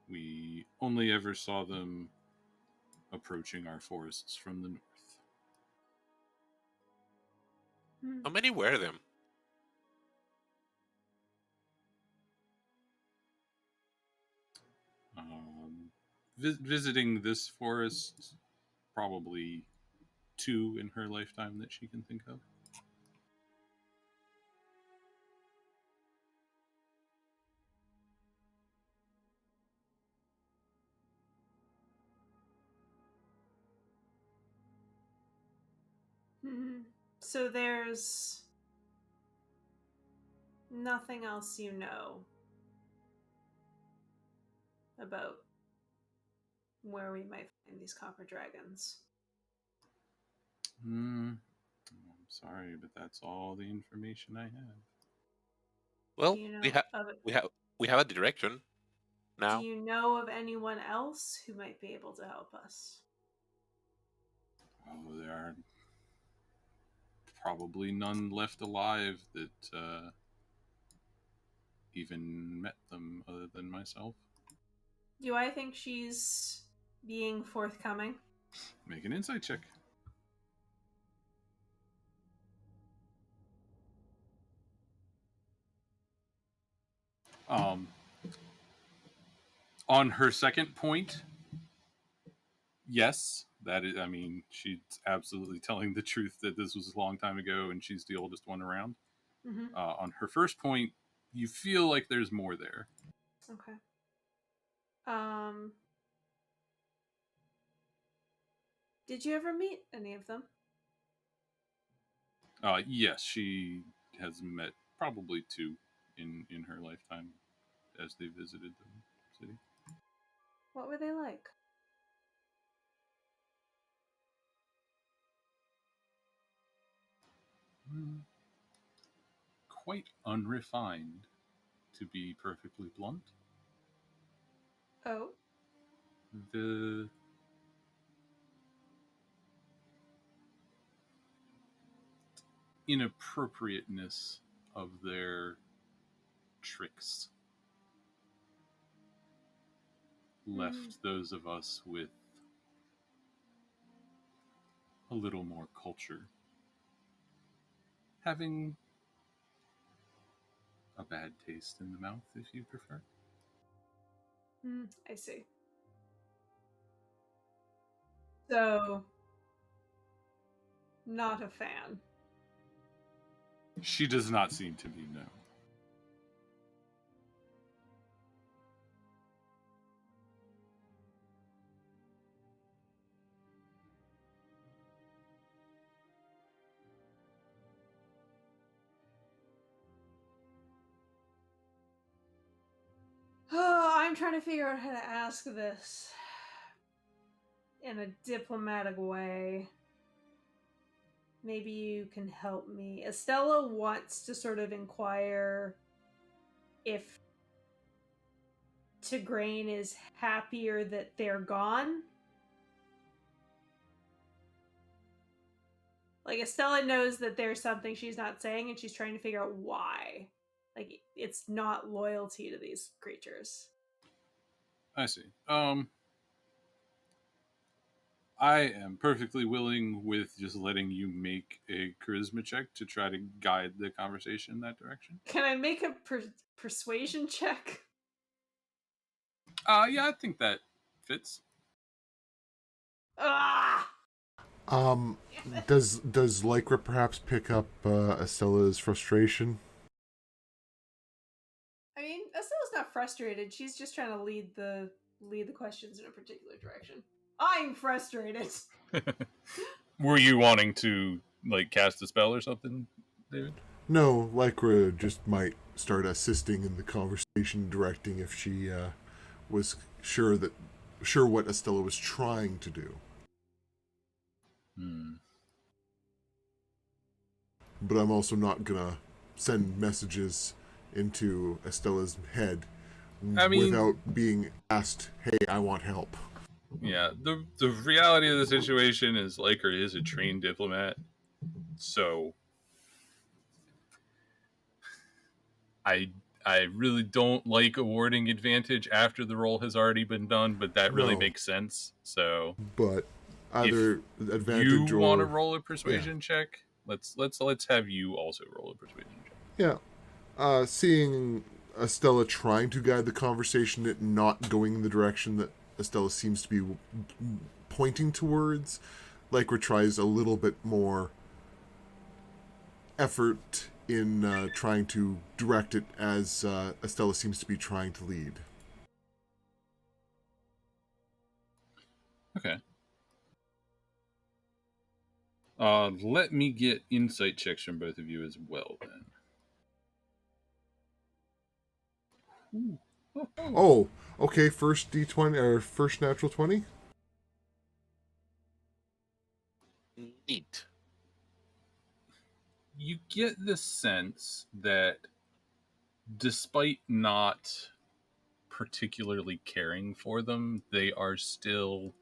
we only ever saw them approaching our forests from the north. How many were them? Visiting this forest, probably 2 in her lifetime that she can think of. So there's nothing else you know about where we might find these copper dragons. I'm sorry, but that's all the information I have. Well, Do you know we have of it? we have a direction now. Do you know of anyone else who might be able to help us? Oh, there are probably none left alive that even met them other than myself. Do I think she's being forthcoming? Make an insight check. On her second point, yes, that is. I mean, she's absolutely telling the truth that this was a long time ago, and she's the oldest one around. Mm-hmm. On her first point, you feel like there's more there. Okay. Did you ever meet any of them? Yes, she has met probably 2 in her lifetime as they visited the city. What were they like? quite unrefined, to be perfectly blunt. Oh. The inappropriateness of their tricks left those of us with a little more culture having a bad taste in the mouth, if you prefer. I see. So, not a fan. She does not seem to be, no. I'm trying to figure out how to ask this in a diplomatic way. Maybe you can help me. Estella wants to sort of inquire if Tigraine is happier that they're gone. Like, Estella knows that there's something she's not saying, and she's trying to figure out why. Like, it's not loyalty to these creatures. I see. I am perfectly willing with just letting you make a charisma check to try to guide the conversation in that direction. Can I make a persuasion check? Yeah, I think that fits. Ah! Does Lycra perhaps pick up Estella's frustration? I mean, Estella's not frustrated. She's just trying to lead the questions in a particular direction. I'm frustrated. Were you wanting to like cast a spell or something, David? No, Lycra just might start assisting in the conversation, directing if she was sure what Estella was trying to do. But I'm also not gonna send messages into Estella's head without being asked, "Hey, I want help." Yeah, the reality of the situation is Lycra is a trained diplomat, so I really don't like awarding advantage after the roll has already been done, but that really makes sense. So, but either advantage you or want to roll a persuasion check, let's have you also roll a persuasion check. Yeah, seeing Estella trying to guide the conversation, it not going in the direction that Estella seems to be pointing towards, Lycra tries a little bit more effort in trying to direct it as Estella seems to be trying to lead. Okay. Let me get insight checks from both of you as well, then. Oh, okay. First D20 or first natural 20. Neat. You get the sense that despite not particularly caring for them, they are still,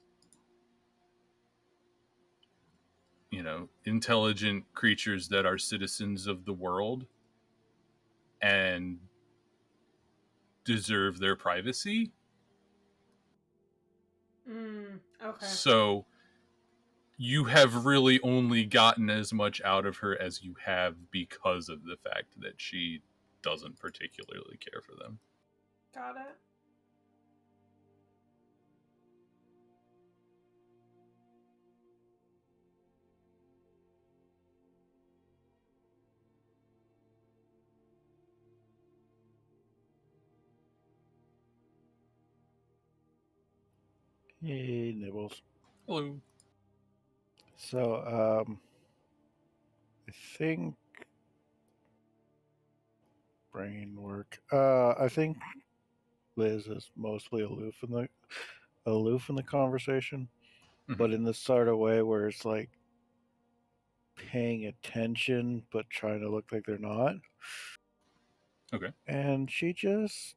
intelligent creatures that are citizens of the world and deserve their privacy. Okay. So you have really only gotten as much out of her as you have because of the fact that she doesn't particularly care for them. Got it. Hey, Nibbles. Hello. So, I think brain work. I think Liz is mostly aloof in the conversation, but in this sort of way where it's like paying attention but trying to look like they're not. Okay. And she just,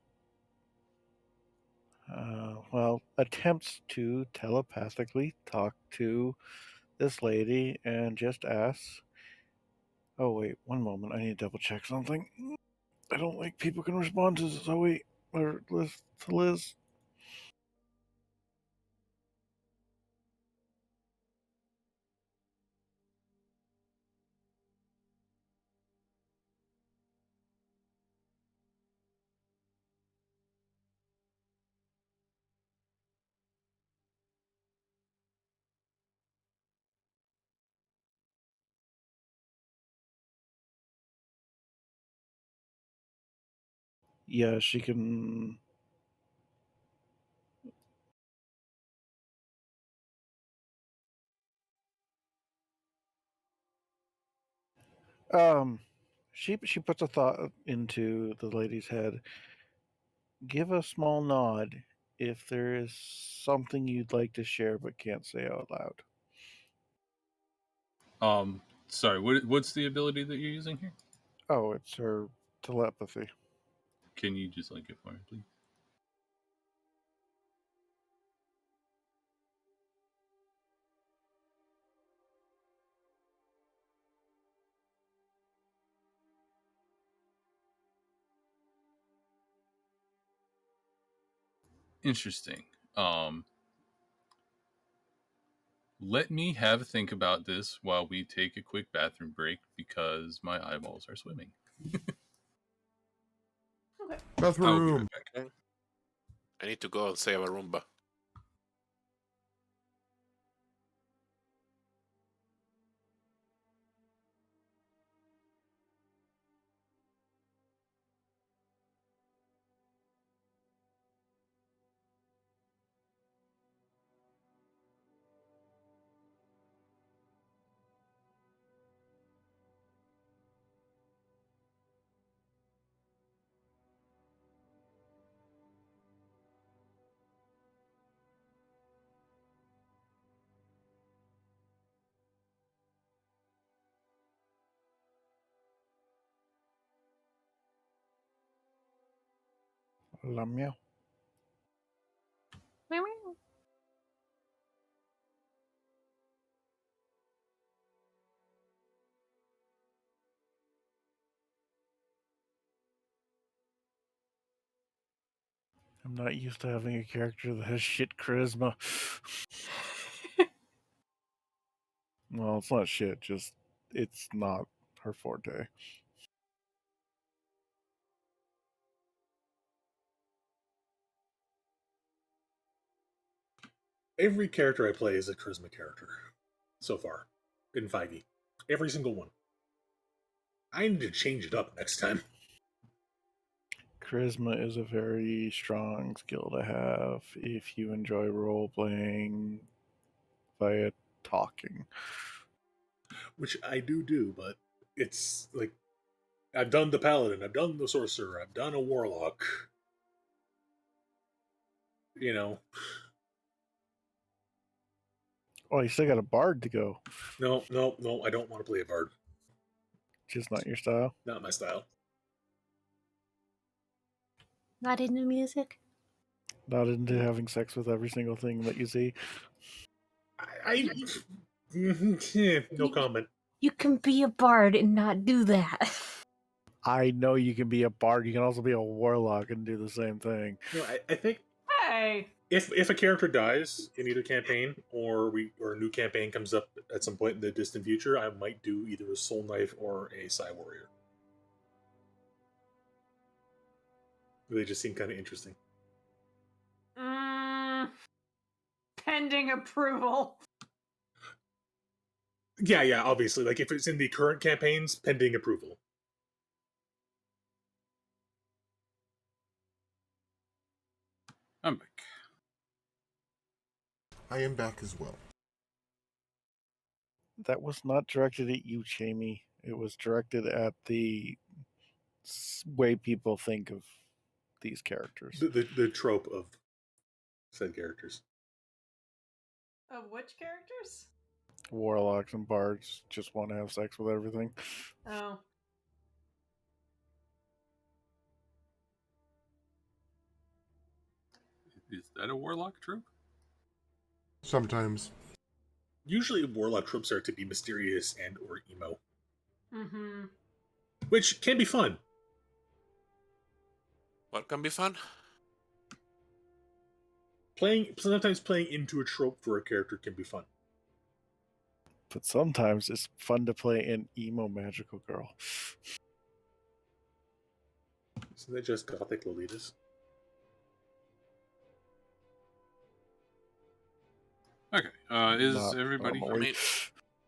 attempts to telepathically talk to this lady and just asks, oh, wait, one moment. I need to double check something. I don't think people can respond to Zoe or to Liz. Yeah, she can. She puts a thought into the lady's head. Give a small nod if there is something you'd like to share but can't say out loud. Sorry, what's the ability that you're using here? Oh, it's her telepathy. Can you just link it for me, please? Interesting. Let me have a think about this while we take a quick bathroom break because my eyeballs are swimming. Okay. I'll be right Bathroom. back. Okay. I need to go and save a Roomba. La meow. I'm not used to having a character that has shit charisma. Well, it's not shit, just it's not her forte. Every character I play is a charisma character so far in 5e. Every single one. I need to change it up next time. Charisma is a very strong skill to have if you enjoy role playing via talking. Which I do, but it's like I've done the paladin, I've done the sorcerer, I've done a warlock. You know, Oh, you still got a bard to go. no, I don't want to play a bard. Just not your style. Not my style. Not into music? Not into having sex with every single thing that you see. No comment. You can be a bard and not do that. I know you can be a bard. You can also be a warlock and do the same thing. No, I think Hey. if a character dies in either campaign or a new campaign comes up at some point in the distant future, I might do either a soul knife or a Psy warrior. They just seem kind of interesting. Pending approval. Yeah, obviously. Like if it's in the current campaigns, pending approval. I'm back. I am back as well. That was not directed at you, Jamie. It was directed at the way people think of these characters. The trope of said characters. Of which characters? Warlocks and bards just want to have sex with everything. Oh. Is that a warlock trope? Sometimes. Usually, warlock tropes are to be mysterious and or emo, Mm-hmm. which can be fun. What can be fun? Sometimes playing into a trope for a character can be fun. But sometimes it's fun to play an emo magical girl. Isn't that just gothic Lolitas? Okay. Is Not everybody? normally.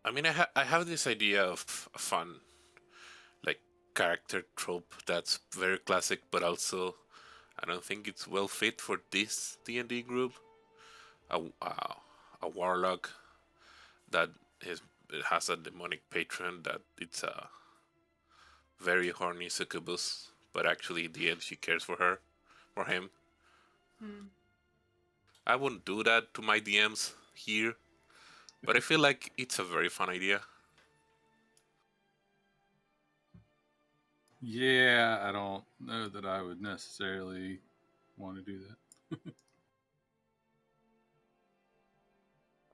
I mean, I have this idea of a fun, like, character trope that's very classic, but also I don't think it's well fit for this D&D group. A warlock that it has a demonic patron that it's a very horny succubus, but actually in the end she cares for him. Hmm. I wouldn't do that to my DMs here, but I feel like it's a very fun idea. Yeah, I don't know that I would necessarily want to do that.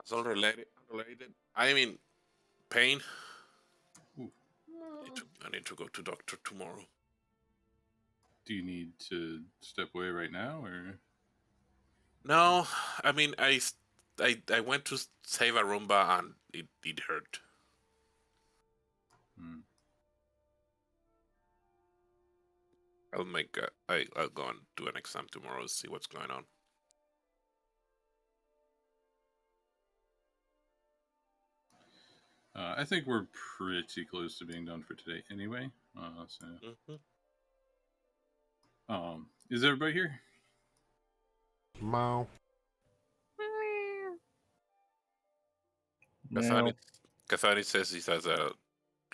It's all related. I mean, pain. Ooh. I need to go to doctor tomorrow. Do you need to step away right now, or? No, I mean I went to save a Roomba and it hurt. Hmm. I'll go and do an exam tomorrow to see what's going on. I think we're pretty close to being done for today, anyway. Is everybody here? Mow. Now, Cathani says he has a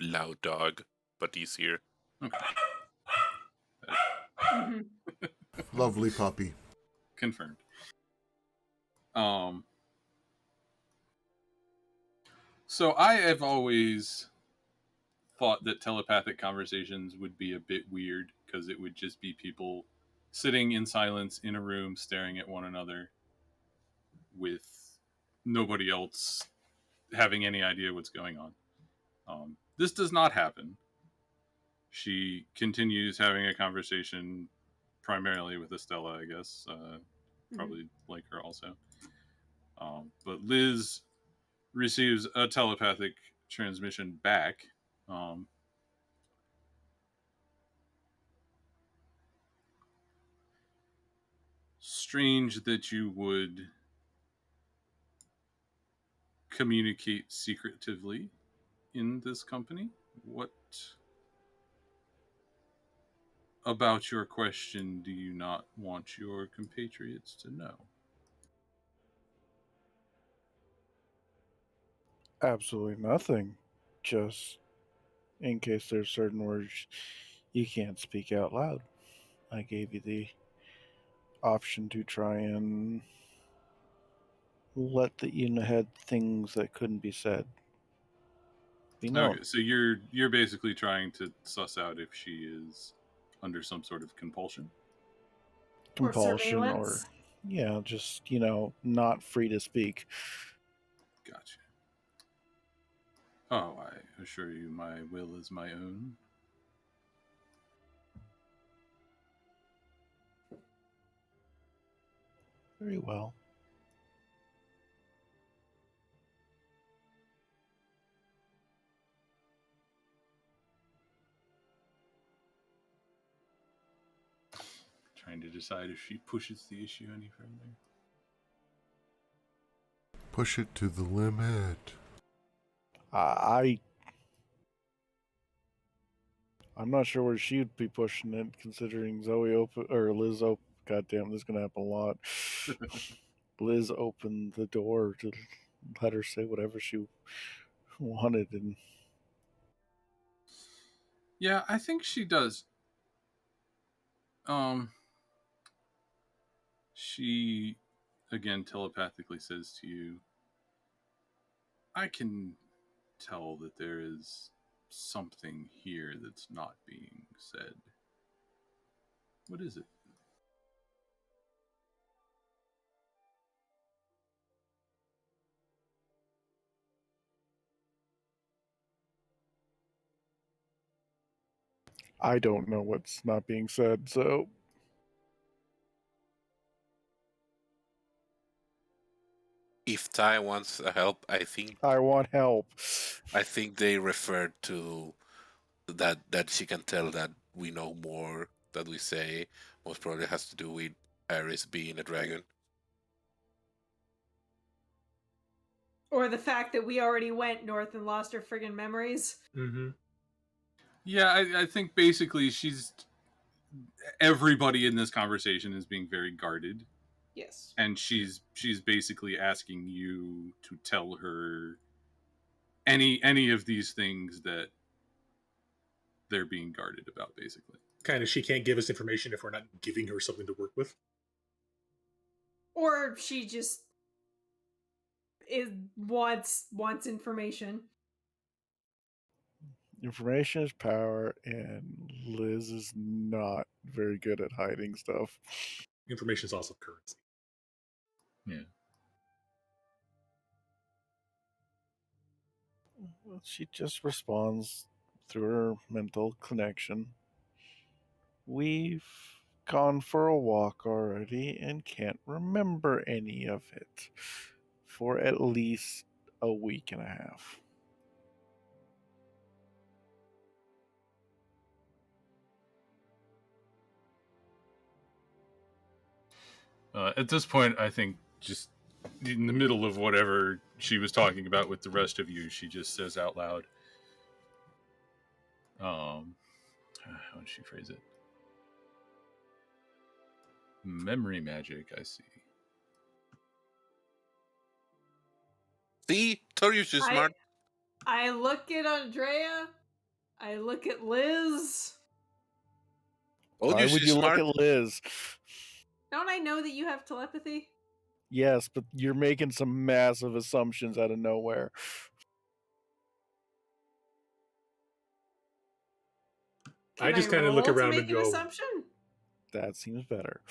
loud dog, but he's here. Okay. Mm-hmm. Lovely puppy. Confirmed. So I have always thought that telepathic conversations would be a bit weird because it would just be people sitting in silence in a room staring at one another with nobody else having any idea what's going on. This does not happen. She continues having a conversation primarily with Estella, I guess. Probably like her also. But Liz receives a telepathic transmission back. Strange that you would communicate secretively in this company. What about your question do you not want your compatriots to know? absolutely nothing. Just in case there's certain words you can't speak out loud. I gave you the option to try and let the in ahead things that couldn't be said be known. Okay, so you're basically trying to suss out if she is under some sort of compulsion. Compulsion or surveillance. yeah, just not free to speak. Gotcha. Oh, I assure you, my will is my own. Very well. Trying to decide if she pushes the issue any further. Push it to the limit. I'm not sure where she'd be pushing it, considering Liz open. Goddamn, this is gonna happen a lot. Liz opened the door to let her say whatever she wanted, and Yeah, I think she does. She again telepathically says to you, I can tell that there is something here that's not being said. What is it? I don't know what's not being said, so If Ty wants help, I want help. think they referred to that she can tell that we know more that we say. Most probably has to do with Iris being a dragon. Or the fact that we already went north and lost our friggin' memories. Mm-hmm. Yeah, I think basically everybody in this conversation is being very guarded, Yes. and she's basically asking you to tell her any of these things that they're being guarded about, basically. Kind of, she can't give us information if we're not giving her something to work with. Or she just wants information. Information is power, and Liz is not very good at hiding stuff. Information is also currency. Yeah. She just responds through her mental connection. We've gone for a walk already and can't remember any of it for at least a week and a half. At this point, I think just in the middle of whatever she was talking about with the rest of you, she just says out loud, how did she phrase it? Memory magic, I see. See, told you she's smart. I look at Andrea. I look at Liz. Told Why you would she's you smart. look at Liz? Don't I know that you have telepathy? Yes, but you're making some massive assumptions out of nowhere. Can I just kind of look roll to around make and an go, assumption? That seems better.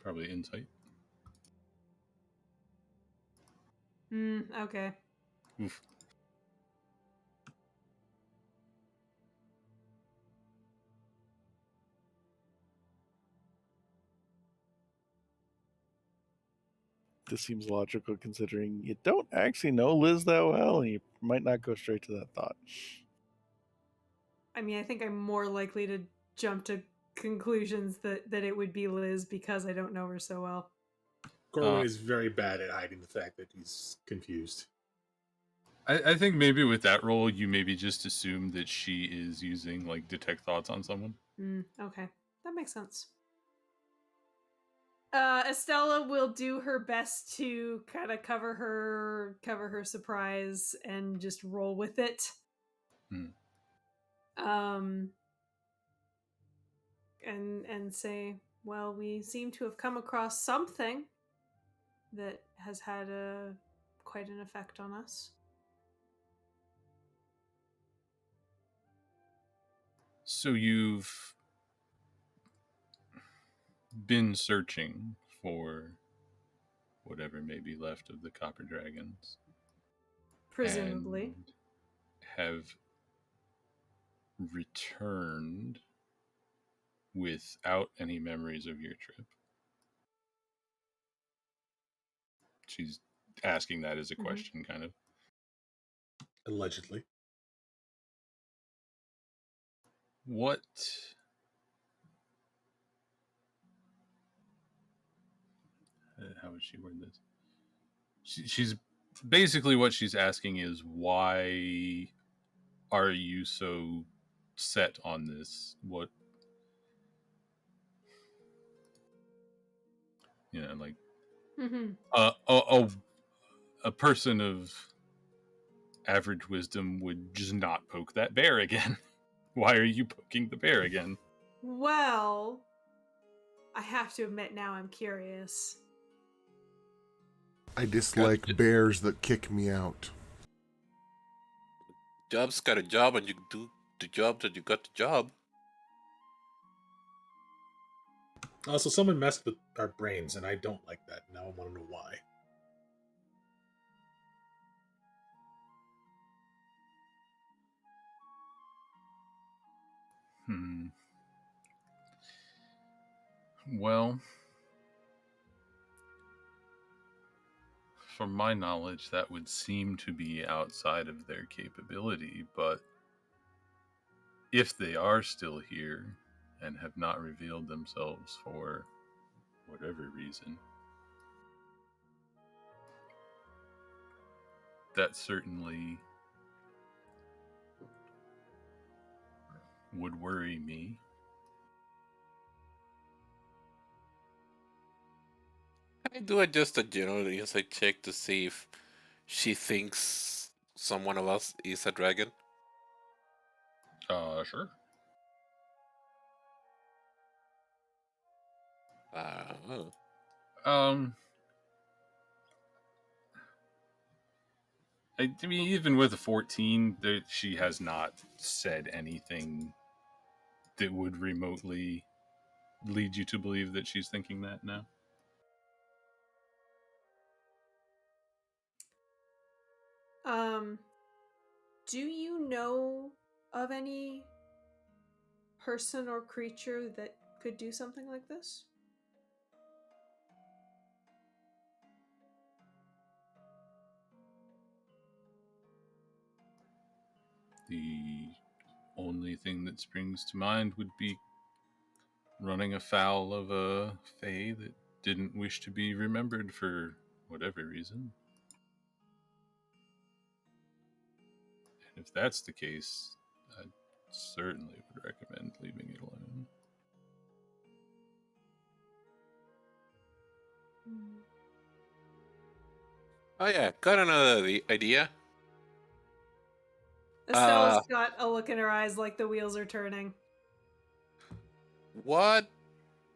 Probably insight. Okay. Oof. This seems logical considering you don't actually know Liz that well, and you might not go straight to that thought. I mean, I think I'm more likely to jump to conclusions that it would be Liz because I don't know her so well. Corwin is very bad at hiding the fact that he's confused. I think maybe with that role, you maybe just assume that she is using like detect thoughts on someone. Okay, that makes sense. Estella will do her best to kind of cover her surprise and just roll with it. And say, well, we seem to have come across something that has had quite an effect on us. So you've been searching for whatever may be left of the copper dragons. Presumably. And have returned without any memories of your trip. She's asking that as a question, kind of. Allegedly. What... how would she word this? She's basically what she's asking is, why are you so set on this? What, like a person of average wisdom would just not poke that bear again. Why are you poking the bear again? Well, I have to admit now I'm curious. I dislike bears that kick me out. Job's got a job, and you do the job that you got the job. Also, someone messed with our brains, and I don't like that. Now I want to know why. Well, from my knowledge, that would seem to be outside of their capability, but if they are still here and have not revealed themselves for whatever reason, that certainly would worry me. I do just a general insight check to see if she thinks someone of us is a dragon. Sure. Oh. I mean, even with a 14, she has not said anything that would remotely lead you to believe that she's thinking that now. Do you know of any person or creature that could do something like this? The only thing that springs to mind would be running afoul of a fae that didn't wish to be remembered for whatever reason. And if that's the case, I certainly would recommend leaving it alone. Oh yeah, got another idea. Estella's got a look in her eyes like the wheels are turning. What?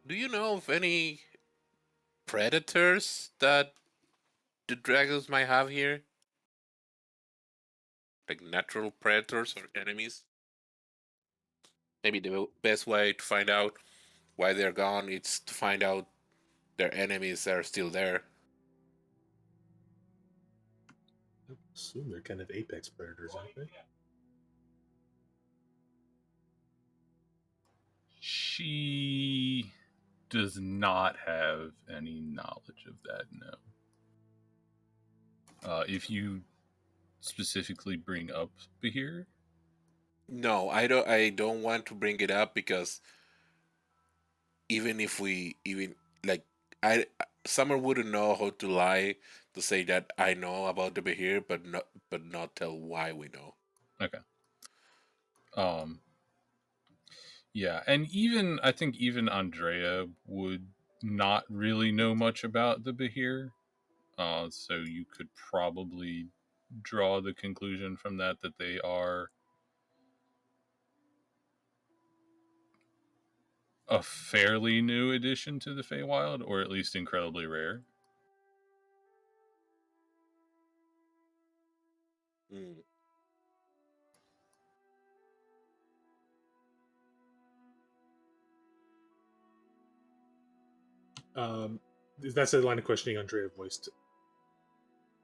Do you know of any predators that the dragons might have here? Like natural predators or enemies? Maybe the best way to find out why they're gone is to find out their enemies that are still there. I assume they're kind of apex predators, aren't they? She does not have any knowledge of that, no. If you specifically bring up Bahir, No, I don't want to bring it up because even if we even like I Summer wouldn't know how to lie to say that I know about the Behir, but not tell why we know. okay. Yeah, and even I think even Andrea would not really know much about the Bahir. So you could probably draw the conclusion from that they are a fairly new addition to the Feywild, or at least incredibly rare. Mm. That's a line of questioning Andrea voiced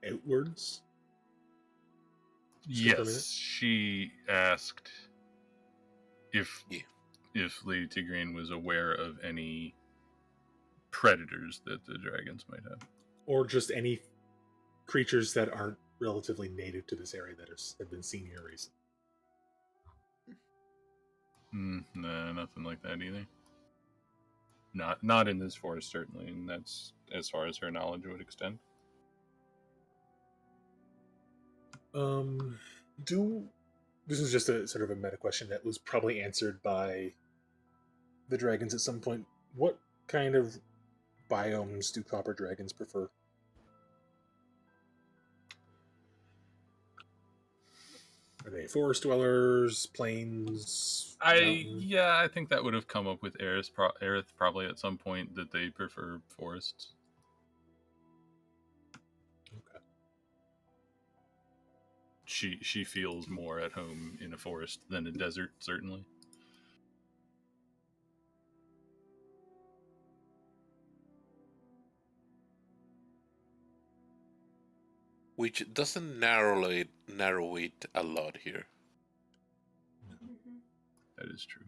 outwards. Yes, she asked if Lady Tigraine was aware of any predators that the dragons might have, or just any creatures that aren't relatively native to this area that have been seen here recently. Nah, nothing like that either. Not in this forest, certainly, and that's as far as her knowledge would extend. This is just a sort of a meta question that was probably answered by the dragons at some point. What kind of biomes do copper dragons prefer? Are they forest dwellers, plains, mountain? I think that would have come up with Aerith probably at some point, that they prefer forests. she feels more at home in a forest than a desert, certainly. Which doesn't narrow it a lot here. Mhm. That is true.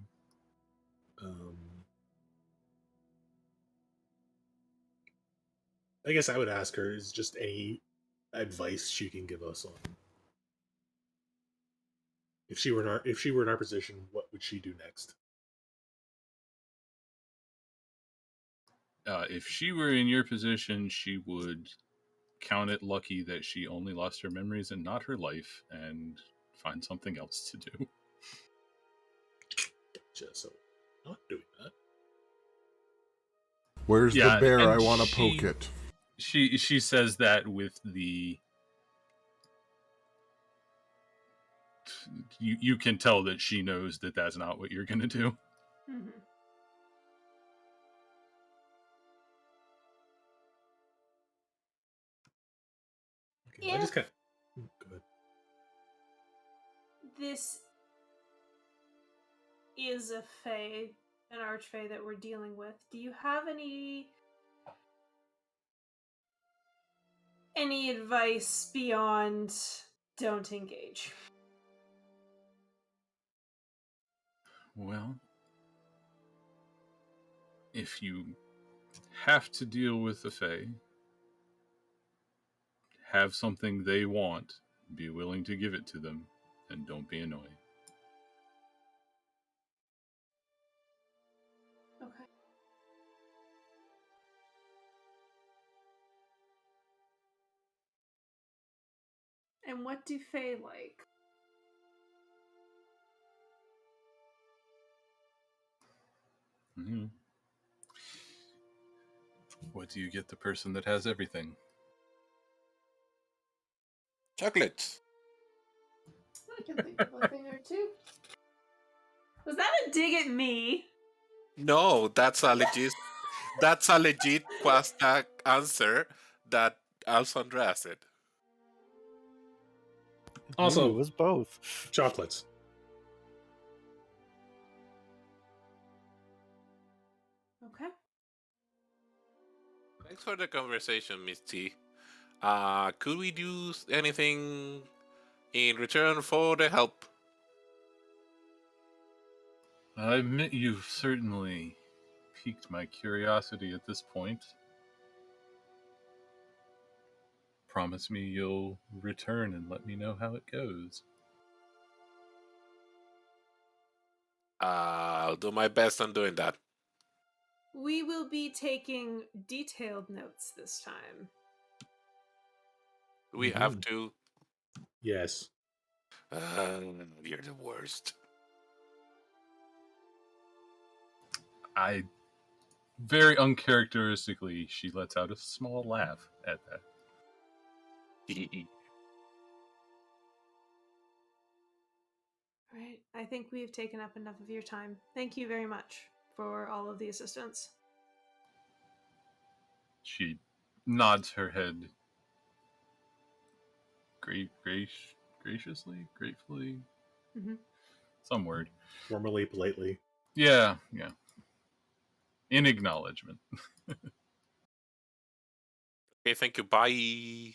I guess I would ask her, is just any advice she can give us on if she were in our position, what would she do next? If she were in your position, she would count it lucky that she only lost her memories and not her life, and find something else to do. Just so not doing that. Where's the Yeah, bear? and I want to poke it. She says that with the you can tell that she knows that that's not what you're going to do. Mhm. Okay, I just kind of go ahead. This is a fae, an archfey that we're dealing with. Do you have any advice beyond don't engage? Well, if you have to deal with the Fae, have something they want, be willing to give it to them, and don't be annoying. Okay. And what do fae like? Mm-hmm. What do you get the person that has everything? Chocolates. I can think of a thing or two. Was that a dig at me? No, that's a legit Quasta answer that Alessandra said. Also, it was both. chocolates. Okay. Thanks for the conversation, Miss T. Could we do anything in return for the help? I admit you've certainly piqued my curiosity at this point. Promise me you'll return and let me know how it goes. I'll do my best on doing that. We will be taking detailed notes this time. We have to. Yes. You're the worst. I very uncharacteristically, she lets out a small laugh at that. Right. I think we've taken up enough of your time. Thank you very much for all of the assistance. She nods her head graciously, gratefully, some word. Formally, politely. Yeah. In acknowledgement. Okay, thank you. Bye.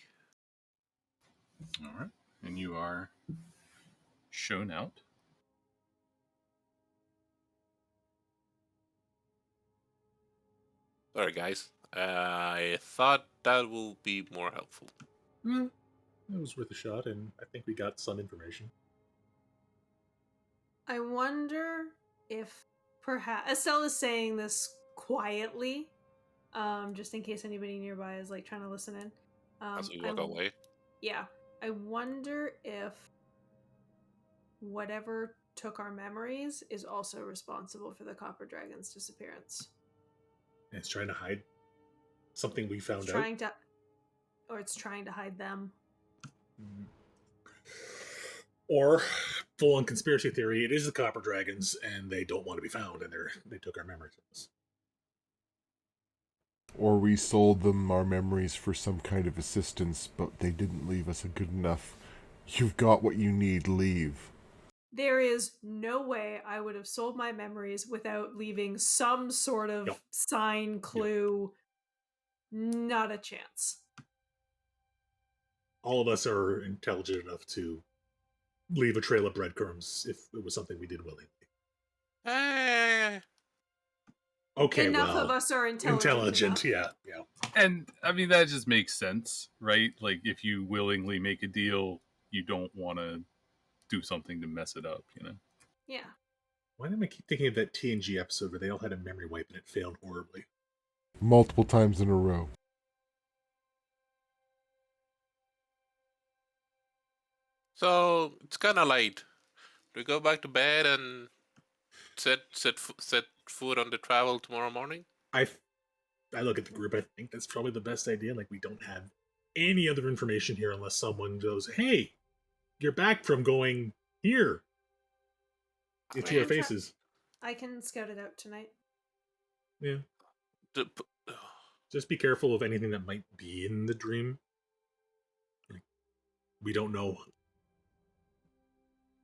All right. And you are shown out. Sorry, guys. I thought that will be more helpful. It was worth a shot, and I think we got some information. I wonder if perhaps Estelle is saying this quietly, just in case anybody nearby is like trying to listen in. As we walk away. Yeah. I wonder if whatever took our memories is also responsible for the Copper Dragon's disappearance. And it's trying to hide something we found It's out. trying to, or it's trying to hide them. Or, full on conspiracy theory, it is the Copper Dragons, and they don't want to be found, and they took our memories of us. Or we sold them our memories for some kind of assistance, but they didn't leave us a good enough You've got what you need. Leave. There is no way I would have sold my memories without leaving some sort of Yep. sign, clue. Not a chance. All of us are intelligent enough to leave a trail of breadcrumbs if it was something we did willingly. Okay, Enough well, of us are intelligent enough. yeah. And I mean, that just makes sense, right? Like, if you willingly make a deal, you don't want to do something to mess it up, you know? Yeah. Why do I keep thinking of that TNG episode where they all had a memory wipe and it failed horribly? Multiple times in a row. So it's kind of late. Do we go back to bed and set food on the travel tomorrow morning? I look at the group. I think that's probably the best idea. Like, we don't have any other information here unless someone goes, "Hey, you're back from going here." It's your faces. I can scout it out tonight. Yeah. The- Just be careful of anything that might be in the dream. Like, we don't know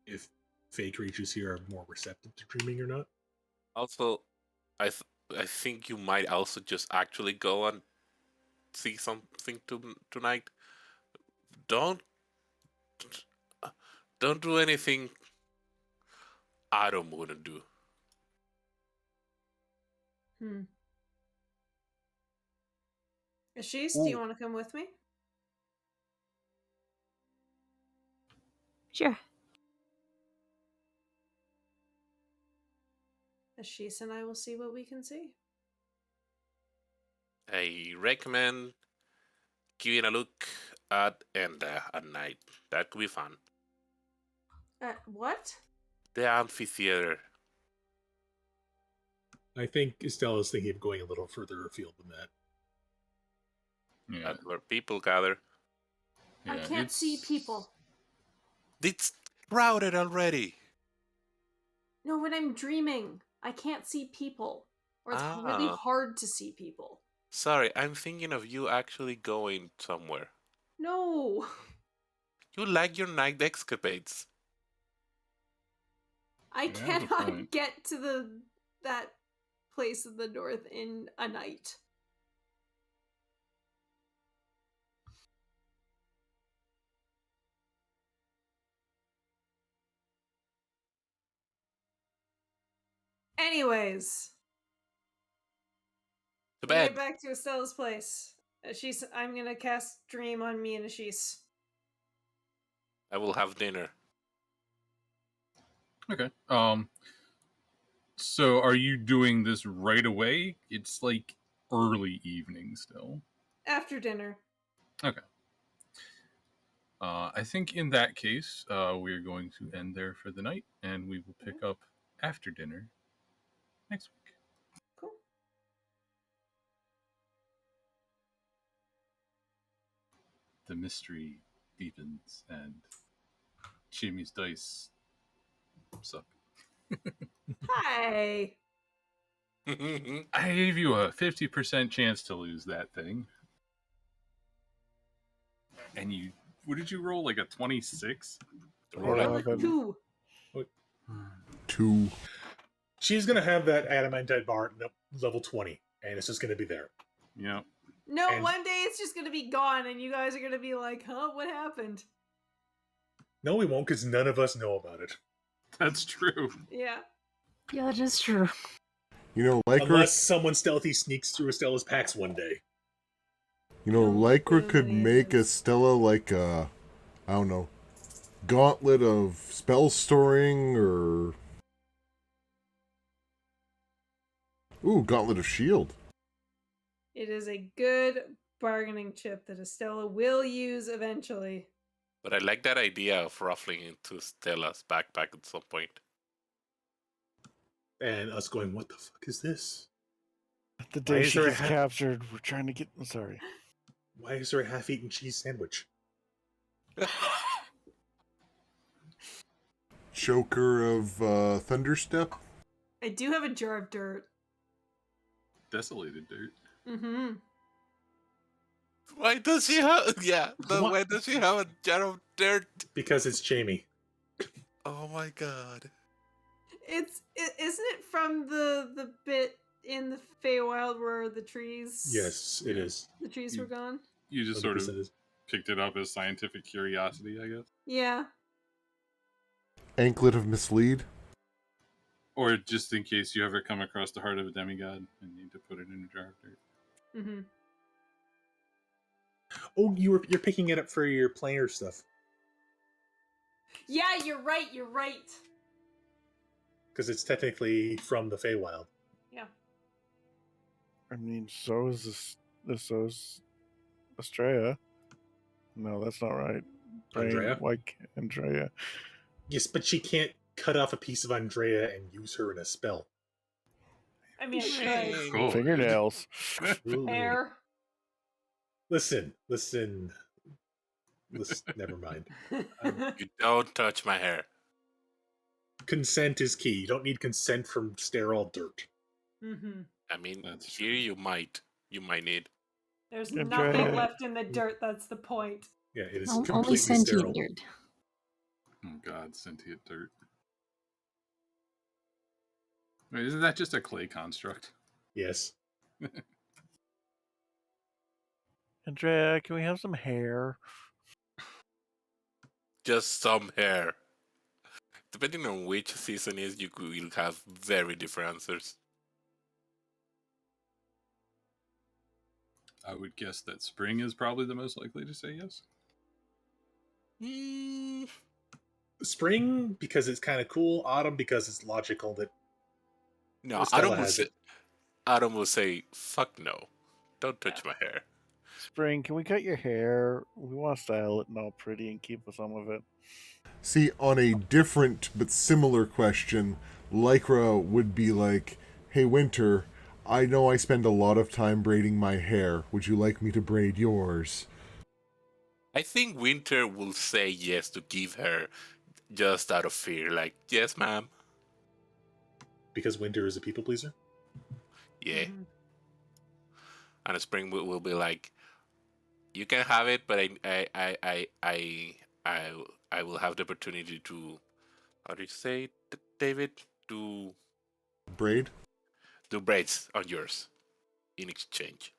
if fey creatures here are more receptive to dreaming or not. Also, I think you might also just actually go and see something tonight. Don't do anything Adam wouldn't do. Ashish, do you want to come with me? Sure. Ashish and I will see what we can see. I recommend giving a look at Enda at night. That could be fun. What? The amphitheater. I think Estella's thinking of going a little further afield than that. Yeah. That's where people gather. I can't see people. It's crowded already. No, when I'm dreaming, I can't see people. Or it's really hard to see people. Sorry, I'm thinking of you actually going somewhere. No. You like your night escapades. I cannot get to that place in the north in a night. Anyways, To bed. get back to Estella's place. I'm gonna cast Dream on me and Ashish. I will have dinner. Okay. So are you doing this right away? It's like early evening still. After dinner. Okay. I think in that case, we're going to end there for the night, and we will pick up after dinner next week. Cool. The mystery deepens, and Jimmy's dice suck. Hi. I gave you a 50% chance to lose that thing. And you, what did you roll? Like a 26? Roll a 2. 2. She's going to have that adamantite bar level 20, and it's just going to be there. Yeah. No, one day it's just going to be gone, and you guys are going to be like, huh, what happened? No, we won't, because none of us know about it. That's true. Yeah. Yeah, that is true. You know, Lycra... Unless someone stealthy sneaks through Estella's packs one day. You know, Lycra could make Estella like a, I don't know, gauntlet of spell storing, or... Ooh, gauntlet of shield. It is a good bargaining chip that Estella will use eventually. But I like that idea of ruffling into Stella's backpack at some point. And us going, what the fuck is this? The day she gets captured, we're trying to get... Sorry. Why is there a half-eaten cheese sandwich? Choker of Thunderstep. I do have a jar of dirt. Desolated dirt. Mm-hmm. Why does she have... Yeah, why does she have a jar of dirt. Because it's Jamie. Oh my god. Isn't it from the bit in the Feywild where the trees? Yes, it Yeah. is. The trees were gone. You just sort of 100% is. picked it up as scientific curiosity, I guess. Yeah. Anklet of Mislead. Or just in case you ever come across the heart of a demigod and need to put it in a jar of dirt. Mm-hmm. Oh, you're picking it up for your player stuff. Yeah, you're right. You're right. Because it's technically from the Feywild. Yeah. I mean, so is Estrella. No, that's not right. Andrea? Andrea. Yes, but she can't cut off a piece of Andrea and use her in a spell. I mean, I Dang. Cool. Fingernails. Ooh. Hair. Listen. Never mind. You don't touch my hair. Consent is key. You don't need consent from sterile dirt. Mm-hmm. I mean, That's here you might need. There's Andrea. nothing left in the dirt. That's the point. Yeah, it is Only completely sentient sterile. dirt. Oh god, sentient dirt. Wait, isn't that just a clay construct? Yes. Andrea, can we have some hair? Just some hair. Depending on which season is, you'll have very different answers. I would guess that spring is probably the most likely to say yes. Mm, Spring, because it's kind of cool. Autumn, because it's logical that no, Estella has it. Adam will say, "Fuck no, don't touch my hair." Spring, can we cut your hair? We want to style it and all pretty and keep some of it. See, on a different but similar question, Lycra would be like, "Hey, Winter, I know I spend a lot of time braiding my hair. Would you like me to braid yours?" I think Winter will say yes to give her, just out of fear. Like, yes, ma'am. Because Winter is a people pleaser. Yeah. Mhm. And Spring will be like, you can have it, but I will have the opportunity to, how do you say it, David? To Braid? do braids on yours in exchange.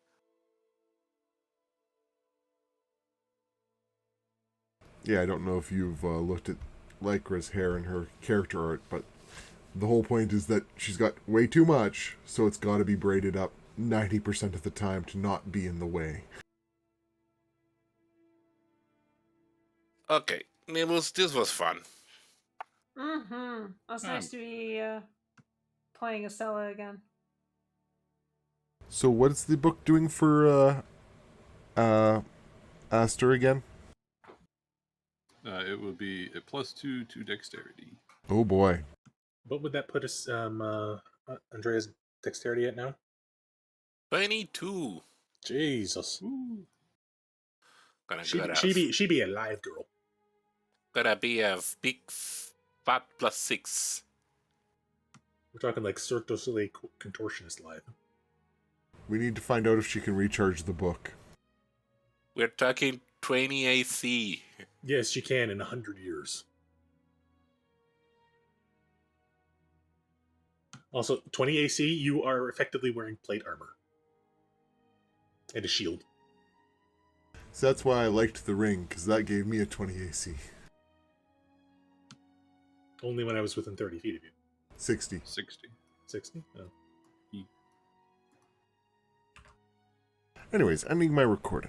Yeah, I don't know if you've looked at Lycra's hair and her character art, but the whole point is that she's got way too much, so it's got to be braided up 90% of the time to not be in the way. Okay, Nibbles, this was fun. Mm-hmm. It's nice to be playing Estella again. So what's the book doing for Aster again? It would be a +2 to dexterity. Oh boy. What would that put us, Andrea's dexterity at now? 22. Jesus. Ooh. She be a live girl. Gotta be a big fat +6. We're talking like Cirque du Soleil contortionist live. We need to find out if she can recharge the book. We're talking 20 AC. Yes, she can in 100 years. Also, 20 AC, you are effectively wearing plate armor. And a shield. So that's why I liked the ring, because that gave me a 20 AC. Only when I was within 30 feet of you. 60. 60. 60? Oh. Anyways, ending my recording.